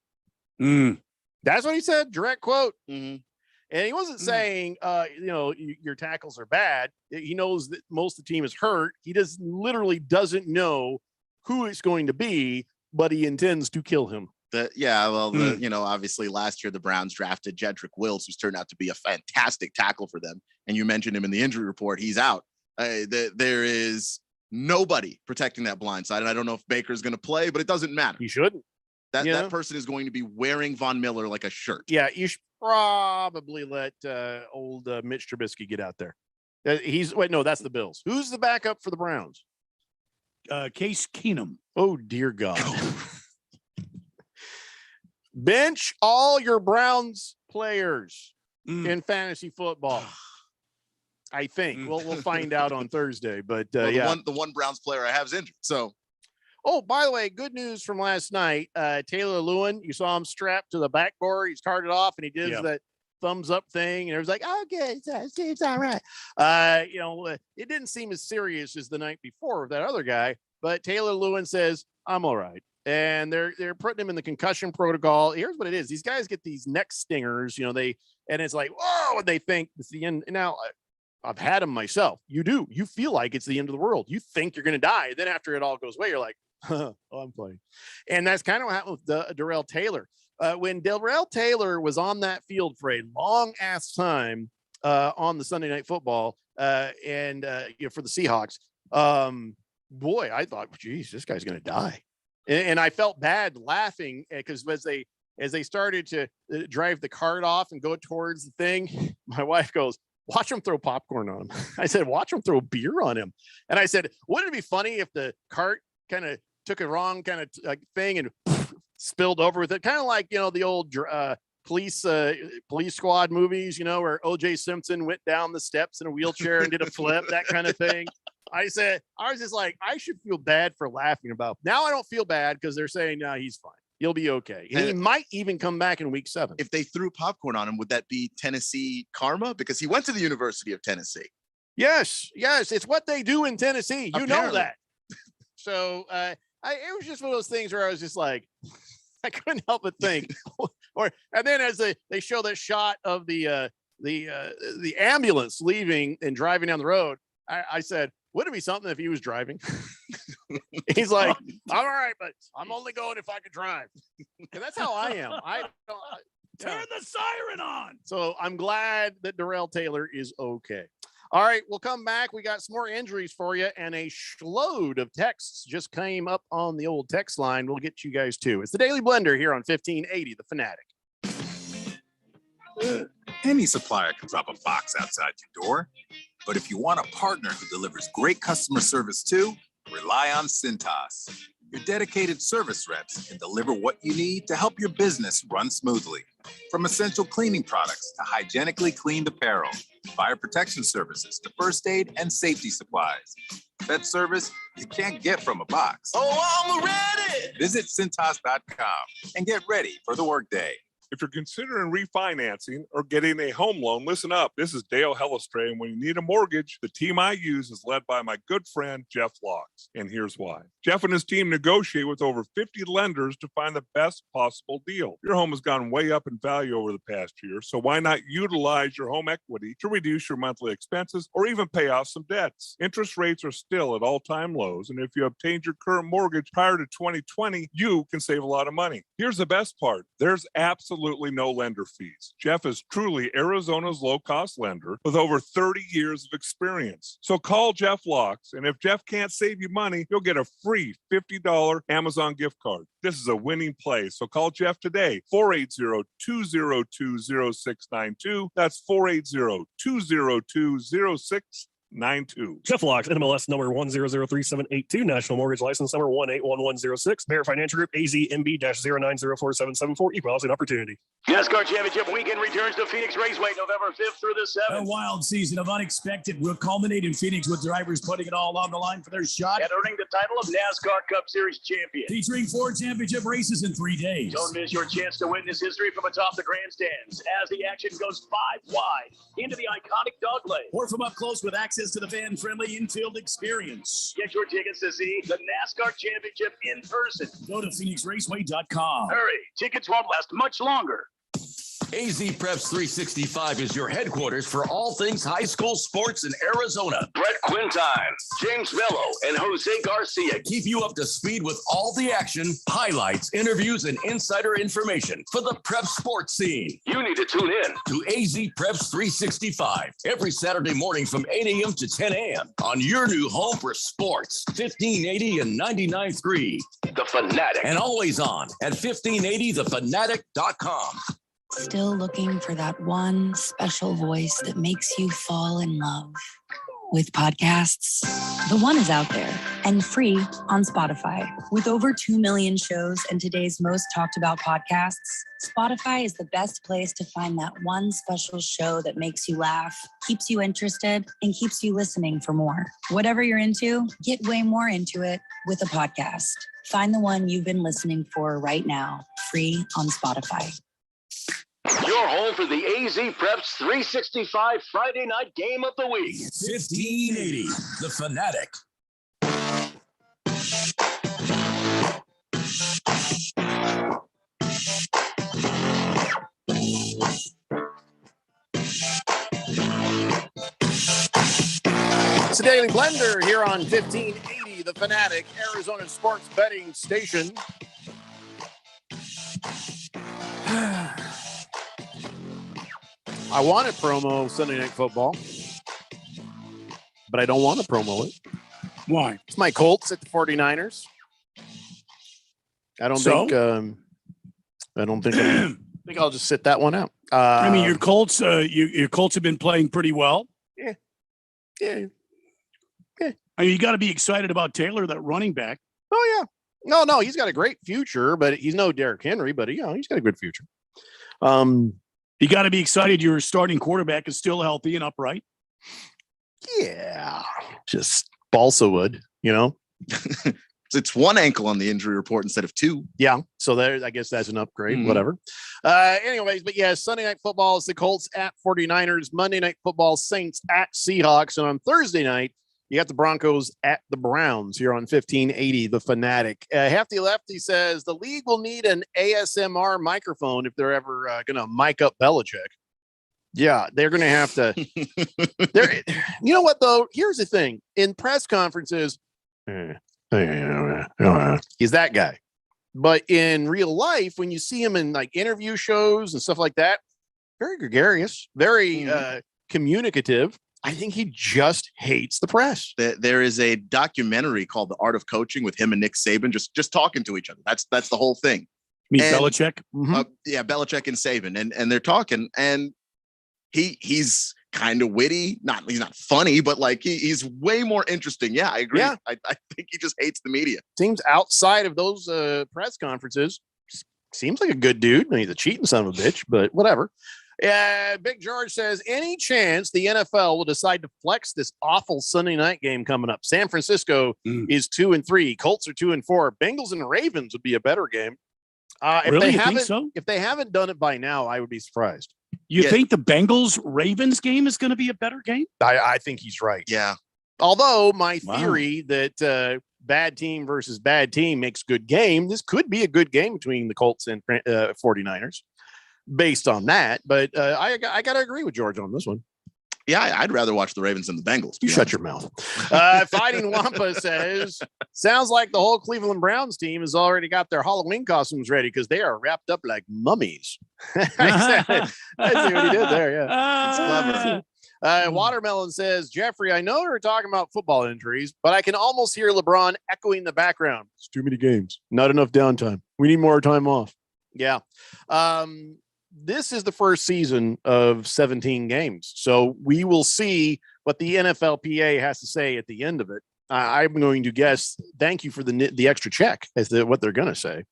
That's what he said. Direct quote. And he wasn't saying, your tackles are bad. He knows that most of the team is hurt. He literally doesn't know who it's going to be, but he intends to kill him. Obviously last year the Browns drafted Jedrick Wills, who's turned out to be a fantastic tackle for them. And you mentioned him in the injury report. He's out. There is nobody protecting that blind side. And I don't know if Baker's going to play, but it doesn't matter. He shouldn't. That person is going to be wearing Von Miller like a shirt. Yeah, probably let old Mitch Trubisky get out there. That's the Bills. Who's the backup for the Browns? Case Keenum. Oh, dear God. Bench all your Browns players in fantasy football. I think we'll find out on Thursday, but the one Browns player I have is injured. So, oh, by the way, good news from last night. Taylor Lewin, you saw him strapped to the backboard. He's carted off, and he does that thumbs up thing, and it was like, okay, it's all right. It didn't seem as serious as the night before with that other guy, but Taylor Lewin says, I'm all right. And they're putting him in the concussion protocol. Here's what it is. These guys get these neck stingers, and it's like, whoa, and they think it's the end. Now, I've had them myself. You do. You feel like it's the end of the world. You think you're going to die. Then after it all goes away, you're like, oh, I'm fine. And that's kind of what happened with Darrell Taylor. When Darrell Taylor was on that field for a long ass time on the Sunday Night Football for the Seahawks, boy, I thought, geez, this guy's going to die. And I felt bad laughing because as they started to drive the cart off and go towards the thing, my wife goes, watch him throw popcorn on him. I said, watch him throw beer on him. And I said, wouldn't it be funny if the cart kind of took a wrong kind of thing and spilled over with it? Kind of like, the old police squad movies, where O.J. Simpson went down the steps in a wheelchair and did a flip, that kind of thing. I was just like, I should feel bad for laughing about. Now I don't feel bad because they're saying, no, he's fine. He'll be okay. And he might even come back in week 7. If they threw popcorn on him, would that be Tennessee karma? Because he went to the University of Tennessee. Yes. It's what they do in Tennessee. You know that. So it was just one of those things where I was just like, I couldn't help but think. And then as they show that shot of the ambulance leaving and driving down the road, I said, would it be something if he was driving? He's like, I'm all right, but I'm only going if I could drive. And that's how I am. Turn the siren on. So I'm glad that Darrell Taylor is okay. All right, we'll come back. We got some more injuries for you, and a load of texts just came up on the old text line. We'll get you guys too. It's the Daily Blender here on 1580, The Fanatic. Any supplier can drop a box outside your door. But if you want a partner who delivers great customer service too, rely on Cintas. Your dedicated service reps can deliver what you need to help your business run smoothly. From essential cleaning products to hygienically cleaned apparel, fire protection services to first aid and safety supplies. That service you can't get from a box. Oh, I'm ready! Visit Cintas.com and get ready for the workday. If you're considering refinancing or getting a home loan, listen up. This is Dale Hellestray, and when you need a mortgage, the team I use is led by my good friend, Jeff Locks. And here's why. Jeff and his team negotiate with over 50 lenders to find the best possible deal. Your home has gone way up in value over the past year, so why not utilize your home equity to reduce your monthly expenses or even pay off some debts? Interest rates are still at all-time lows, and if you obtained your current mortgage prior to 2020, you can save a lot of money. Here's the best part. There's absolutely no lender fees. Jeff is truly Arizona's low-cost lender with over 30 years of experience. So call Jeff Locks, and if Jeff can't save you money, you'll get a free $50 Amazon gift card. This is a winning play, so call Jeff today, 480-202-0692. That's 480-202-0692. Jeff Locks, NMLS number 1003782, National Mortgage License number 181106, Bear Financial Group, AZMB-09047774, Equal Housing Opportunity. NASCAR Championship Weekend returns to Phoenix Raceway November 5th through the 7th. A wild season of unexpected will culminate in Phoenix with drivers putting it all on the line for their shot and earning the title of NASCAR Cup Series champion. Featuring 4 championship races in 3 days. Don't miss your chance to witness history from atop the grandstands as the action goes 5 wide into the iconic dog lane. Or from up close with access to the fan-friendly infield experience. Get your tickets to see the NASCAR Championship in person. Go to PhoenixRaceway.com. Hurry, tickets won't last much longer. AZ Preps 365 is your headquarters for all things high school sports in Arizona. Brett Quintine, James Mello, and Jose Garcia keep you up to speed with all the action, highlights, interviews, and insider information for the prep sports scene. You need to tune in to AZ Preps 365 every Saturday morning from 8 a.m. to 10 a.m. on your new home for sports, 1580 and 99.3. The Fanatic. And always on at 1580thefanatic.com. Still looking for that one special voice that makes you fall in love with podcasts? The one is out there and free on Spotify. With over 2 million shows and today's most talked about podcasts, Spotify is the best place to find that one special show that makes you laugh, keeps you interested, and keeps you listening for more. Whatever you're into, get way more into it with a podcast. Find the one you've been listening for right now, free on Spotify. Your home for the AZ Preps 365 Friday night game of the week. 1580, The Fanatic. It's the Daily Blender here on 1580, The Fanatic, Arizona sports betting station. I want to promo Sunday Night Football, but I don't want to promo it. Why? It's my Colts at the 49ers. I don't think I think I'll just sit that one out. I mean, your Colts, your Colts have been playing pretty well. Yeah. I mean, you got to be excited about Taylor, that running back. Oh yeah. No, he's got a great future, but he's no Derrick Henry, but he's got a good future. You got to be excited your starting quarterback is still healthy and upright. Yeah. Just balsa wood, It's one ankle on the injury report instead of two. Yeah. So there, I guess that's an upgrade, whatever. Anyways, but yeah, Sunday Night Football is the Colts at 49ers, Monday Night Football, Saints at Seahawks. And on Thursday night, you got the Broncos at the Browns here on 1580, The Fanatic. Hefty Lefty says the league will need an ASMR microphone if they're ever going to mic up Belichick. Yeah, they're going to have to. You know what, though? Here's the thing. In press conferences, he's that guy. But in real life, when you see him in like interview shows and stuff like that, very gregarious, very communicative. I think he just hates the press. There is a documentary called The Art of Coaching with him and Nick Saban just talking to each other. That's the whole thing. You mean Belichick? Yeah, Belichick and Saban, and they're talking, and he's kind of witty. He's not funny, but like he's way more interesting. Yeah, I agree. Yeah. I think he just hates the media. Seems outside of those press conferences, seems like a good dude. I mean, he's a cheating son of a bitch, but whatever. Big George says, any chance the NFL will decide to flex this awful Sunday night game coming up? San Francisco is 2-3. Colts are 2-4. Bengals and Ravens would be a better game. Really? You think so? If they haven't done it by now, I would be surprised. You think the Bengals-Ravens game is going to be a better game? I think he's right. Yeah. Although my theory that bad team versus bad team makes good game, this could be a good game between the Colts and 49ers. Based on that, but I got to agree with George on this one. Yeah, I'd rather watch the Ravens than the Bengals. You shut your mouth. Fighting Wampa says, sounds like the whole Cleveland Browns team has already got their Halloween costumes ready because they are wrapped up like mummies. I see what he did there. Yeah, it's clever. Watermelon says, Jeffrey, I know we're talking about football injuries, but I can almost hear LeBron echoing in the background. It's too many games, not enough downtime. We need more time off. Yeah. This is the first season of 17 games. So we will see what the NFLPA has to say at the end of it. I'm going to guess, thank you for the extra check as to what they're going to say.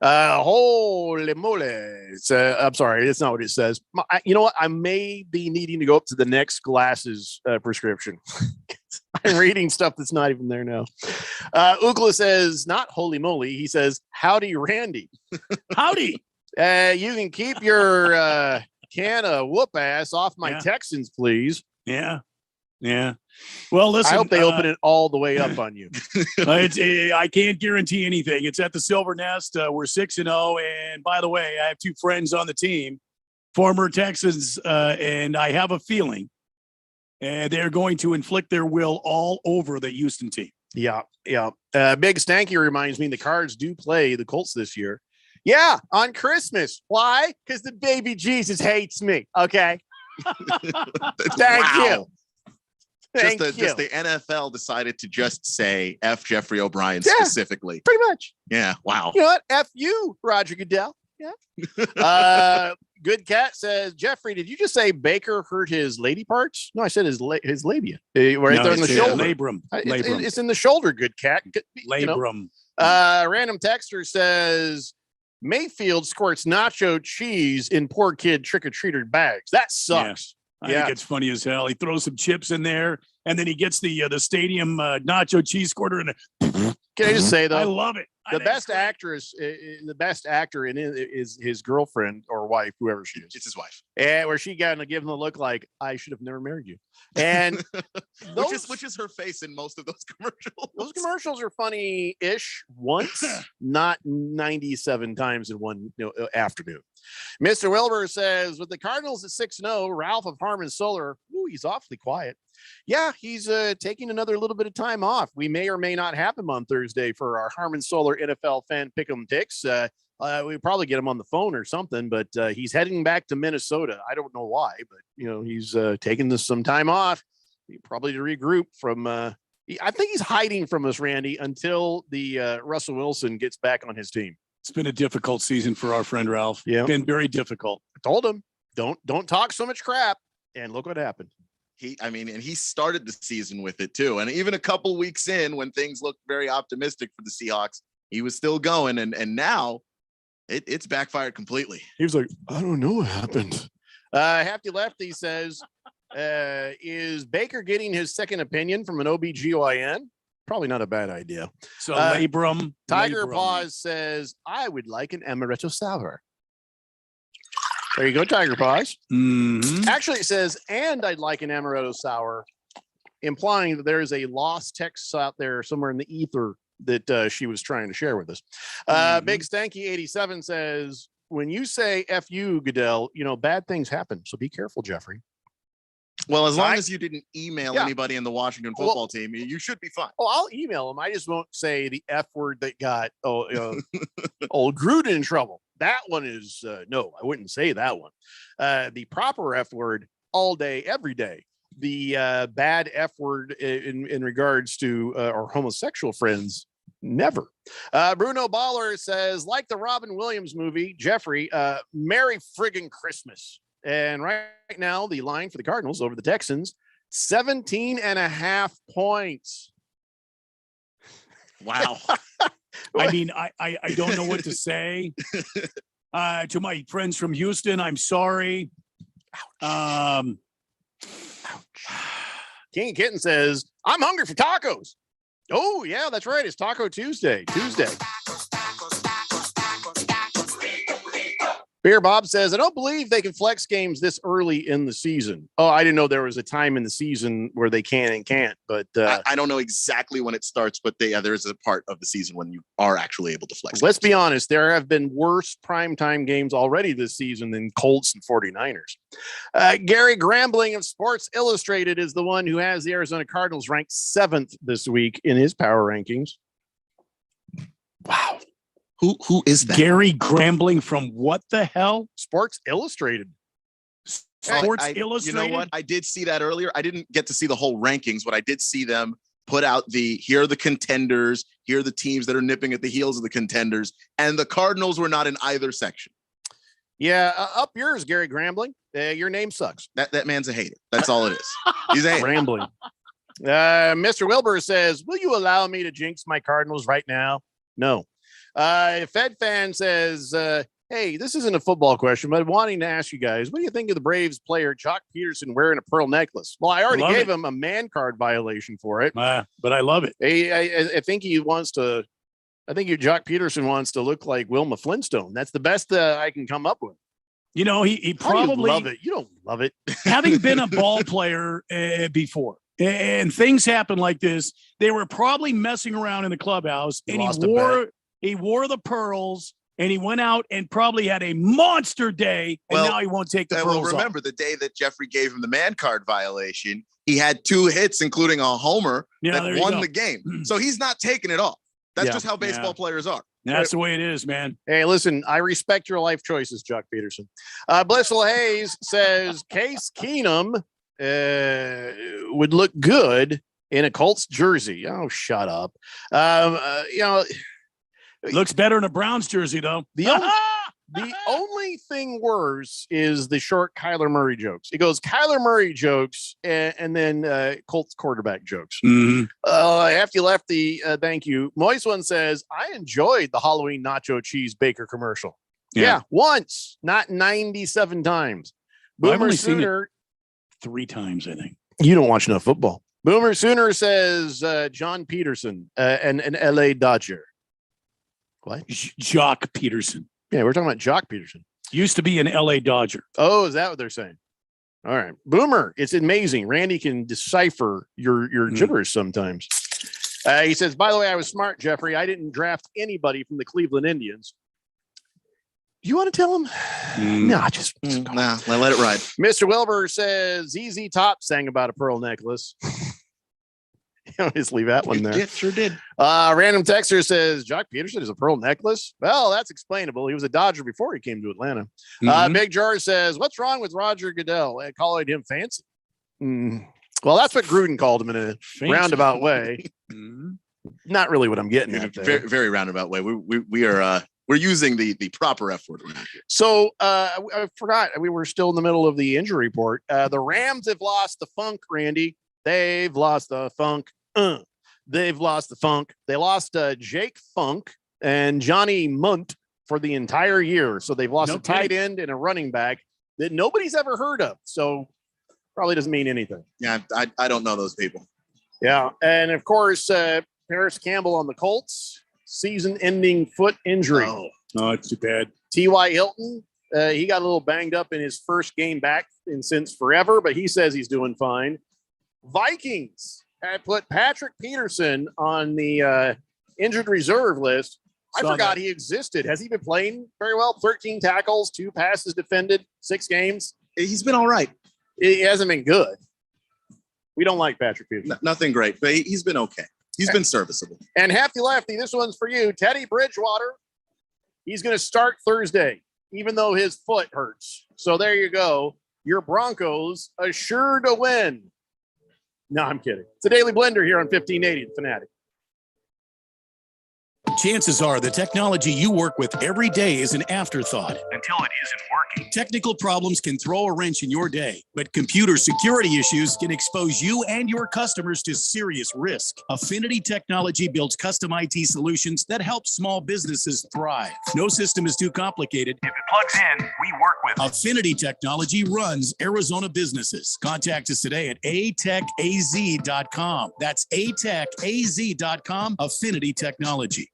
Holy moly. I'm sorry. That's not what it says. You know what? I may be needing to go up to the next glasses prescription. I'm reading stuff that's not even there now. Ookla says, not holy moly. He says, howdy, Randy. Howdy. You can keep your can of whoop ass off my Texans, please. Yeah. Well, listen. I hope they open it all the way up on you. I can't guarantee anything. It's at the Silver Nest. We're 6-0. And by the way, I have two friends on the team, former Texans, and I have a feeling they're going to inflict their will all over the Houston team. Yeah. Big Stanky reminds me the Cards do play the Colts this year. Yeah, on Christmas. Why? Because the baby Jesus hates me. Okay. Thank you. Just the NFL decided to just say F Jeffrey O'Brien specifically. Pretty much. Yeah. Wow. You know what? F you, Roger Goodell. Yeah. Good Cat says, Jeffrey, did you just say Baker hurt his lady parts? No, I said his labia. Right there in the shoulder. Labrum. It's in the shoulder, Good Cat. Labrum. Random texter says, Mayfield squirts nacho cheese in poor kid trick-or-treater bags. That sucks. I think it's funny as hell. He throws some chips in there, and then he gets the stadium nacho cheese squirter. Can I just say, though? I love it. The best actress, the best actor in it is his girlfriend or wife, whoever she is. It's his wife. And where she got to give him the look like, I should have never married you. And which is her face in most of those commercials. Those commercials are funny-ish once, not 97 times in one afternoon. Mr. Wilbur says, with the Cardinals at 6-0, Ralph of Harmon Solar, he's awfully quiet. Yeah, he's taking another little bit of time off. We may or may not have him on Thursday for our Harmon Solar NFL fan pick'em picks. We probably get him on the phone or something, but he's heading back to Minnesota. I don't know why, but he's taking some time off, probably to regroup from. I think he's hiding from us, Randy, until the Russell Wilson gets back on his team. It's been a difficult season for our friend Ralph. Yeah, been very difficult. I told him, don't talk so much crap, and look what happened. And he started the season with it too. And even a couple weeks in, when things looked very optimistic for the Seahawks, he was still going. And now it's backfired completely. He was like, I don't know what happened. Hefty Lefty says, is Baker getting his second opinion from an OBGYN? Probably not a bad idea. So labrum. Tiger Paws says, I would like an amaretto sour. There you go, Tiger Paws. Mm-hmm. Actually, it says, and I'd like an amaretto sour, implying that there is a lost text out there somewhere in the ether that she was trying to share with us. Big Stanky 87 says, when you say F you, Goodell, bad things happen. So be careful, Jeffrey. Well, as long as you didn't email anybody in the Washington football team, you should be fine. Oh, I'll email them. I just won't say the F word that got old Gruden in trouble. That one is no, I wouldn't say that one. The proper F word all day, every day. The bad F word in regards to our homosexual friends, never. Bruno Baller says, like the Robin Williams movie, Jeffrey, Merry friggin' Christmas. And right now, the line for the Cardinals over the Texans, 17.5 points. Wow. I mean, I don't know what to say. To my friends from Houston, I'm sorry. King Kitten says, I'm hungry for tacos. Oh, yeah, that's right. It's Taco Tuesday. Beer Bob says, I don't believe they can flex games this early in the season. Oh, I didn't know there was a time in the season where they can and can't. But I don't know exactly when it starts, but there is a part of the season when you are actually able to flex. Let's be honest. There have been worse primetime games already this season than Colts and 49ers. Gary Grambling of Sports Illustrated is the one who has the Arizona Cardinals ranked 7th this week in his power rankings. Wow. Who is that? Gary Grambling from what the hell? Sports Illustrated. You know what? I did see that earlier. I didn't get to see the whole rankings, but I did see them put out here are the contenders. Here are the teams that are nipping at the heels of the contenders. And the Cardinals were not in either section. Yeah, up yours, Gary Grambling. Your name sucks. That man's a hater. That's all it is. He's a hater. Grambling. Mr. Wilbur says, will you allow me to jinx my Cardinals right now? No. Fed fan says, hey, this isn't a football question, but I'm wanting to ask you guys, what do you think of the Braves player Jock Peterson wearing a pearl necklace? Well, I already gave him a man card violation for it. But I love it. I think he wants to. I think Jock Peterson wants to look like Wilma Flintstone. That's the best I can come up with. He probably love it. You don't love it. Having been a ball player before, and things happen like this, they were probably messing around in the clubhouse, and he wore the pearls, and he went out and probably had a monster day, and now he won't take the pearls off. Remember the day that Jeffrey gave him the man card violation, he had 2 hits, including a homer that won the game. So he's not taking it off. That's just how baseball players are. That's the way it is, man. Hey, listen, I respect your life choices, Jock Peterson. Blissful Hayes says Case Keenum would look good in a Colts jersey. Oh, shut up. Looks better in a Browns jersey, though. The The only thing worse is the short Kyler Murray jokes. It goes Kyler Murray jokes and then Colts quarterback jokes. After you left the thank you. Moist one says, I enjoyed the Halloween nacho cheese baker commercial. Yeah, once, not 97 times. I've Boomer only seen it Sooner. 3 times, I think. You don't watch enough football. Boomer Sooner says John Peterson, an LA Dodger. What? Jock Peterson. Yeah, we're talking about Jock Peterson. Used to be an LA Dodger. Oh, is that what they're saying? All right. Boomer, it's amazing. Randy can decipher your gibberish sometimes. He says, by the way, I was smart, Jeffrey. I didn't draft anybody from the Cleveland Indians. You want to tell him? No, just let it ride. Mr. Wilbur says ZZ Top sang about a pearl necklace. Just leave that one there. It sure did. Random texter says Jock Peterson is a pearl necklace. Well, that's explainable. He was a Dodger before he came to Atlanta. Big George says, what's wrong with Roger Goodell? Calling him fancy. Well, that's what Gruden called him in a roundabout way. Not really what I'm getting at there. Very, very roundabout way. We're using the proper F word around here. So I forgot. We were still in the middle of the injury report. The Rams have lost the funk, Randy. They've lost the funk. They've lost the funk. They lost Jake Funk and Johnny Munt for the entire year. So they've lost a tight end and a running back that nobody's ever heard of. So probably doesn't mean anything. Yeah, I don't know those people. Yeah. And of course, Paris Campbell on the Colts, season-ending foot injury. Oh, it's too bad. T.Y. Hilton, he got a little banged up in his first game back since forever, but he says he's doing fine. Vikings had put Patrick Peterson on the injured reserve list. I forgot he existed. Has he been playing very well? 13 tackles, 2 passes defended, 6 games. He's been all right. He hasn't been good. We don't like Patrick Peterson. Nothing great, but he's been okay. He's been serviceable. And Hefty Lefty, this one's for you. Teddy Bridgewater, he's going to start Thursday, even though his foot hurts. So there you go. Your Broncos assured to win. No, I'm kidding. It's a Daily Blender here on 1580 The Fanatic. Chances are the technology you work with every day is an afterthought Until it isn't working. Technical problems can throw a wrench in your day, but computer security issues can expose you and your customers to serious risk. Affinity Technology builds custom IT solutions that help small businesses thrive. No system is too complicated. If it plugs in, we work with it. Affinity Technology runs Arizona businesses. Contact us today at atechaz.com. That's atechaz.com. Affinity Technology.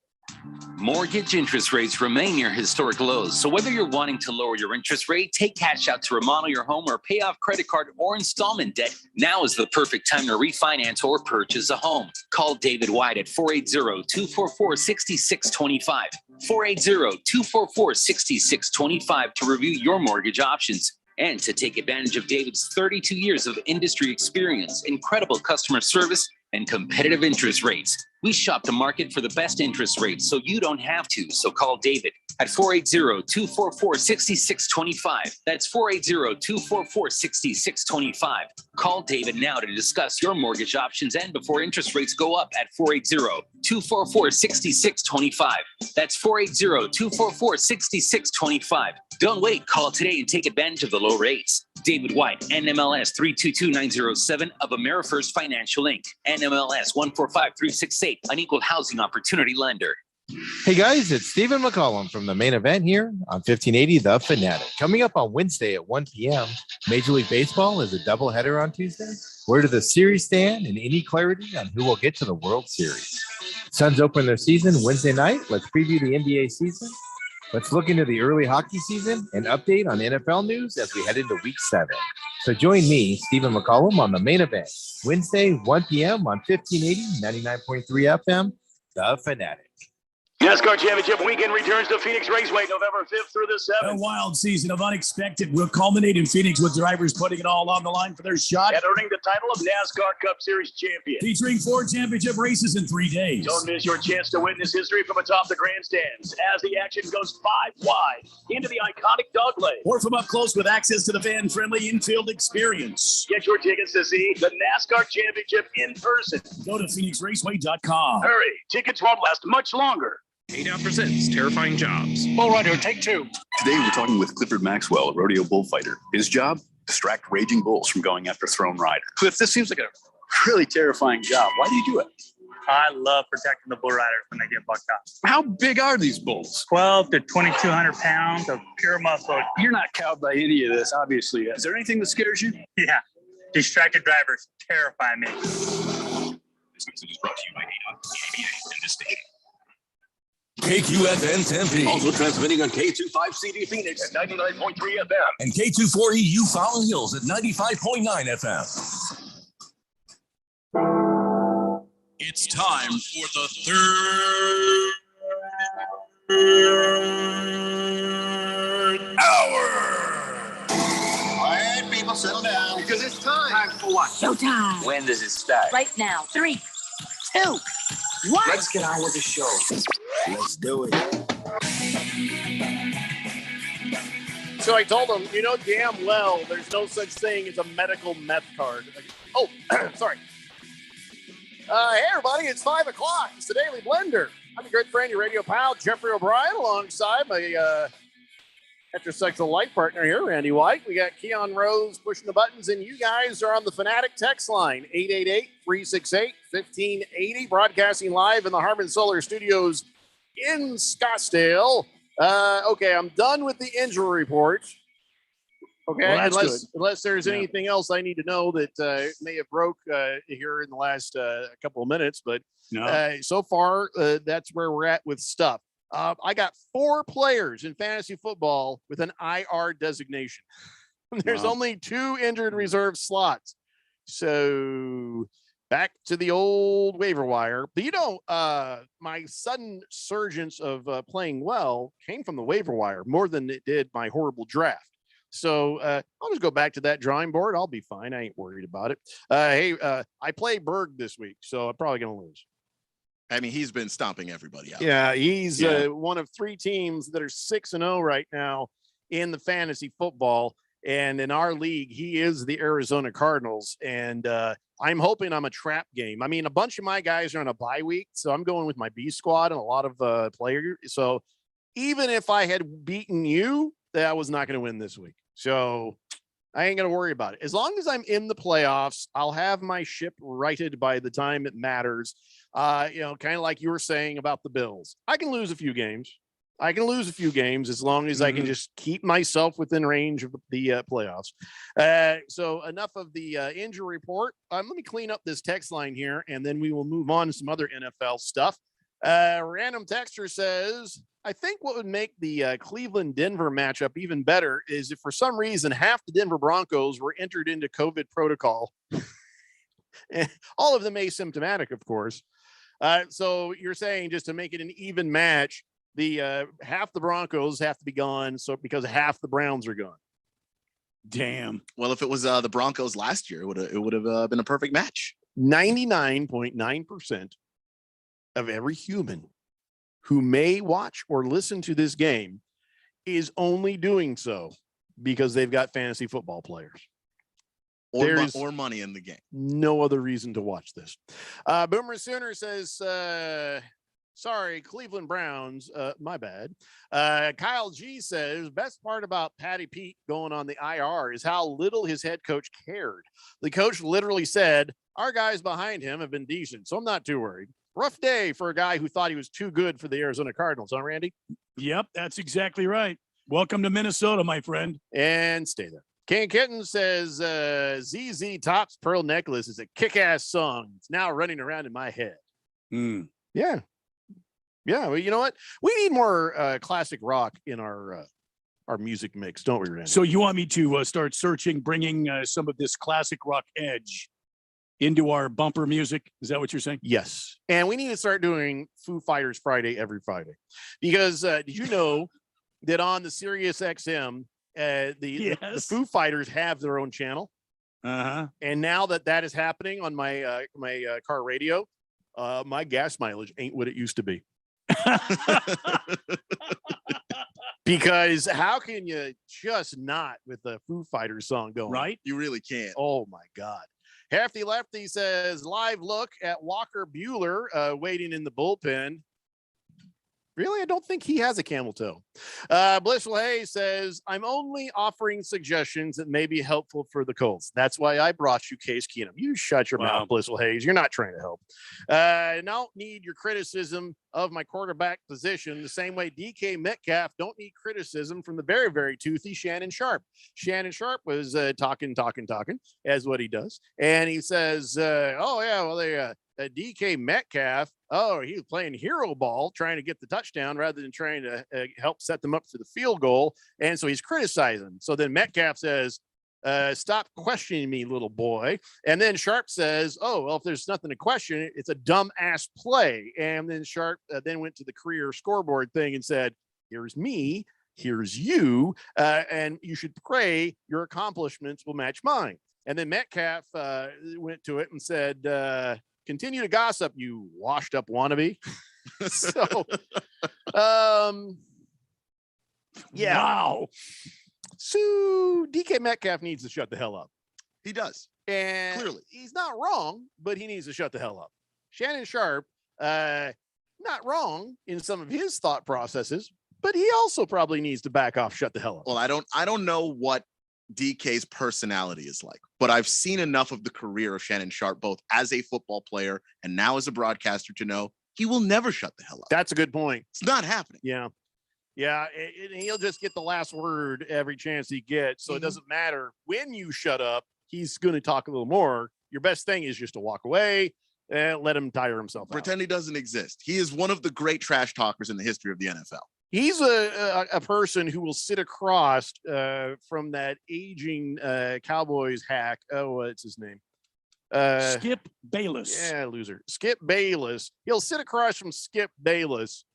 Mortgage interest rates remain near historic lows. So whether you're wanting to lower your interest rate, take cash out to remodel your home, or pay off credit card or installment debt, now is the perfect time to refinance or purchase a home. Call David White at 480-244-6625. 480-244-6625 to review your mortgage options. And to take advantage of David's 32 years of industry experience, incredible customer service, and competitive interest rates. We shop the market for the best interest rates so you don't have to. So call David at 480-244-6625. That's 480-244-6625. Call David now to discuss your mortgage options and before interest rates go up at 480-244-6625. That's 480-244-6625. Don't wait. Call today and take advantage of the low rates. David White, NMLS 322907 of AmeriFirst Financial Inc. NMLS 145368, an equal housing opportunity lender. Hey guys, it's Stephen McCollum from the Main Event here on 1580 The Fanatic. Coming up on Wednesday at 1 p.m., Major League Baseball is a doubleheader on Tuesday. Where do the series stand and any clarity on who will get to the World Series? Suns open their season Wednesday night. Let's preview the NBA season. Let's look into the early hockey season and update on NFL news as we head into Week 7. So join me, Stephen McCollum, on the Main Event, Wednesday, 1 p.m. on 1580, 99.3 FM, The Fanatic. NASCAR Championship Weekend returns to Phoenix Raceway November 5th through the 7th. A wild season of unexpected will culminate in Phoenix with drivers putting it all on the line for their shot and earning the title of NASCAR Cup Series champion. Featuring 4 championship races in 3 days. Don't miss your chance to witness history from atop the grandstands as the action goes 5 wide into the iconic dog leg. Or from up close with access to the fan-friendly infield experience. Get your tickets to see the NASCAR Championship in person. Go to PhoenixRaceway.com. Hurry, tickets won't last much longer. 8 presents Terrifying Jobs. Bull Rider, take 2. Today we're talking with Clifford Maxwell, a rodeo bullfighter. His job? Distract raging bulls from going after thrown riders. Cliff, this seems like a really terrifying job. Why do you do it? I love protecting the bull riders when they get bucked up. How big are these bulls? 12 to 2,200 pounds of pure muscle. You're not cowed by any of this, obviously. Is there anything that scares you? Yeah. Distracted drivers terrify me. This message is brought to you by ADOT, ABA, and this station. KQFN Tempe. Also transmitting on K25CD Phoenix at 99.3 FM. And K24EU Fountain Hills at 95.9 FM. It's time for the third hour. All right, people, settle down because it's time. Time for what? Showtime. When does it start? Right now. 3, 2, 1. Let's get on with the show. Let's do it. So I told him, you know damn well there's no such thing as a medical meth card. Oh, sorry. Hey, everybody, it's 5 o'clock. It's the Daily Blender. I'm your good friend, your radio pal, Jeffrey O'Brien, alongside my heterosexual life partner here, Randy White. We got Keon Rose pushing the buttons, and you guys are on the Fanatic text line, 888-368-1580, broadcasting live in the Harmon Solar Studios in Scottsdale. Okay, I'm done with the injury report. Okay, Well, unless there's anything else I need to know that may have broke here in the last couple of minutes, but No. so far that's where we're at with stuff. I got 4 players in fantasy football with an IR designation. There's only 2 injured reserve slots, so back to the old waiver wire. But my sudden surgence of playing well came from the waiver wire more than it did my horrible draft. So I'll just go back to that drawing board. I'll be fine. I ain't worried about it. Hey, I play Berg this week, so I'm probably going to lose. I mean, he's been stomping everybody out. Yeah, he's one of 3 teams that are 6-0 right now in the fantasy football. And in our league, he is the Arizona Cardinals. And I'm hoping I'm a trap game. I mean, a bunch of my guys are on a bye week, so I'm going with my B squad and a lot of players. So even if I had beaten you, I was not going to win this week. So I ain't going to worry about it. As long as I'm in the playoffs, I'll have my ship righted by the time it matters. Kind of like you were saying about the Bills. I can lose a few games. As long as I can just keep myself within range of the playoffs. So enough of the injury report. Let me clean up this text line here, and then we will move on to some other NFL stuff. Random texter says, I think what would make the Cleveland-Denver matchup even better is if for some reason half the Denver Broncos were entered into COVID protocol. All of them asymptomatic, of course. So you're saying just to make it an even match, the half the Broncos have to be gone, so because half the Browns are gone. Damn. Well, if it was the Broncos last year, it would have been a perfect match. 99.9% of every human who may watch or listen to this game is only doing so because they've got fantasy football players. Or money in the game. No other reason to watch this. Boomer Sooner says, sorry, Cleveland Browns. My bad. Kyle G says, best part about Patty Pete going on the IR is how little his head coach cared. The coach literally said, our guys behind him have been decent, so I'm not too worried. Rough day for a guy who thought he was too good for the Arizona Cardinals, huh, Randy? Yep, that's exactly right. Welcome to Minnesota, my friend. And stay there. King Kitten says, ZZ Top's Pearl Necklace is a kick-ass song. It's now running around in my head. Yeah. Well, you know what? We need more classic rock in our music mix, don't we, Randy? So you want me to start searching, bringing some of this classic rock edge into our bumper music? Is that what you're saying? Yes. And we need to start doing Foo Fighters Friday every Friday. Because did you know that on the Sirius XM, the Foo Fighters have their own channel? And now that is happening on my my car radio, my gas mileage ain't what it used to be. Because how can you just not with the Foo Fighters song going? Right? You really can't. Oh my God. Hefty Lefty says live look at Walker Bueller waiting in the bullpen. Really? I don't think he has a camel toe. Blissful Hayes says, I'm only offering suggestions that may be helpful for the Colts. That's why I brought you Case Keenum. You shut your mouth, Blissful Hayes. You're not trying to help. I don't need your criticism of my quarterback position the same way DK Metcalf don't need criticism from the very, very toothy Shannon Sharp. Shannon Sharp was talking, as what he does. And he says, DK Metcalf, he was playing hero ball, trying to get the touchdown rather than trying to help set them up for the field goal. And so he's criticizing. So then Metcalf says, stop questioning me, little boy. And then Sharp says, if there's nothing to question, it's a dumb ass play. And then Sharp then went to the career scoreboard thing and said, here's me, here's you, and you should pray your accomplishments will match mine. And then Metcalf went to it and said, continue to gossip, you washed up wannabe. So, yeah. Wow. So DK Metcalf needs to shut the hell up. He does. And clearly he's not wrong, but he needs to shut the hell up. Shannon Sharp, not wrong in some of his thought processes, but he also probably needs to back off, shut the hell up. Well, I don't know what DK's personality is like, but I've seen enough of the career of Shannon Sharp, both as a football player and now as a broadcaster, to know he will never shut the hell up. That's a good point. It's not happening. Yeah. He'll just get the last word every chance he gets. So it doesn't matter when you shut up, he's going to talk a little more. Your best thing is just to walk away and let him tire himself out. Pretend he doesn't exist. He is one of the great trash talkers in the history of the NFL. He's a person who will sit across from that aging Cowboys hack. What's his name? Skip Bayless. Yeah, loser. Skip Bayless. He'll sit across from Skip Bayless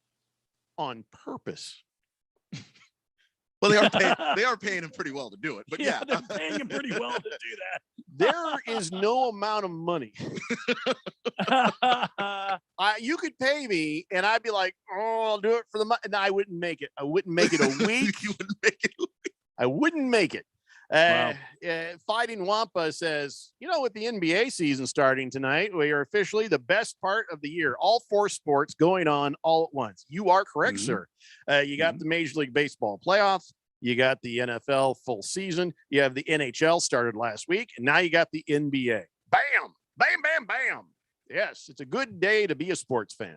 on purpose. Well, they are paying him pretty well to do it, but yeah. They're paying him pretty well to do that. There is no amount of money. You could pay me, and I'd be like, I'll do it for the money. And I wouldn't make it. I wouldn't make it a week. You wouldn't make it. I wouldn't make it. Wow. Fighting Wampa says, with the NBA season starting tonight, we are officially the best part of the year. All four sports going on all at once. You are correct, sir. You got the Major League Baseball playoffs. You got the NFL full season. You have the NHL started last week. And now you got the NBA. Bam, bam, bam, bam. Yes, it's a good day to be a sports fan.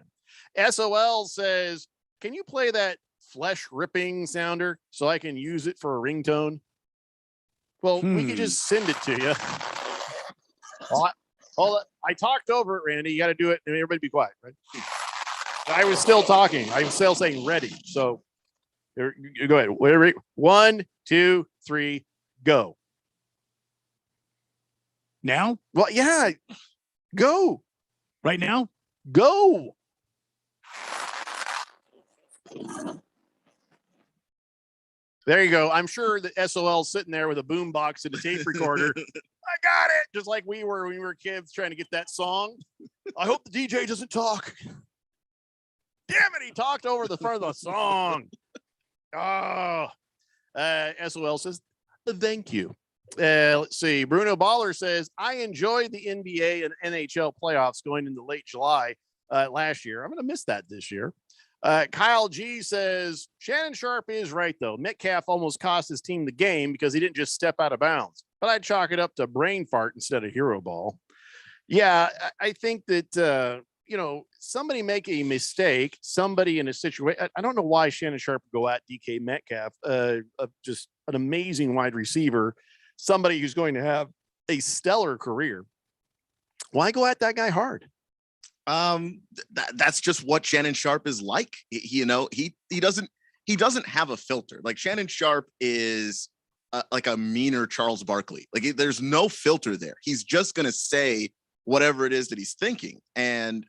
SOL says, can you play that flesh ripping sounder so I can use it for a ringtone? Well, we could just send it to you. I talked over it, Randy. You got to do it. And everybody be quiet, right? I was still talking. I was still saying ready. So you go ahead. 1, 2, 3, go. Now? Well, yeah. Go. Right now? Go. There you go. I'm sure that SOL's sitting there with a boom box and a tape recorder. I got it. Just like we were when we were kids trying to get that song. I hope the DJ doesn't talk. Damn it. He talked over the front of the song. SOL says, thank you. Let's see. Bruno Baller says, I enjoyed the NBA and NHL playoffs going into late July last year. I'm going to miss that this year. Kyle G says, Shannon Sharp is right, though. Metcalf almost cost his team the game because he didn't just step out of bounds. But I'd chalk it up to brain fart instead of hero ball. Yeah, I think that, somebody make a mistake, somebody in a situation. I don't know why Shannon Sharp would go at DK Metcalf, just an amazing wide receiver, somebody who's going to have a stellar career. Why go at that guy hard? That's just what Shannon Sharp is like. He doesn't have a filter. Like Shannon Sharp is like a meaner Charles Barkley. Like there's no filter there. He's just going to say whatever it is that he's thinking. And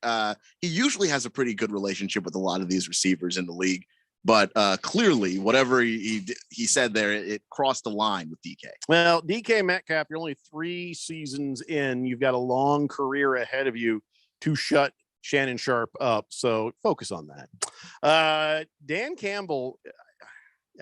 he usually has a pretty good relationship with a lot of these receivers in the league. But clearly, whatever he said there, it crossed the line with DK. Well, DK Metcalf, you're only 3 seasons in. You've got a long career ahead of you to shut Shannon Sharp up. So focus on that. Dan Campbell,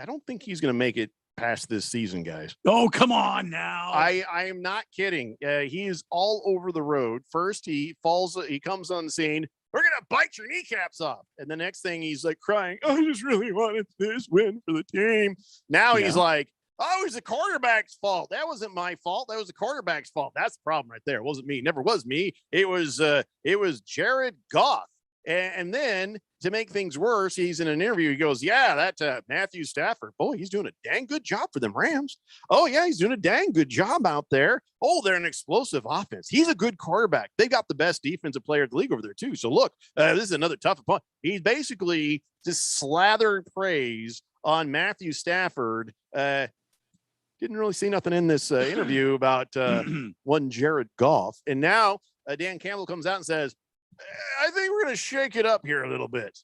I don't think he's going to make it past this season, guys. Oh, come on now. I am not kidding. He is all over the road. First, he comes on the scene. We're going to bite your kneecaps off. And the next thing he's like crying, I just really wanted this win for the team. Now he's like, oh, it was the quarterback's fault. That wasn't my fault. That was the quarterback's fault. That's the problem right there. It wasn't me. It never was me. It was Jared Goff. And then to make things worse, he's in an interview. He goes, yeah, that Matthew Stafford, boy, he's doing a dang good job for them Rams. Oh, yeah, he's doing a dang good job out there. Oh, they're an explosive offense. He's a good quarterback. They got the best defensive player in the league over there, too. So, look, this is another tough opponent. He's basically just slathered praise on Matthew Stafford. Didn't really see nothing in this interview about one Jared Goff. And now Dan Campbell comes out and says, I think we're going to shake it up here a little bit.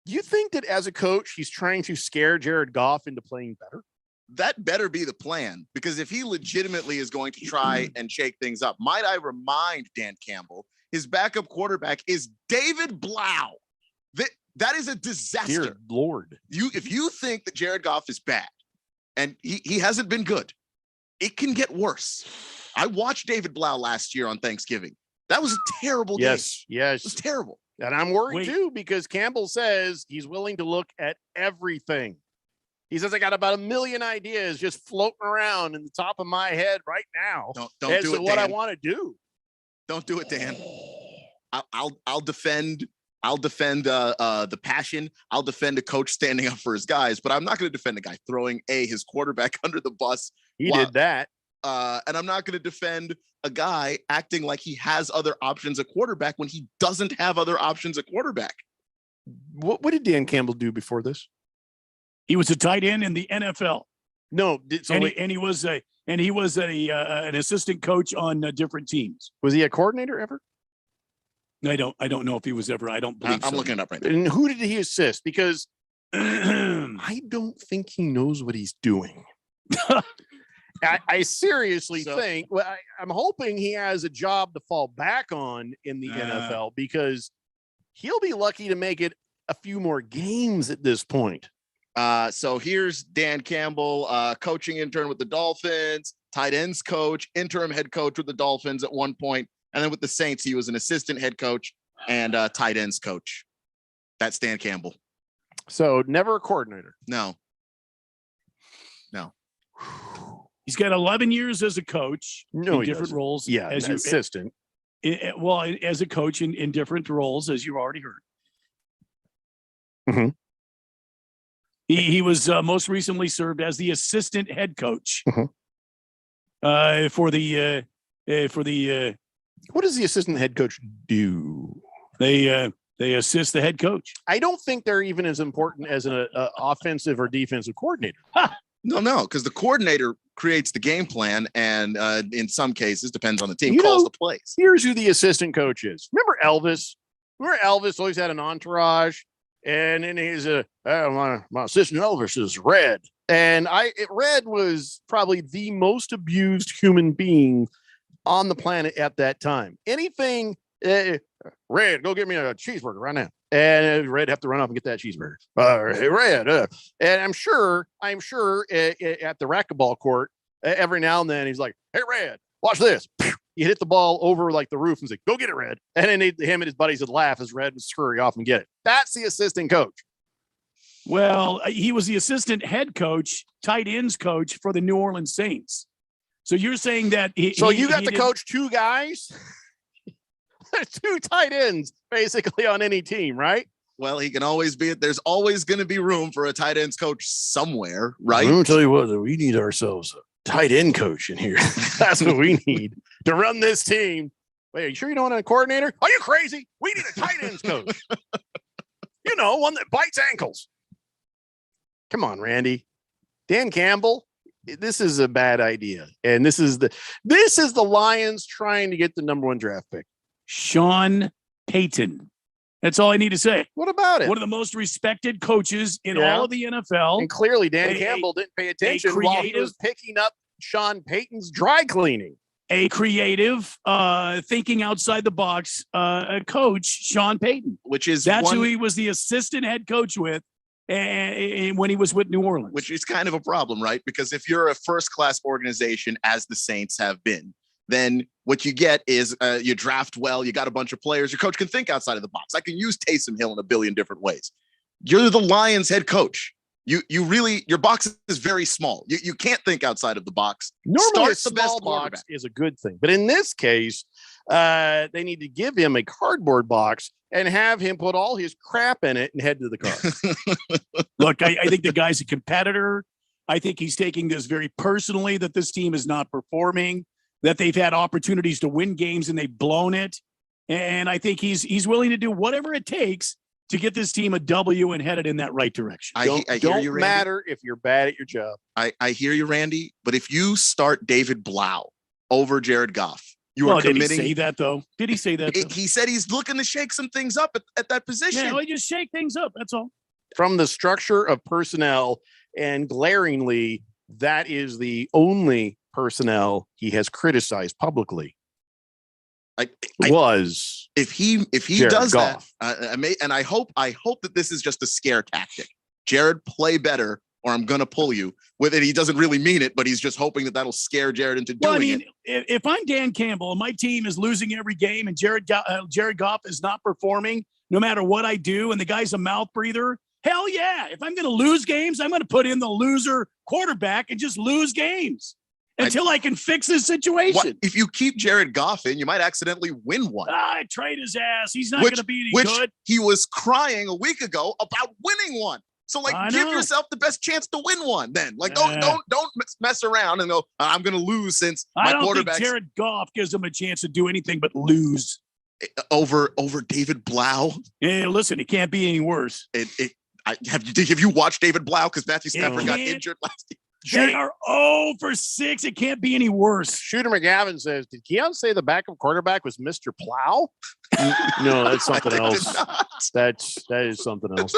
Do you think that as a coach, he's trying to scare Jared Goff into playing better? That better be the plan, because if he legitimately is going to try and shake things up, might I remind Dan Campbell, his backup quarterback is David Blau. That is a disaster. Dear Lord. If you think that Jared Goff is bad and he hasn't been good, it can get worse. I watched David Blau last year on Thanksgiving. That was a terrible game. Yes. It was terrible. And I'm worried too, because Campbell says he's willing to look at everything. He says, I got about 1 million ideas just floating around in the top of my head right now. Don't do it, what Dan. I want to do. Don't do it, Dan. I'll defend the passion. I'll defend a coach standing up for his guys, but I'm not going to defend a guy throwing his quarterback under the bus. He did that. And I'm not going to defend a guy acting like he has other options at quarterback when he doesn't have other options at quarterback. What did Dan Campbell do before this? He was a tight end in the NFL. No, he was an assistant coach on different teams. Was he a coordinator ever? I don't know if he was ever. I don't believe. I'm looking it up right now. And who did he assist? Because I don't think he knows what he's doing. I seriously think. Well, I'm hoping he has a job to fall back on in the NFL, because he'll be lucky to make it a few more games at this point. So here's Dan Campbell, coaching intern with the Dolphins, tight ends coach, interim head coach with the Dolphins at one point, and then with the Saints, he was an assistant head coach and tight ends coach. That's Dan Campbell. So never a coordinator. No. He's got 11 years as a coach in different roles. Yeah, as an assistant. As a coach in different roles, as you already heard. Mm-hmm. He was most recently served as the assistant head coach for the. What does the assistant head coach do? They assist the head coach. I don't think they're even as important as an offensive or defensive coordinator. No, because the coordinator creates the game plan, and in some cases, depends on the team, calls the plays. Here's who the assistant coach is. Remember Elvis? Elvis always had an entourage, and then he's my assistant Elvis is Red, and Red was probably the most abused human being on the planet at that time. Anything, Red, go get me a cheeseburger right now. And Red have to run off and get that cheeseburger. Hey, Red. And I'm sure at the racquetball court, every now and then he's like, hey, Red, watch this. You hit the ball over like the roof and say, go get it, Red. And then him and his buddies would laugh as Red would scurry off and get it. That's the assistant coach. Well, he was the assistant head coach, tight ends coach for the New Orleans Saints. So you're saying that you got to coach two guys? Two tight ends basically on any team, right? Well, he can always be it. There's always going to be room for a tight ends coach somewhere, right? I'm going to tell you what, we need ourselves a tight end coach in here. That's what we need to run this team. Wait, are you sure you don't want a coordinator? Are you crazy? We need a tight ends coach. One that bites ankles. Come on, Randy. Dan Campbell, this is a bad idea. And this is the Lions trying to get the number 1 draft pick. Sean Payton. That's all I need to say. What about it? One of the most respected coaches in all of the NFL. And clearly Dan Campbell didn't pay attention while he was picking up Sean Payton's dry cleaning. A creative, thinking outside the box coach, Sean Payton. That's who he was the assistant head coach with and when he was with New Orleans. Which is kind of a problem, right? Because if you're a first-class organization, as the Saints have been, then what you get is you draft well, you got a bunch of players. Your coach can think outside of the box. I can use Taysom Hill in a billion different ways. You're the Lions head coach. You really, your box is very small. You can't think outside of the box. Normally, Start a small box is a good thing, but in this case, they need to give him a cardboard box and have him put all his crap in it and head to the car. Look, I think the guy's a competitor. I think he's taking this very personally that this team is not performing, that they've had opportunities to win games and they've blown it. And I think he's willing to do whatever it takes to get this team a W and headed in that right direction. I hear Don't you, Randy. matter if you're bad at your job. I hear you, Randy. But if you start David Blau over Jared Goff, you are committing. Did he say that though? Did he say that? He said he's looking to shake some things up at that position. Yeah, well, just shake things up. That's all. From the structure of personnel, and glaringly, that is the only personnel he has criticized publicly. If he Jared does Goff. that, and I hope that this is just a scare tactic. Jared, play better, or I'm gonna pull you with it. He doesn't really mean it, but he's just hoping that that'll scare Jared into doing it. If I'm Dan Campbell and my team is losing every game and Jared Goff is not performing, no matter what I do, and the guy's a mouth breather, hell yeah! If I'm going to lose games, I'm going to put in the loser quarterback and just lose games until I can fix this situation. If you keep Jared Goff in, you might accidentally win one. I trade his ass. He's not going to be any good. He was crying a week ago about winning one. So give yourself the best chance to win one. Then don't mess around and go, I'm going to lose since my quarterback. Think Jared Goff gives him a chance to do anything but lose over David Blau. Yeah, listen, it can't be any worse. Have you watched David Blau? Because Matthew Stafford got injured last year. They are 0 for 6. It can't be any worse. Shooter McGavin says, did Keon say the backup quarterback was Mr. Plow? No, that's something else. That is something else.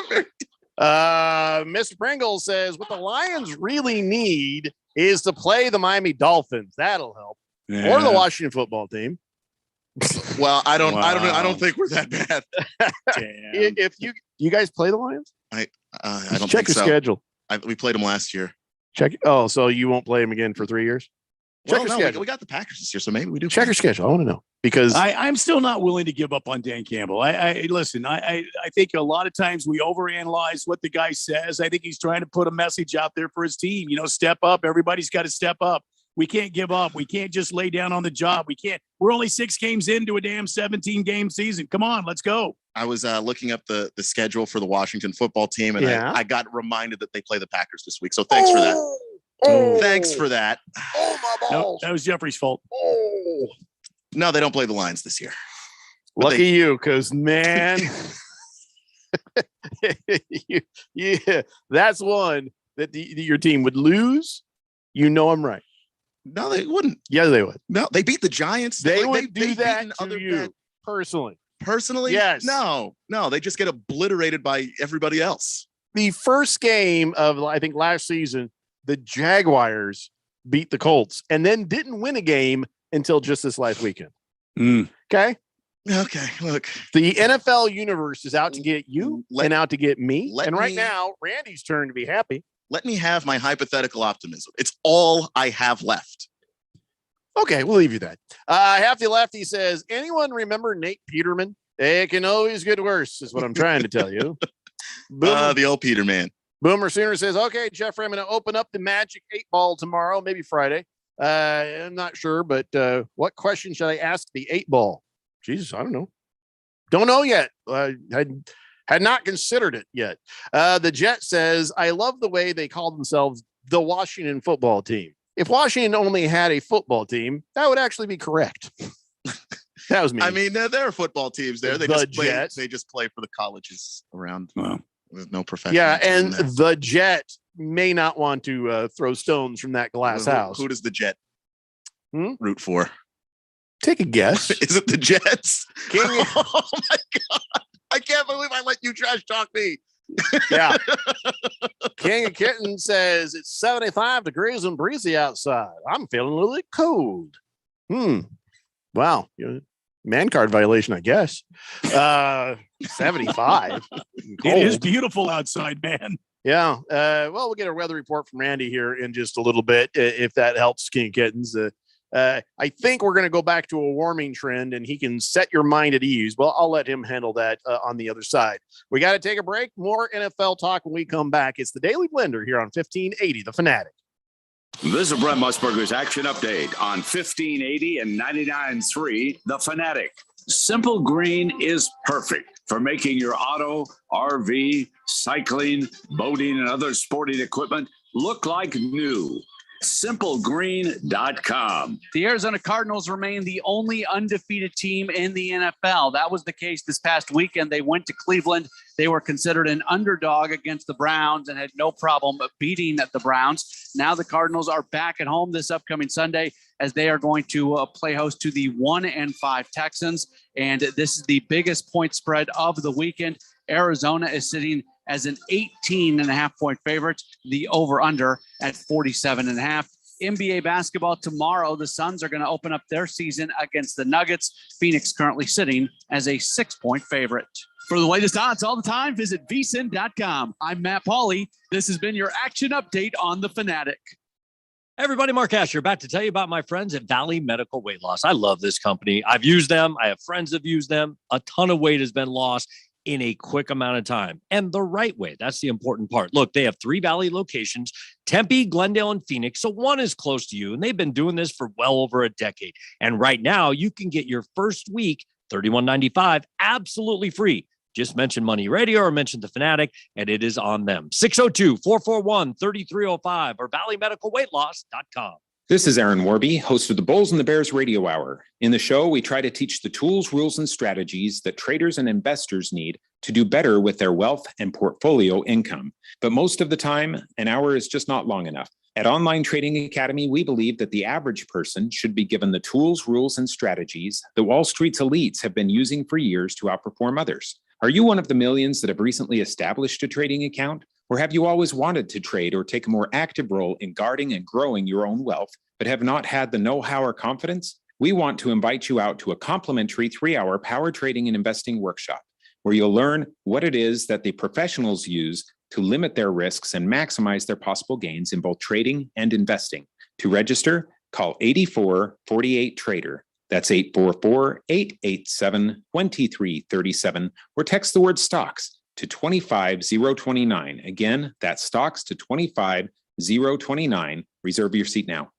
Mr. Pringle says, what the Lions really need is to play the Miami Dolphins. That'll help. Yeah. Or the Washington football team. Well, I don't think we're that bad. If you guys play the Lions? I don't check think your so. schedule. We played them last year. Check. Oh, so you won't play them again for 3 years? Check your schedule. We got the Packers this year, so maybe we do. Check your schedule. I want to know because I'm still not willing to give up on Dan Campbell. I listen. I think a lot of times we overanalyze what the guy says. I think he's trying to put a message out there for his team. Step up. Everybody's got to step up. We can't give up. We can't just lay down on the job. We can't. We're only 6 games into a damn 17-game season. Come on, let's go. I was looking up the schedule for the Washington football team, and I got reminded that they play the Packers this week. So thanks for that. Thanks for that. Oh, my balls. No, that was Jeffrey's fault. Oh. No, they don't play the Lions this year. Lucky you, because, man, yeah, that's one that your team would lose. I'm right. No, they wouldn't. Yeah, they would. No, they beat the Giants. They would do that to you personally. Personally? Yes. No, they just get obliterated by everybody else. The first game of, I think, last season, the Jaguars beat the Colts and then didn't win a game until just this last weekend. Okay? Okay, look. The NFL universe is out to get you and out to get me. And right now, Randy's turn to be happy. Let me have my hypothetical optimism. It's all I have left. Okay, we'll leave you that. Hefty Lefty says, anyone remember Nate Peterman? It can always get worse, is what I'm trying to tell you. The old Peterman. Boomer Sooner says, okay, Jeffrey, I'm going to open up the Magic 8-Ball tomorrow, maybe Friday. I'm not sure, but what question should I ask the 8-Ball? Jesus, I don't know. Don't know yet. Had not considered it yet. The Jet says, I love the way they call themselves the Washington football team. If Washington only had a football team, that would actually be correct. That was me. I mean, there are football teams there. They just play for the colleges around. Wow. With no professional. Yeah, and the Jet may not want to throw stones from that glass house. Who does the Jet root for? Take a guess. Is it the Jets? Oh my God. I can't believe I let you trash talk me. Yeah. King of Kitten says it's 75 degrees and breezy outside. I'm feeling a little bit cold. Wow. Man card violation, I guess. 75. It is beautiful outside, man. Yeah. Well, we'll get a weather report from Randy here in just a little bit, if that helps, King of Kittens. I think we're going to go back to a warming trend, and he can set your mind at ease. Well, I'll let him handle that on the other side. We got to take a break. More NFL talk when we come back. It's the Daily Blender here on 1580 The Fanatic. This is Brent Musburger's Action Update on 1580 and 99.3 The Fanatic. Simple Green is perfect for making your auto, RV, cycling, boating, and other sporting equipment look like new. SimpleGreen.com. The Arizona Cardinals remain the only undefeated team in the NFL. That was the case this past weekend. They went to Cleveland. They were considered an underdog against the Browns and had no problem beating the Browns. Now the Cardinals are back at home this upcoming Sunday as they are going to play host to the 1-5 Texans. And this is the biggest point spread of the weekend. Arizona is sitting as an 18.5-point favorite, the over-under at 47.5. NBA basketball tomorrow, the Suns are going to open up their season against the Nuggets. Phoenix currently sitting as a 6-point favorite. For the latest odds all the time, visit vsin.com. I'm Matt Pauley. This has been your Action Update on The Fanatic. Everybody, Mark Asher, back to tell you about my friends at Valley Medical Weight Loss. I love this company. I've used them. I have friends that have used them. A ton of weight has been lost in a quick amount of time and the right way. That's the important part. Look, they have 3 Valley locations, Tempe, Glendale, and Phoenix. So one is close to you, and they've been doing this for well over a decade. And right now you can get your first week, $31.95, absolutely free. Just mention Money Radio or mention The Fanatic, and it is on them. 602-441-3305 or valleymedicalweightloss.com. This is Aaron Warby, host of the Bulls and the Bears Radio Hour. In the show, we try to teach the tools, rules, and strategies that traders and investors need to do better with their wealth and portfolio income. But most of the time, an hour is just not long enough. At Online Trading Academy, we believe that the average person should be given the tools, rules, and strategies that Wall Street's elites have been using for years to outperform others. Are you one of the millions that have recently established a trading account? Or have you always wanted to trade or take a more active role in guarding and growing your own wealth, but have not had the know-how or confidence? We want to invite you out to a complimentary 3-hour power trading and investing workshop, where you'll learn what it is that the professionals use to limit their risks and maximize their possible gains in both trading and investing. To register, call 8448-TRADER. That's 844-887-2337, or text the word stocks to 25029. Again, that's stocks to 25029. Reserve your seat now.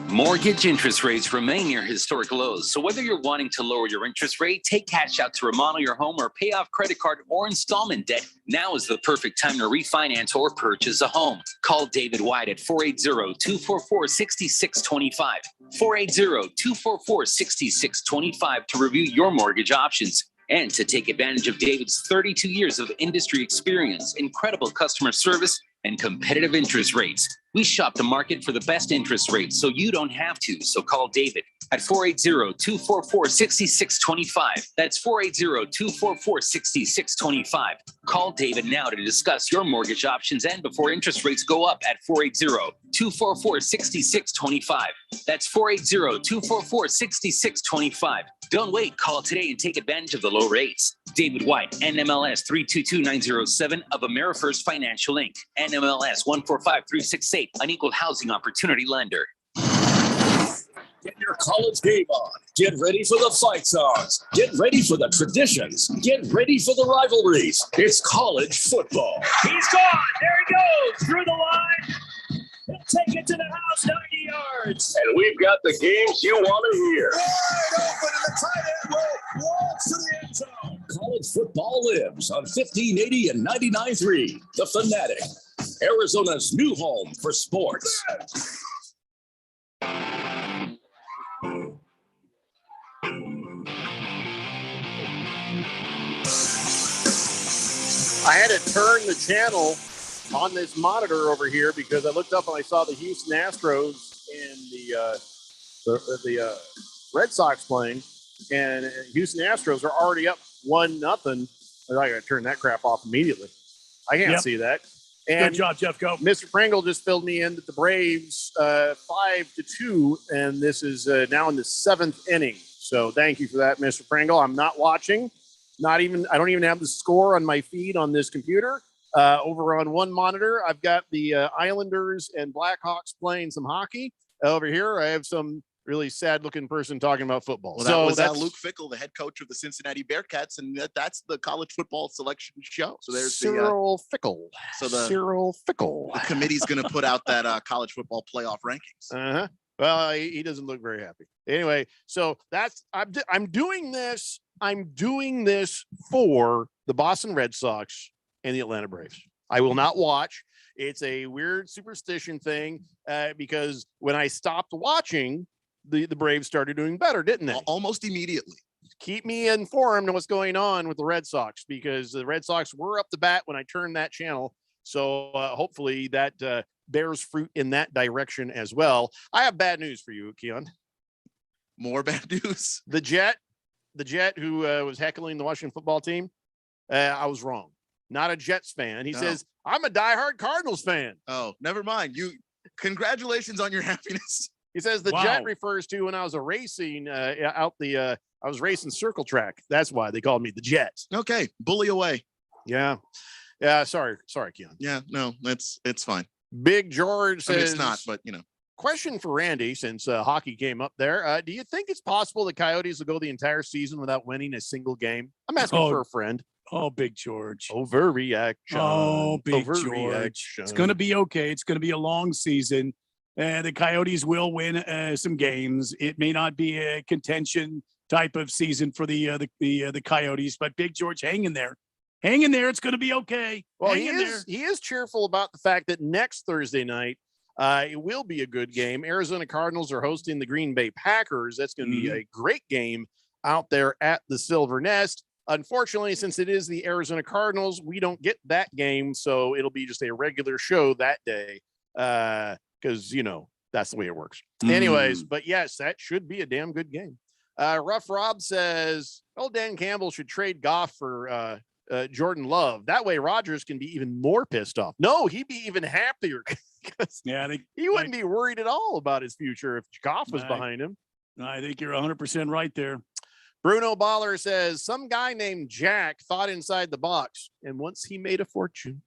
Mortgage interest rates remain near historic lows. So whether you're wanting to lower your interest rate, take cash out to remodel your home, or pay off credit card or installment debt, now is the perfect time to refinance or purchase a home. Call David White at 480-244-6625. 480-244-6625 to review your mortgage options and to take advantage of David's 32 years of industry experience, incredible customer service, and competitive interest rates. We shop the market for the best interest rates so you don't have to. So call David at 480-244-6625. That's 480-244-6625. Call David now to discuss your mortgage options and before interest rates go up at 480-244-6625. That's 480-244-6625. Don't wait. Call today and take advantage of the low rates. David White, NMLS 322907 of AmeriFirst Financial Inc. NMLS 145368, an equal housing opportunity lender. Get your college game on. Get ready for the fight songs. Get ready for the traditions. Get ready for the rivalries. It's college football. He's gone. There he goes. Through the line. He'll take it to the house, 90 yards. And we've got the games you want to hear. Wide open, and the tight end will walk to the end zone. College football lives on 1580 and 99.3. The Fanatic, Arizona's new home for sports. I had to turn the channel on this monitor over here because I looked up and I saw the Houston Astros and the Red Sox playing, and Houston Astros are already up 1-0. I got to turn that crap off immediately. I can't see that. And good job, Jeff. Go. Mr. Pringle just filled me in that the Braves 5-2, and this is now in the 7th inning. So thank you for that, Mr. Pringle. I'm not watching. I don't even have the score on my feed on this computer. Over on one monitor, I've got the Islanders and Blackhawks playing some hockey. Over here, I have some really sad looking person talking about football. Well, so that was that's Luke Fickell, the head coach of the Cincinnati Bearcats, and that's the college football selection show. So there's Cyril Fickell. So the Cyril Fickell. The committee's going to put out that college football playoff rankings. Uh-huh. Well, he doesn't look very happy. Anyway, so I'm doing this. I'm doing this for the Boston Red Sox and the Atlanta Braves. I will not watch. It's a weird superstition thing because when I stopped watching, the Braves started doing better, didn't they? Almost immediately. Keep me informed on what's going on with the Red Sox because the Red Sox were up the bat when I turned that channel. So hopefully that bears fruit in that direction as well. I have bad news for you, Keon. More bad news. The Jet who was heckling the Washington football team. I was wrong. Not a Jets fan. He says, I'm a diehard Cardinals fan. Oh, never mind. Congratulations on your happiness. He says the Jet refers to when I was racing I was racing circle track. That's why they called me the Jet. Okay. Bully away. Yeah. Yeah. Sorry, Keon. Yeah, no, it's fine. Big George says it's not, but Question for Randy, since hockey came up there. Do you think it's possible the Coyotes will go the entire season without winning a single game? I'm asking for a friend. Oh, Big George. Overreaction. Oh, Big George. It's going to be okay. It's going to be a long season. The Coyotes will win some games. It may not be a contention type of season for the Coyotes, but Big George, hang in there. Hang in there. It's going to be okay. Well, he is cheerful about the fact that next Thursday night, it will be a good game. Arizona Cardinals are hosting the Green Bay Packers. That's going to be a great game out there at the Silver Nest. Unfortunately, since it is the Arizona Cardinals, we don't get that game. So it'll be just a regular show that day because, that's the way it works. Anyways, but yes, that should be a damn good game. Rough Rob says, Dan Campbell should trade Goff for Jordan Love. That way Rodgers can be even more pissed off. No, he'd be even happier. He wouldn't be worried at all about his future if Goff was behind him. I think you're 100% right there. Bruno Baller says some guy named Jack thought inside the box, and once he made a fortune.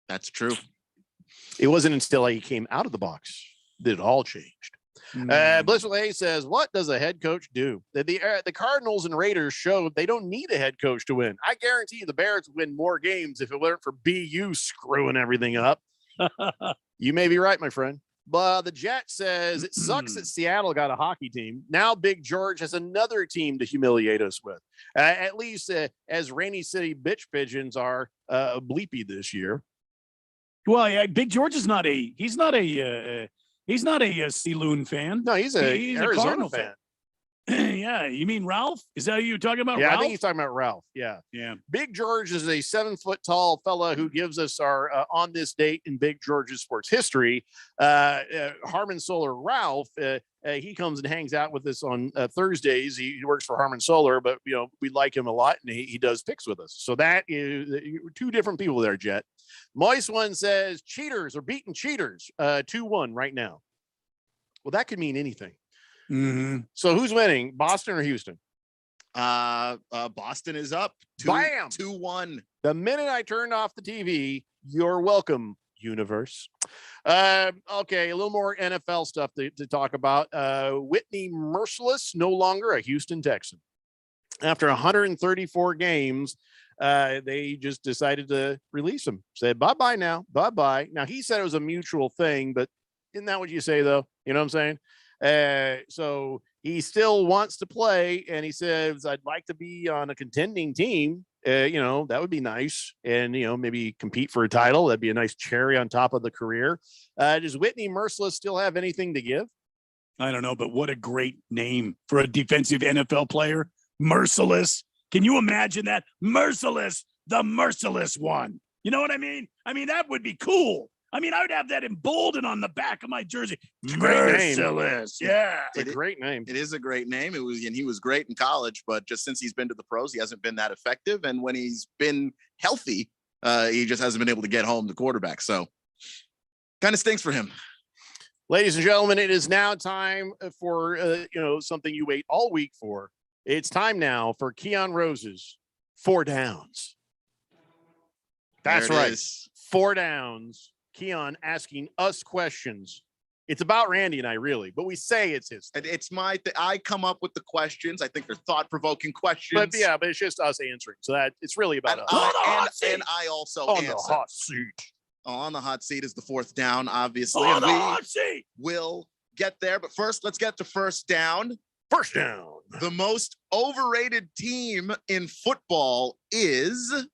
That's true. It wasn't until he came out of the box that it all changed. Blissful A says, what does a head coach do? The Cardinals and Raiders showed they don't need a head coach to win. I guarantee the Bears would win more games if it weren't for BU screwing everything up. You may be right, my friend. But the Jet says it sucks that Seattle got a hockey team. Now Big George has another team to humiliate us with. At least as Rainy City bitch pigeons are bleepy this year. Well, yeah, Big George is not a Sea Loon fan. No, he's a Cardinal fan. Yeah, you mean Ralph? Is that who you're talking about? Yeah, Ralph? I think he's talking about Ralph. Yeah. Big George is a 7-foot-tall fella who gives us our on this date in Big George's sports history. Harmon Solar Ralph. He comes and hangs out with us on Thursdays. He works for Harmon Solar, but we like him a lot, and he does picks with us. So that is two different people there, Jet. Moist One says cheaters are beating cheaters 2-1 right now. Well, that could mean anything. So who's winning, Boston or Houston? Boston is up 2-1. The minute I turned off the TV, you're welcome, universe. Okay, a little more NFL stuff to talk about. Whitney Merciless, no longer a Houston Texan. After 134 games, they just decided to release him. Said, bye-bye now, bye-bye. Now, he said it was a mutual thing, but isn't that what you say, though? You know what I'm saying? So he still wants to play, and he says, I'd like to be on a contending team. That would be nice. And, maybe compete for a title. That'd be a nice cherry on top of the career. Does Whitney Merciless still have anything to give? I don't know, but what a great name for a defensive NFL player. Merciless. Can you imagine that? Merciless, the merciless one. You know what I mean? That would be cool. I would have that emboldened on the back of my jersey. Merciless. Yeah. It's a great name. It is a great name. He was great in college, but just since he's been to the pros, he hasn't been that effective. And when he's been healthy, he just hasn't been able to get home the quarterback. So kind of stinks for him. Ladies and gentlemen, it is now time for, something you wait all week for. It's time now for Keon Rose's 4 Downs. That's right. 4 Downs. Keon asking us questions It's about Randy and I, really, but we say it's his. And it's I come up with the questions. I think they're thought-provoking questions. But it's just us answering. So that it's really about us. And I also on answer. the hot seat. On the hot seat is the fourth down, obviously. On and the we hot seat. will get there. But first, let's get to first down. First down. The most overrated team in football is.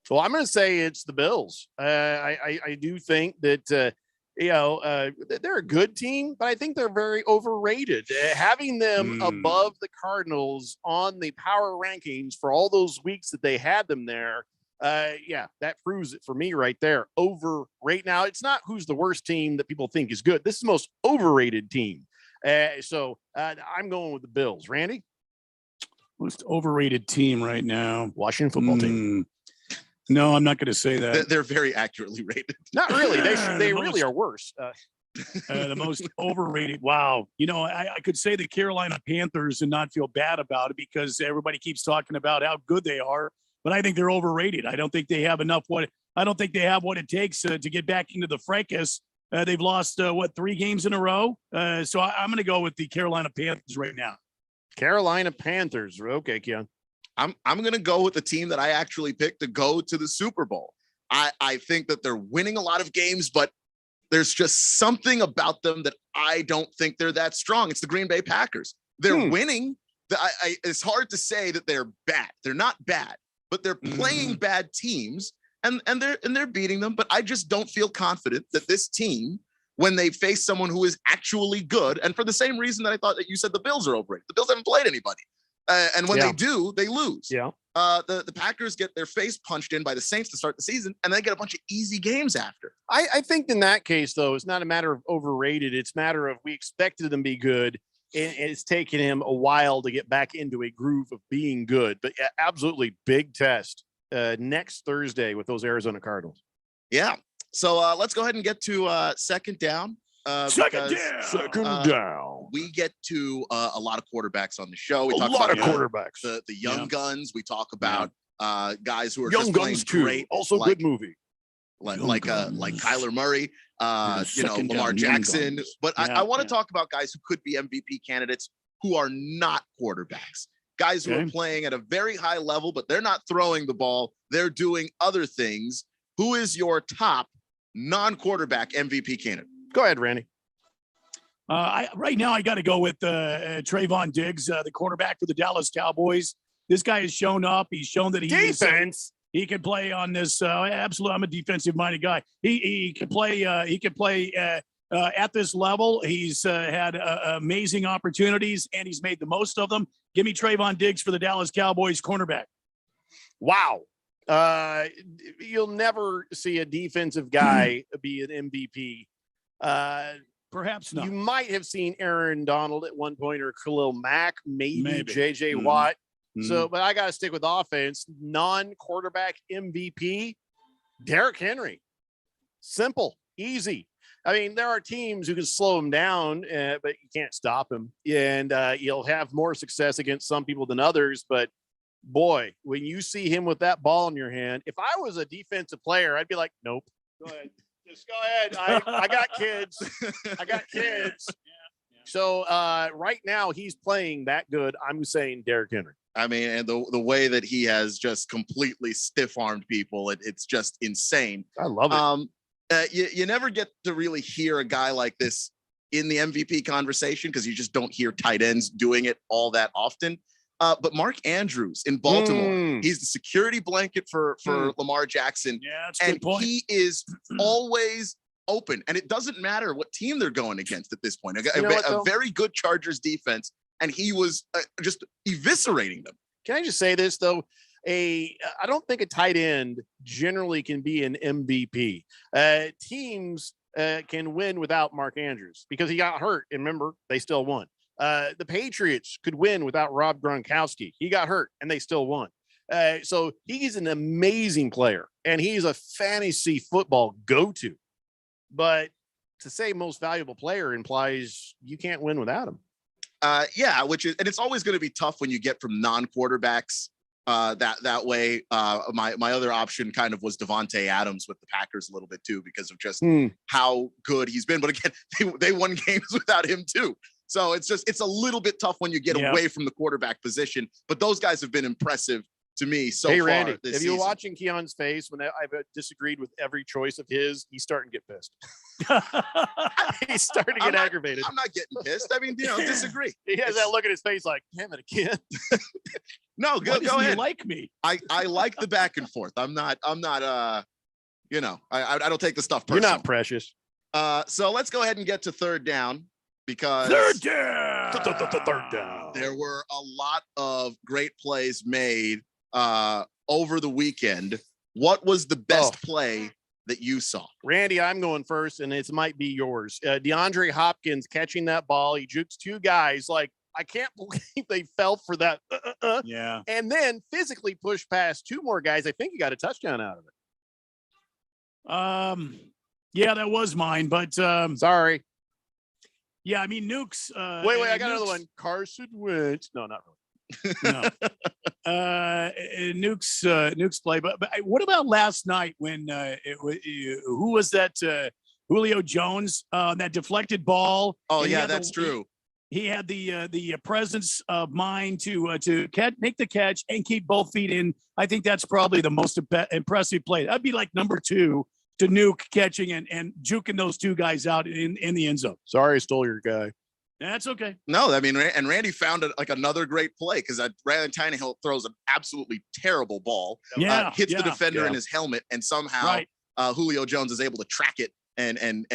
Well, I'm going to say it's the Bills. I do think that, they're a good team, but I think they're very overrated. Having them above the Cardinals on the power rankings for all those weeks that they had them there, that proves it for me right there. Overrate. Now, it's not who's the worst team that people think is good. This is the most overrated team. So I'm going with the Bills. Randy? Most overrated team right now. Washington football team. No, I'm not going to say that. They're very accurately rated. Not really. They really are worse. The most overrated. Wow. I could say the Carolina Panthers and not feel bad about it because everybody keeps talking about how good they are, but I think they're overrated. I don't think they have what it takes to get back into the fracas. They've lost 3 games in a row. So I'm going to go with the Carolina Panthers right now. Carolina Panthers. Okay, Keon. I'm going to go with the team that I actually picked to go to the Super Bowl. I think that they're winning a lot of games, but there's just something about them that I don't think they're that strong. It's the Green Bay Packers. They're winning. It's hard to say that they're bad. They're not bad, but they're playing bad teams and they're beating them. But I just don't feel confident that this team, when they face someone who is actually good, and for the same reason that I thought that you said the Bills are overrated. The Bills haven't played anybody. And when they do, they lose. Yeah. The Packers get their face punched in by the Saints to start the season, and they get a bunch of easy games after. I think in that case, though, it's not a matter of overrated. It's a matter of we expected them to be good, and it's taken him a while to get back into a groove of being good. But absolutely big test next Thursday with those Arizona Cardinals. Yeah. So let's go ahead and get to second down. Second down. We get to a lot of quarterbacks on the show. We talk about quarterbacks, the young guns. We talk about guys who are young just guns playing too. great. Also, good movie. Like Kyler Murray, Lamar Jackson. But I want to talk about guys who could be MVP candidates who are not quarterbacks. Guys who are playing at a very high level, but they're not throwing the ball. They're doing other things. Who is your top non-quarterback MVP candidate? Go ahead, Randy. Right now, I got to go with Trayvon Diggs, the quarterback for the Dallas Cowboys. This guy has shown up. He's shown that he can play on this. Absolutely, I'm a defensive-minded guy. He can play. He can play at this level. He's had amazing opportunities, and he's made the most of them. Give me Trayvon Diggs for the Dallas Cowboys cornerback. Wow. You'll never see a defensive guy be an MVP. Perhaps not. You might have seen Aaron Donald at one point or Khalil Mack, maybe. JJ Watt. So, but I got to stick with offense. Non-quarterback MVP, Derrick Henry. Simple, easy. I mean, there are teams who can slow him down, but you can't stop him. And you'll have more success against some people than others. But boy, when you see him with that ball in your hand, if I was a defensive player, I'd be like, nope. Go ahead. Just go ahead. I got kids. I got kids. So right now he's playing that good. I'm saying Derrick Henry. I mean, and the way that he has just completely stiff-armed people, it's just insane. I love it. You never get to really hear a guy like this in the MVP conversation because you just don't hear tight ends doing it all that often. But Mark Andrews in Baltimore, he's the security blanket for Lamar Jackson. Yeah, that's a good point. He is always open. And it doesn't matter what team they're going against at this point. A very good Chargers defense, and he was just eviscerating them. Can I just say this, though? I don't think a tight end generally can be an MVP. Teams can win without Mark Andrews because he got hurt. And remember, they still won. The Patriots could win without Rob Gronkowski. He got hurt and they still won. So he's an amazing player and he's a fantasy football go-to. But to say most valuable player implies you can't win without him. Yeah, which is, and it's always going to be tough when you get from non-quarterbacks That way, my other option kind of was Devontae Adams with the Packers a little bit too, because of just how good he's been. But again, they won games without him too. So it's a little bit tough when you get away from the quarterback position. But those guys have been impressive to me so hey, far Randy, this if you're season. watching Keon's face when I've disagreed with every choice of his, he's starting to get pissed. He's starting to get aggravated. I'm not getting pissed. I mean, disagree. He has that look at his face like, damn it, again. No, go ahead. Like me. I like the back and forth. I'm not I don't take the stuff personal. You're not precious. So let's go ahead and get to third down, because third down. There were a lot of great plays made over the weekend. What was the best play that you saw? Randy, I'm going first, and it might be yours. DeAndre Hopkins catching that ball. He jukes two guys. Like, I can't believe they fell for that. Yeah. And then physically pushed past two more guys. I think he got a touchdown out of it. Yeah, that was mine, but sorry. Yeah, I mean, Nukes. Wait, I got another one. Carson Wentz. No, not really. No. Nukes play. But what about last night when who was that? Julio Jones, that deflected ball. Oh yeah, that's true. He had the presence of mind to make the catch and keep both feet in. I think that's probably the most impressive play. That'd be like number 2 to Nuke catching and juking those two guys out in the end zone. Sorry, I stole your guy. That's okay. No, I mean, and Randy found another great play, because Ryan Tannehill throws an absolutely terrible ball. Hits the defender in his helmet, and somehow Julio Jones is able to track it and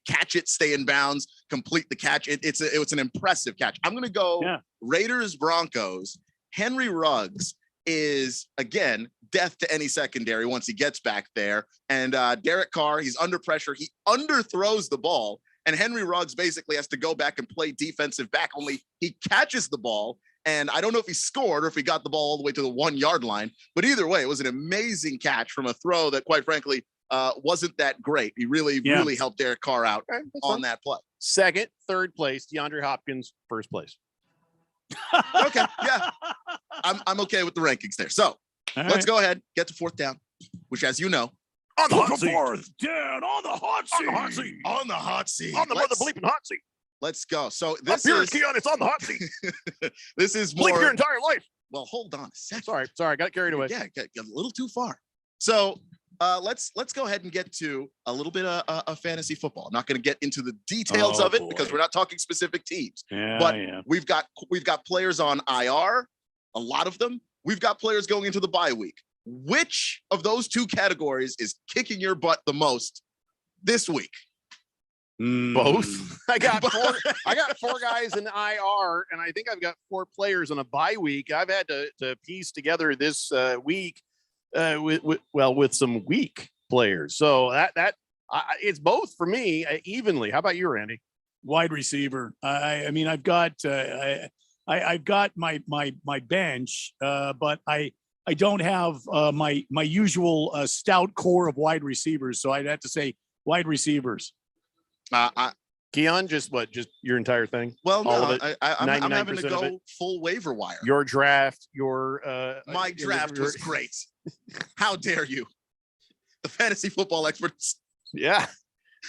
catch it, stay in bounds, complete the catch. It's an impressive catch. I'm going to go Raiders Broncos. Henry Ruggs is, again, death to any secondary once he gets back there. And Derek Carr, he's under pressure. He underthrows the ball. And Henry Ruggs basically has to go back and play defensive back, only he catches the ball. And I don't know if he scored or if he got the ball all the way to the 1 yard line. But either way, it was an amazing catch from a throw that, quite frankly, wasn't that great. He really helped Derek Carr out on that play. Second, third place, DeAndre Hopkins, first place. Okay, yeah. I'm okay with the rankings there. So let's go ahead, get to fourth down, which, as you know, on the hot seat. Fourth down, on the hot seat. On the hot seat. On the hot seat. On the mother bleeping hot seat. Let's go. So this is Keon, it's on the hot seat. This is more bleep your entire life. Well, hold on a second. Sorry, I got carried away. Yeah, got a little too far. So let's go ahead and get to a little bit of fantasy football. I'm not going to get into the details of it because we're not talking specific teams. But we've got players on IR, a lot of them. We've got players going into the bye week. Which of those two categories is kicking your butt the most this week? Both. I got 4 guys in IR, and I think I've got 4 players on a bye week. I've had to piece together this week with some weak players. So that it's both for me evenly. How about you, Randy? Wide receiver. I mean, I've got my bench, but I don't have my usual stout core of wide receivers, so I'd have to say wide receivers. Keon, just your entire thing? Well, all no, of it, I'm having to go full waiver wire. Your draft, my draft was great. How dare you? The fantasy football experts. Yeah.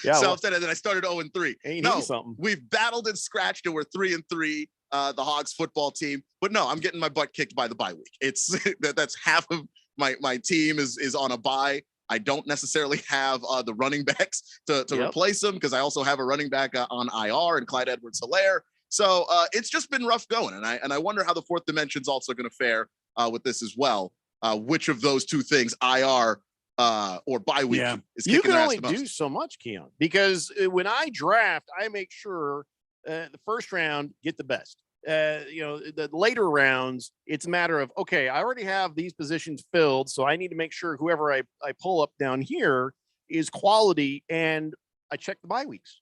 So upset, and then I started 0-3. Ain't no, something. We've battled and scratched, and we're 3-3. The Hogs football team, but no, I'm getting my butt kicked by the bye week. It's that's half of my team is on a bye. I don't necessarily have the running backs to replace them, because I also have a running back on IR and Clyde Edwards-Helaire. So it's just been rough going, and I wonder how the fourth dimension's also going to fare with this as well. Which of those two things, IR or bye week, is kicking you can their ass only the most? do so much, Keon, because when I draft, I make sure the first round get the best. The later rounds, it's a matter of, okay, I already have these positions filled, so I need to make sure whoever I pull up down here is quality, and I check the bye weeks.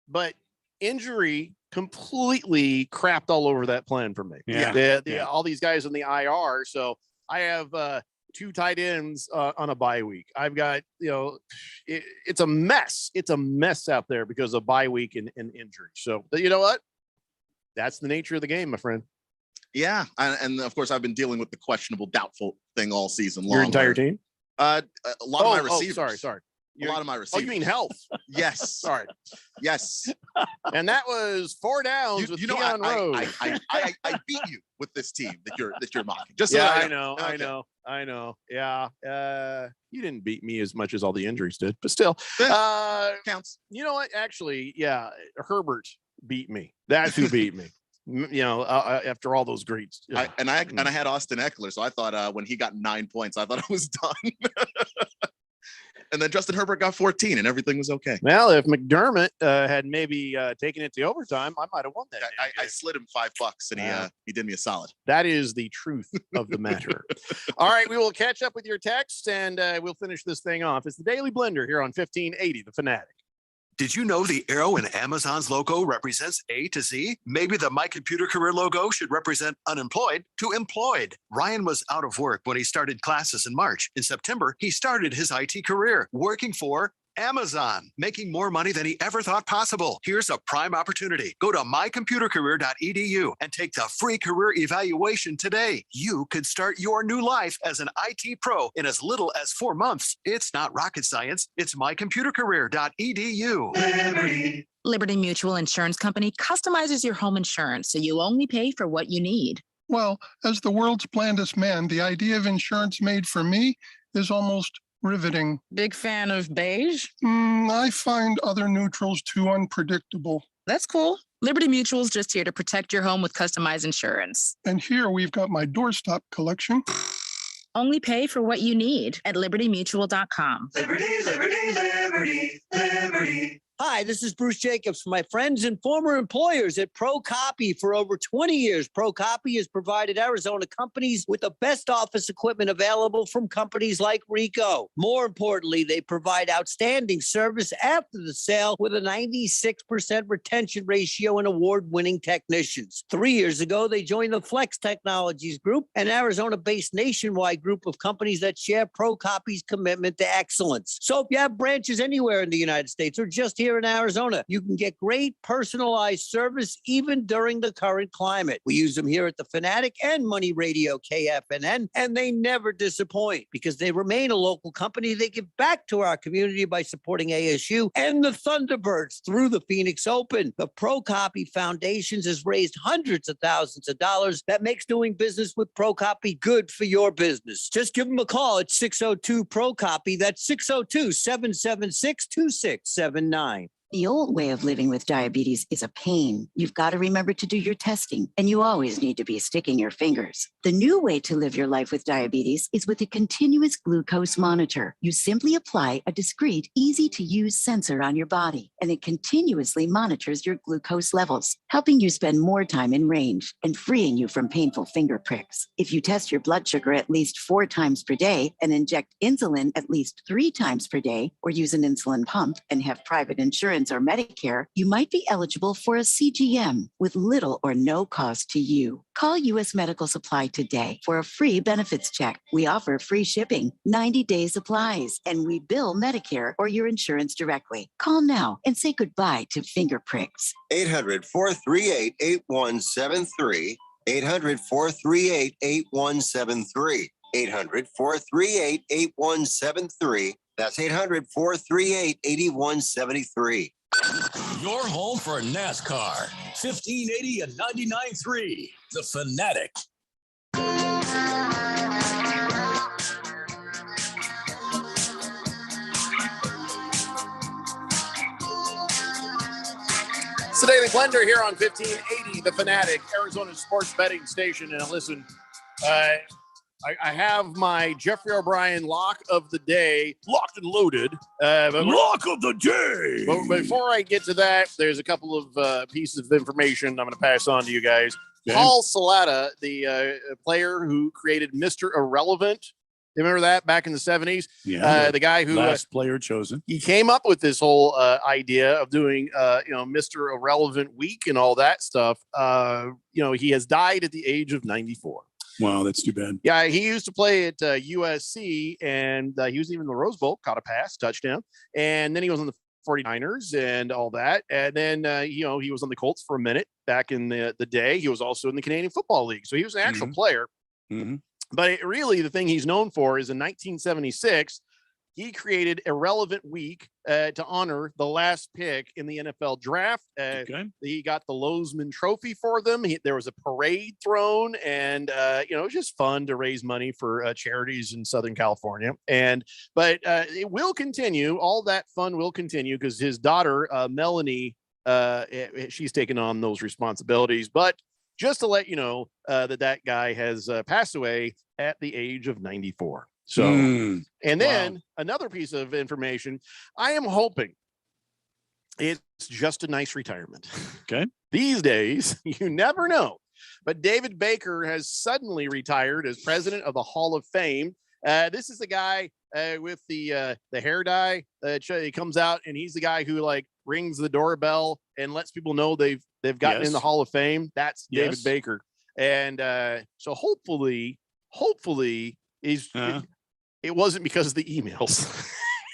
But injury completely crapped all over that plan for me. All these guys in the IR, so I have 2 tight ends on a bye week. I've got, it's a mess. It's a mess out there because of bye week and injury. So, but you know what? That's the nature of the game, my friend. Yeah, and of course I've been dealing with the questionable, doubtful thing all season long. Your entire team? A lot of my receivers. Sorry. A lot of my receivers. Oh, you mean health? Yes. Sorry. Yes. And that was 4 downs with Keon Rose. I beat you with this team that you're mocking. Just yeah, so I know. Yeah. You didn't beat me as much as all the injuries did, but still, counts. You know what? Actually, yeah, Herbert beat me. That's who beat me. After all those greats. I had Austin Eckler, so I thought when he got 9 points, I thought I was done. And then Justin Herbert got 14 and everything was okay. Well, if McDermott had maybe taken it to overtime, I might have won that. I slid him $5 and he did me a solid. That is the truth of the matter. All right, we will catch up with your text and we'll finish this thing off. It's the Daily Blender here on 1580, The Fanatic. Did you know the arrow in Amazon's logo represents A to Z? Maybe the My Computer Career logo should represent unemployed to employed. Ryan was out of work when he started classes in March. In September, he started his IT career working for Amazon, making more money than he ever thought possible. Here's a prime opportunity. Go to mycomputercareer.edu and take the free career evaluation today. You could start your new life as an IT pro in as little as 4 months. It's not rocket science. It's mycomputercareer.edu. Liberty Mutual Insurance Company customizes your home insurance so you only pay for what you need. Well, as the world's blandest man, the idea of insurance made for me is almost riveting. Big fan of beige? I find other neutrals too unpredictable. That's cool. Liberty Mutual's just here to protect your home with customized insurance. And here we've got my doorstop collection. Only pay for what you need at libertymutual.com. Liberty, liberty, liberty, liberty. Hi, this is Bruce Jacobs from my friends and former employers at ProCopy. For over 20 years, ProCopy has provided Arizona companies with the best office equipment available from companies like Ricoh. More importantly, they provide outstanding service after the sale with a 96% retention ratio and award-winning technicians. 3 years ago, they joined the Flex Technologies Group, an Arizona-based nationwide group of companies that share ProCopy's commitment to excellence. So if you have branches anywhere in the United States or just here in Arizona, you can get great personalized service even during the current climate. We use them here at the Fanatic and Money Radio KFNN, and they never disappoint because they remain a local company. They give back to our community by supporting ASU and the Thunderbirds through the Phoenix Open. The ProCopy Foundations has raised hundreds of thousands of dollars. That makes doing business with ProCopy good for your business. Just give them a call at 602-ProCopy. That's 602-776-2679. The old way of living with diabetes is a pain. You've got to remember to do your testing, and you always need to be sticking your fingers. The new way to live your life with diabetes is with a continuous glucose monitor. You simply apply a discreet, easy-to-use sensor on your body, and it continuously monitors your glucose levels, helping you spend more time in range and freeing you from painful finger pricks. If you test your blood sugar at least 4 times per day and inject insulin at least 3 times per day, or use an insulin pump and have private insurance or Medicare, you might be eligible for a CGM with little or no cost to you. Call U.S. Medical Supply today for a free benefits check. We offer free shipping, 90-day supplies, and we bill Medicare or your insurance directly. Call now and say goodbye to finger pricks. 800-438-8173. 800-438-8173. 800-438-8173. That's 800-438-8173. Your home for NASCAR. 1580 and 99.3. The Fanatic. It's the Daily Blender here on 1580, The Fanatic, Arizona's sports betting station. And listen, I have my Jeffrey O'Brien lock of the day locked and loaded. Lock of the day. But before I get to that, there's a couple of pieces of information I'm going to pass on to you guys. Okay. Paul Salata, the player who created Mr. Irrelevant. You remember that back in the 70s? Yeah. The guy who last player chosen. He came up with this whole idea of doing, Mr. Irrelevant Week and all that stuff. He has died at the age of 94. Wow, that's too bad. Yeah, he used to play at USC, and he was even in the Rose Bowl, caught a pass, touchdown. And then he was on the 49ers and all that. And then, he was on the Colts for a minute back in the day. He was also in the Canadian Football League. So he was an actual player. But really, the thing he's known for is in 1976, he created Irrelevant Week to honor the last pick in the NFL draft. He got the Lozman Trophy for them. There was a parade thrown, and it was just fun to raise money for charities in Southern California. But it will continue. All that fun will continue because his daughter Melanie, she's taken on those responsibilities. But just to let you know that guy has passed away at the age of 94. So, and then another piece of information, I am hoping it's just a nice retirement. Okay. These days, you never know. But David Baker has suddenly retired as president of the Hall of Fame. This is the guy with the hair dye. He comes out and he's the guy who rings the doorbell and lets people know they've gotten in the Hall of Fame. That's David Baker. And so hopefully he's it wasn't because of the emails.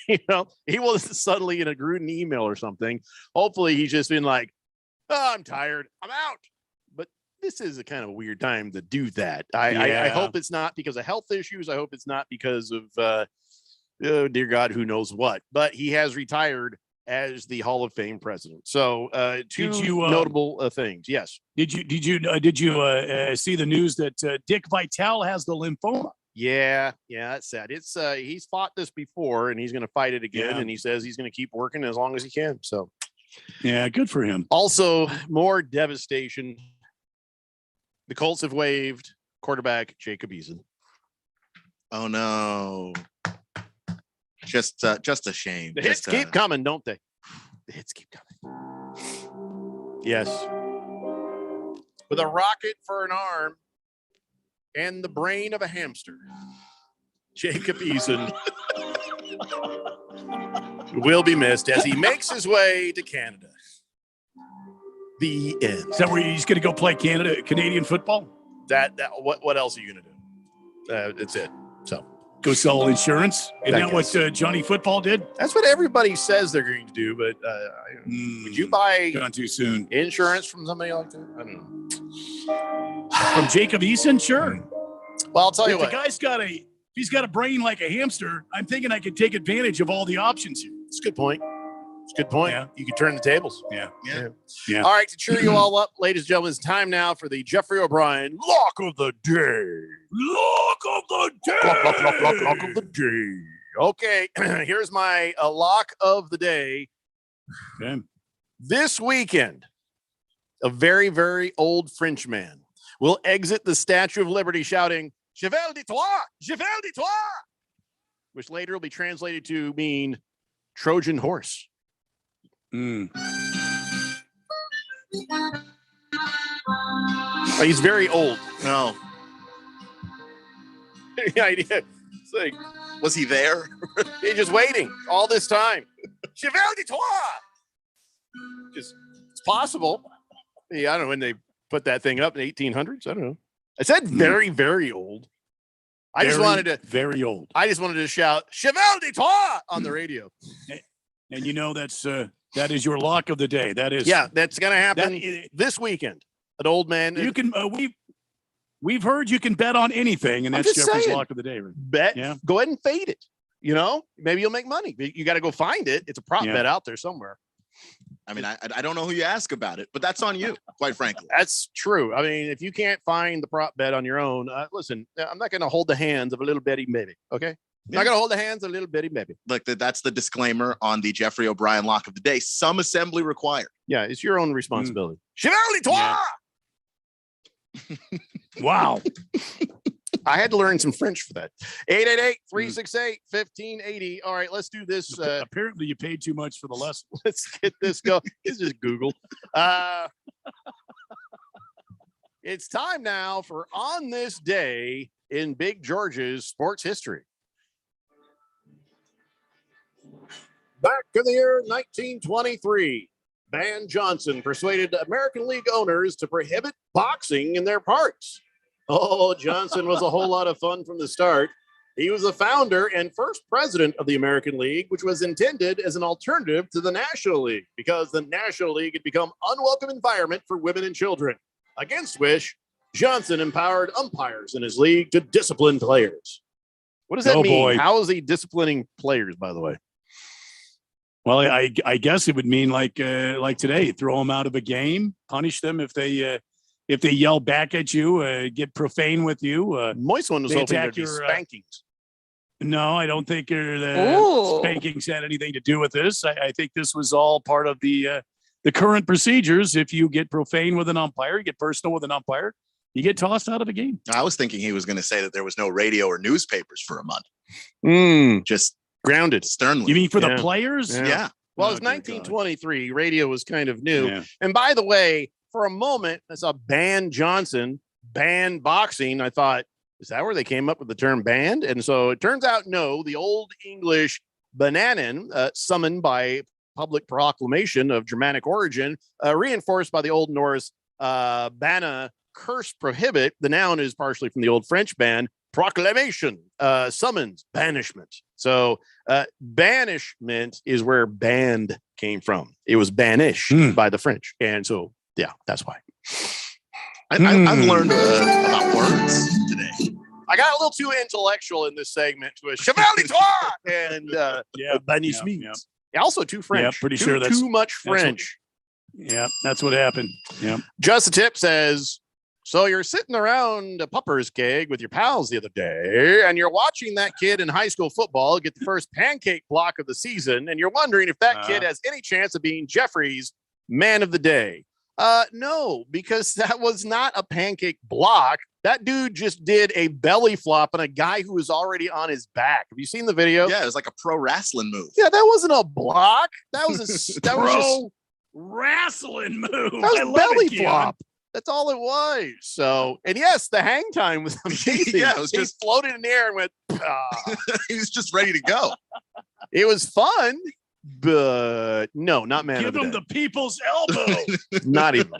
He wasn't suddenly in a Gruden email or something. Hopefully he's just been like, oh, I'm tired, I'm out. But this is a kind of a weird time to do that. I hope it's not because of health issues. I hope it's not because of dear God, who knows what. But he has retired as the Hall of Fame president. So two notable things. Yes. Did you see the news that Dick Vitale has the lymphoma? Yeah, that's sad. It's he's fought this before and he's going to fight it again. And he says he's going to keep working as long as he can. So yeah, good for him. Also, more devastation. The Colts have waived quarterback Jacob Eason. Oh no. Just a shame. The hits keep coming, don't they? The hits keep coming. Yes. With a rocket for an arm and the brain of a hamster, Jacob Eason will be missed as he makes his way to Canada. The end. Is that where he's going to go play Canadian football? That what else are you going to do? That's it. So go sell insurance. Isn't that what Johnny Football did? That's what everybody says they're going to do. But would you buy gone too soon insurance from somebody like that? I don't know. From Jacob Eason, sure. Well, I'll tell you what. The guy's he's got a brain like a hamster. I'm thinking I could take advantage of all the options here. It's a good point. Yeah. You could turn the tables. Yeah. All right, to cheer you all up, ladies and gentlemen, it's time now for the Jeffrey O'Brien Lock of the Day. Lock of the Day. Okay, here's my lock of the day. Okay. This weekend, a very, very old French man will exit the Statue of Liberty shouting, Cheval de Troie! Cheval de Troie! Which later will be translated to mean Trojan horse. He's very old. No. The idea. It's like, was he there? He's just waiting all this time. Cheval de Troie! It's possible. Yeah, I don't know when they put that thing up in the 1800s. I don't know. I said very, very old. I just wanted to shout Cheval de Troie on the radio. And that is your lock of the day. That is that's gonna happen this weekend. An old man. You can we've heard you can bet on anything, and that's Jeffrey's lock of the day. Bet. Yeah. Go ahead and fade it. Maybe you'll make money. You got to go find it. It's a prop bet out there somewhere. I mean, I don't know who you ask about it, but that's on you, quite frankly. That's true. I mean, if you can't find the prop bet on your own, listen, I'm not going to hold the hands of a little bitty maybe, okay? I'm not going to hold the hands of a little bitty maybe. Like that's the disclaimer on the Jeffrey O'Brien lock of the day. Some assembly required. Yeah, it's your own responsibility. Cheval de Troie! Wow. I had to learn some French for that. 888-368-1580. All right, let's do this. Apparently you paid too much for the lesson. Let's get this going. It's just Google. It's time now for On This Day in Big George's sports history. Back in the year 1923, Van Johnson persuaded American League owners to prohibit boxing in their parks. Oh, Johnson was a whole lot of fun from the start. He was the founder and first president of the American League, which was intended as an alternative to the National League because the National League had become an unwelcome environment for women and children, against which Johnson empowered umpires in his league to discipline players. What does that mean? Boy. How is he disciplining players, by the way? Well, I guess it would mean like today, throw them out of a game, punish them if they yell back at you, get profane with you. Moist one was hoping there'd be spankings. No, I don't think the spankings had anything to do with this. I think this was all part of the current procedures. If you get profane with an umpire, you get personal with an umpire, you get tossed out of a game. I was thinking he was going to say that there was no radio or newspapers for a month. Just grounded sternly. You mean for the players? Yeah. Well, it was 1923. Radio was kind of new. Yeah. And by the way, for a moment, I saw Ban Johnson, ban boxing. I thought, is that where they came up with the term banned? And so it turns out, no, the Old English bananen, summoned by public proclamation of Germanic origin, reinforced by the Old Norse bana, curse, prohibit. The noun is partially from the Old French ban, proclamation, summons, banishment. So banishment is where banned came from. It was banished by the French. And so, yeah, that's why. I've learned about words today. I got a little too intellectual in this segment to a cheval d'Ivoire and banishment. Also too French. Yeah, pretty sure that's too much French. That's what happened. Yeah. Just a Tip says, so you're sitting around a pupper's keg with your pals the other day, and you're watching that kid in high school football get the first pancake block of the season, and you're wondering if that kid has any chance of being Jeffrey's man of the day. No, because that was not a pancake block. That dude just did a belly flop on a guy who was already on his back. Have you seen the video? Yeah, it was like a pro wrestling move. Yeah, that wasn't a block. That was a wrestling move. That was belly flop. That's all it was. So, and yes, the hang time was amazing. Yeah, it was just floated in the air and went. He was just ready to go. It was fun, but no, not man. Give him the people's elbow. Not even.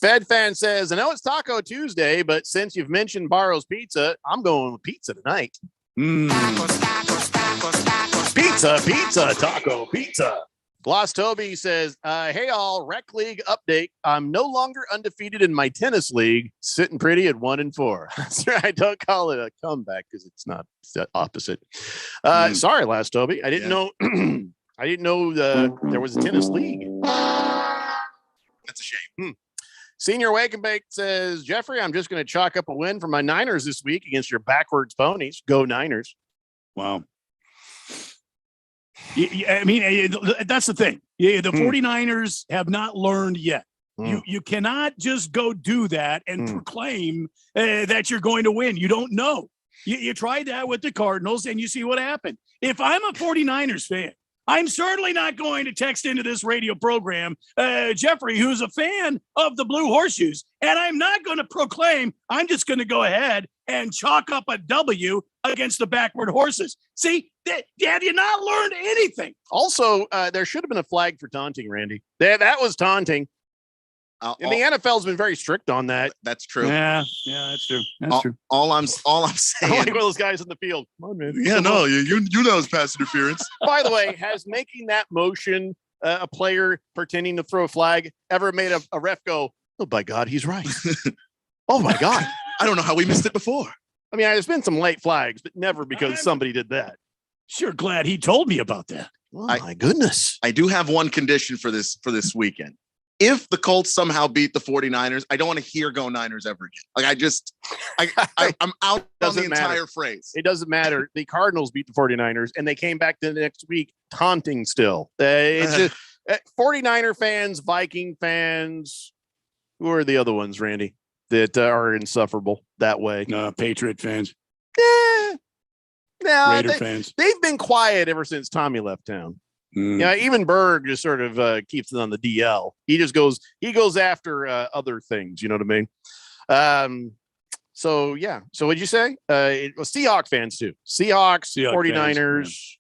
Fed Fan says, I know it's Taco Tuesday, but since you've mentioned Barro's Pizza, I'm going with pizza tonight. Pizza, taco, pizza. Gloss Toby says, hey, all, Rec League update. I'm no longer undefeated in my tennis league, sitting pretty at 1-4. That's right. Don't call it a comeback because it's not. It's the opposite. Sorry, Last Toby. I didn't know. I didn't know there was a tennis league. That's a shame. Senior Wake and Bake says, Jeffrey, I'm just going to chalk up a win for my Niners this week against your backwards ponies. Go Niners. Wow. I mean, that's the thing. The 49ers have not learned yet. You cannot just go do that and proclaim that you're going to win. You don't know. You tried that with the Cardinals and you see what happened. If I'm a 49ers fan, I'm certainly not going to text into this radio program, Jeffrey, who's a fan of the Blue Horseshoes, and I'm not going to proclaim. I'm just going to go ahead and chalk up a W against the backward horses. See, have you not learned anything? Also, there should have been a flag for taunting, Randy. That was taunting. And the NFL's been very strict on that. That's true. Yeah, that's true. That's true. All I'm saying. Like one of those guys in the field. Come on, man. Yeah, no, you know it's pass interference. By the way, has making that motion a player pretending to throw a flag ever made a ref go, oh, by God, he's right. Oh, my God. I don't know how we missed it before. I mean, there's been some late flags, but never because somebody did that. Sure glad he told me about that. Oh, my goodness. I do have one condition for this weekend. If the Colts somehow beat the 49ers, I don't want to hear Go Niners ever again. Like I'm out on the entire phrase. It doesn't matter. The Cardinals beat the 49ers and they came back the next week taunting still. It's just 49er fans, Viking fans. Who are the other ones, Randy, that are insufferable that way? Patriot fans. Raider fans. They've been quiet ever since Tommy left town. Yeah, even Berg just sort of keeps it on the DL. He just goes after other things. You know what I mean? So yeah. So what'd you say? It was Seahawks fans too. Seahawks 49ers, fans,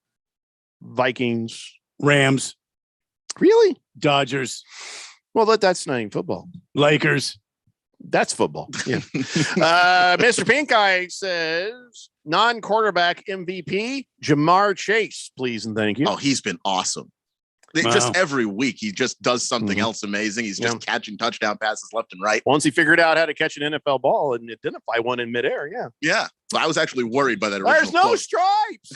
Vikings, Rams, really, Dodgers. Well, that's not even football. Lakers. That's football. Yeah. Mr. Pink Eye says non-quarterback MVP Jamar Chase, please and thank you. Oh, he's been awesome. Wow. Just every week, he just does something else amazing. He's just catching touchdown passes left and right. Once he figured out how to catch an NFL ball and identify one in midair, yeah. So I was actually worried by that. There's no quote. stripes.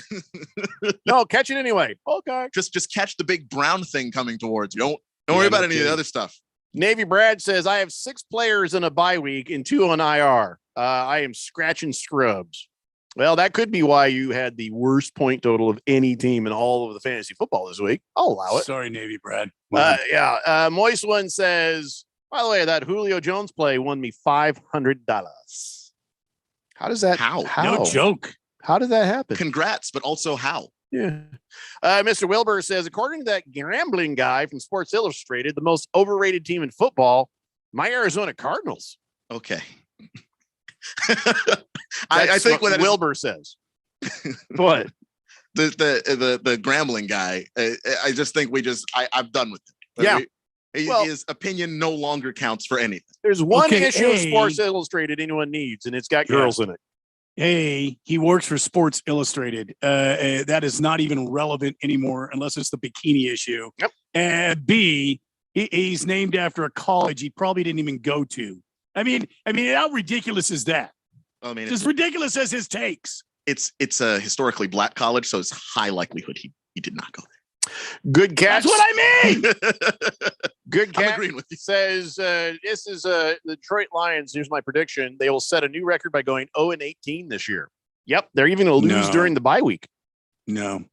No, catch it anyway. Okay. Just catch the big brown thing coming towards you. Don't worry about any of the other stuff. Navy Brad says, I have 6 players in a bye week and 2 on IR. I am scratching scrubs. Well, that could be why you had the worst point total of any team in all of the fantasy football this week. I'll allow it. Sorry, Navy Brad. Moist One says, by the way, that Julio Jones play won me $500. How does that? How? No joke. How did that happen? Congrats, but also how? Yeah. Mr. Wilbur says, according to that gambling guy from Sports Illustrated, the most overrated team in football, my Arizona Cardinals. Okay. I think what Wilbur says. What? The gambling guy. I just think I'm done with it. Yeah. His opinion no longer counts for anything. There's one issue of Sports Illustrated anyone needs, and it's got girls in it. A, he works for Sports Illustrated. That is not even relevant anymore unless it's the bikini issue. Yep. And B, he's named after a college he probably didn't even go to. I mean, how ridiculous is that? I mean, it's as ridiculous as his takes. It's a historically black college, so it's high likelihood he did not go there. Good catch. That's what I mean. Good catch. I'm agreeing with you. Says this is the Detroit Lions. Here's my prediction: they will set a new record by going 0-18 this year. Yep, they're even going to lose during the bye week. No,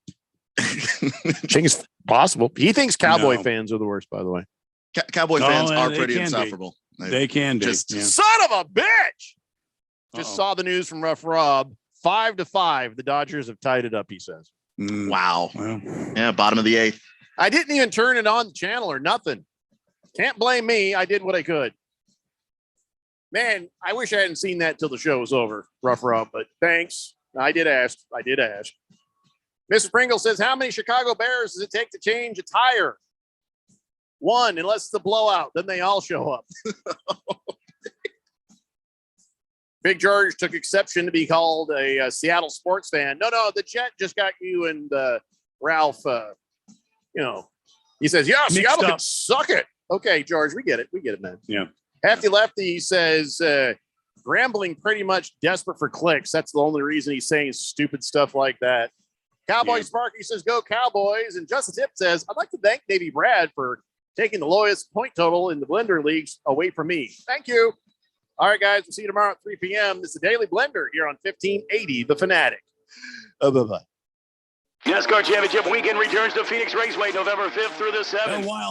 I think it's possible. He thinks Cowboy fans are the worst, by the way. Cowboy fans are pretty insufferable. They can be. Son of a bitch. Just saw the news from Rough Rob. 5-5. The Dodgers have tied it up, he says. Wow. Yeah, bottom of the 8th. I didn't even turn it on the channel or nothing. Can't blame me. I did what I could. Man, I wish I hadn't seen that till the show was over. Rough Rob, but thanks. I did ask. Mr. Pringle says, how many Chicago Bears does it take to change a tire? 1, unless it's a blowout. Then they all show up. Big George took exception to be called a Seattle sports fan. No, the Jet just got you and Ralph, he says, yeah, Seattle can suck it. Okay, George, we get it, man. Yeah. Hefty Lefty says, Grambling pretty much desperate for clicks. That's the only reason he's saying stupid stuff like that. Cowboy Sparky says, go Cowboys. And Justin Tip says, I'd like to thank Navy Brad for taking the lowest point total in the Blender Leagues away from me. Thank you. All right, guys, we'll see you tomorrow at 3 p.m. This is the Daily Blender here on 1580 The Fanatic. Bye-bye. NASCAR Championship Weekend returns to Phoenix Raceway November 5th through the 7th.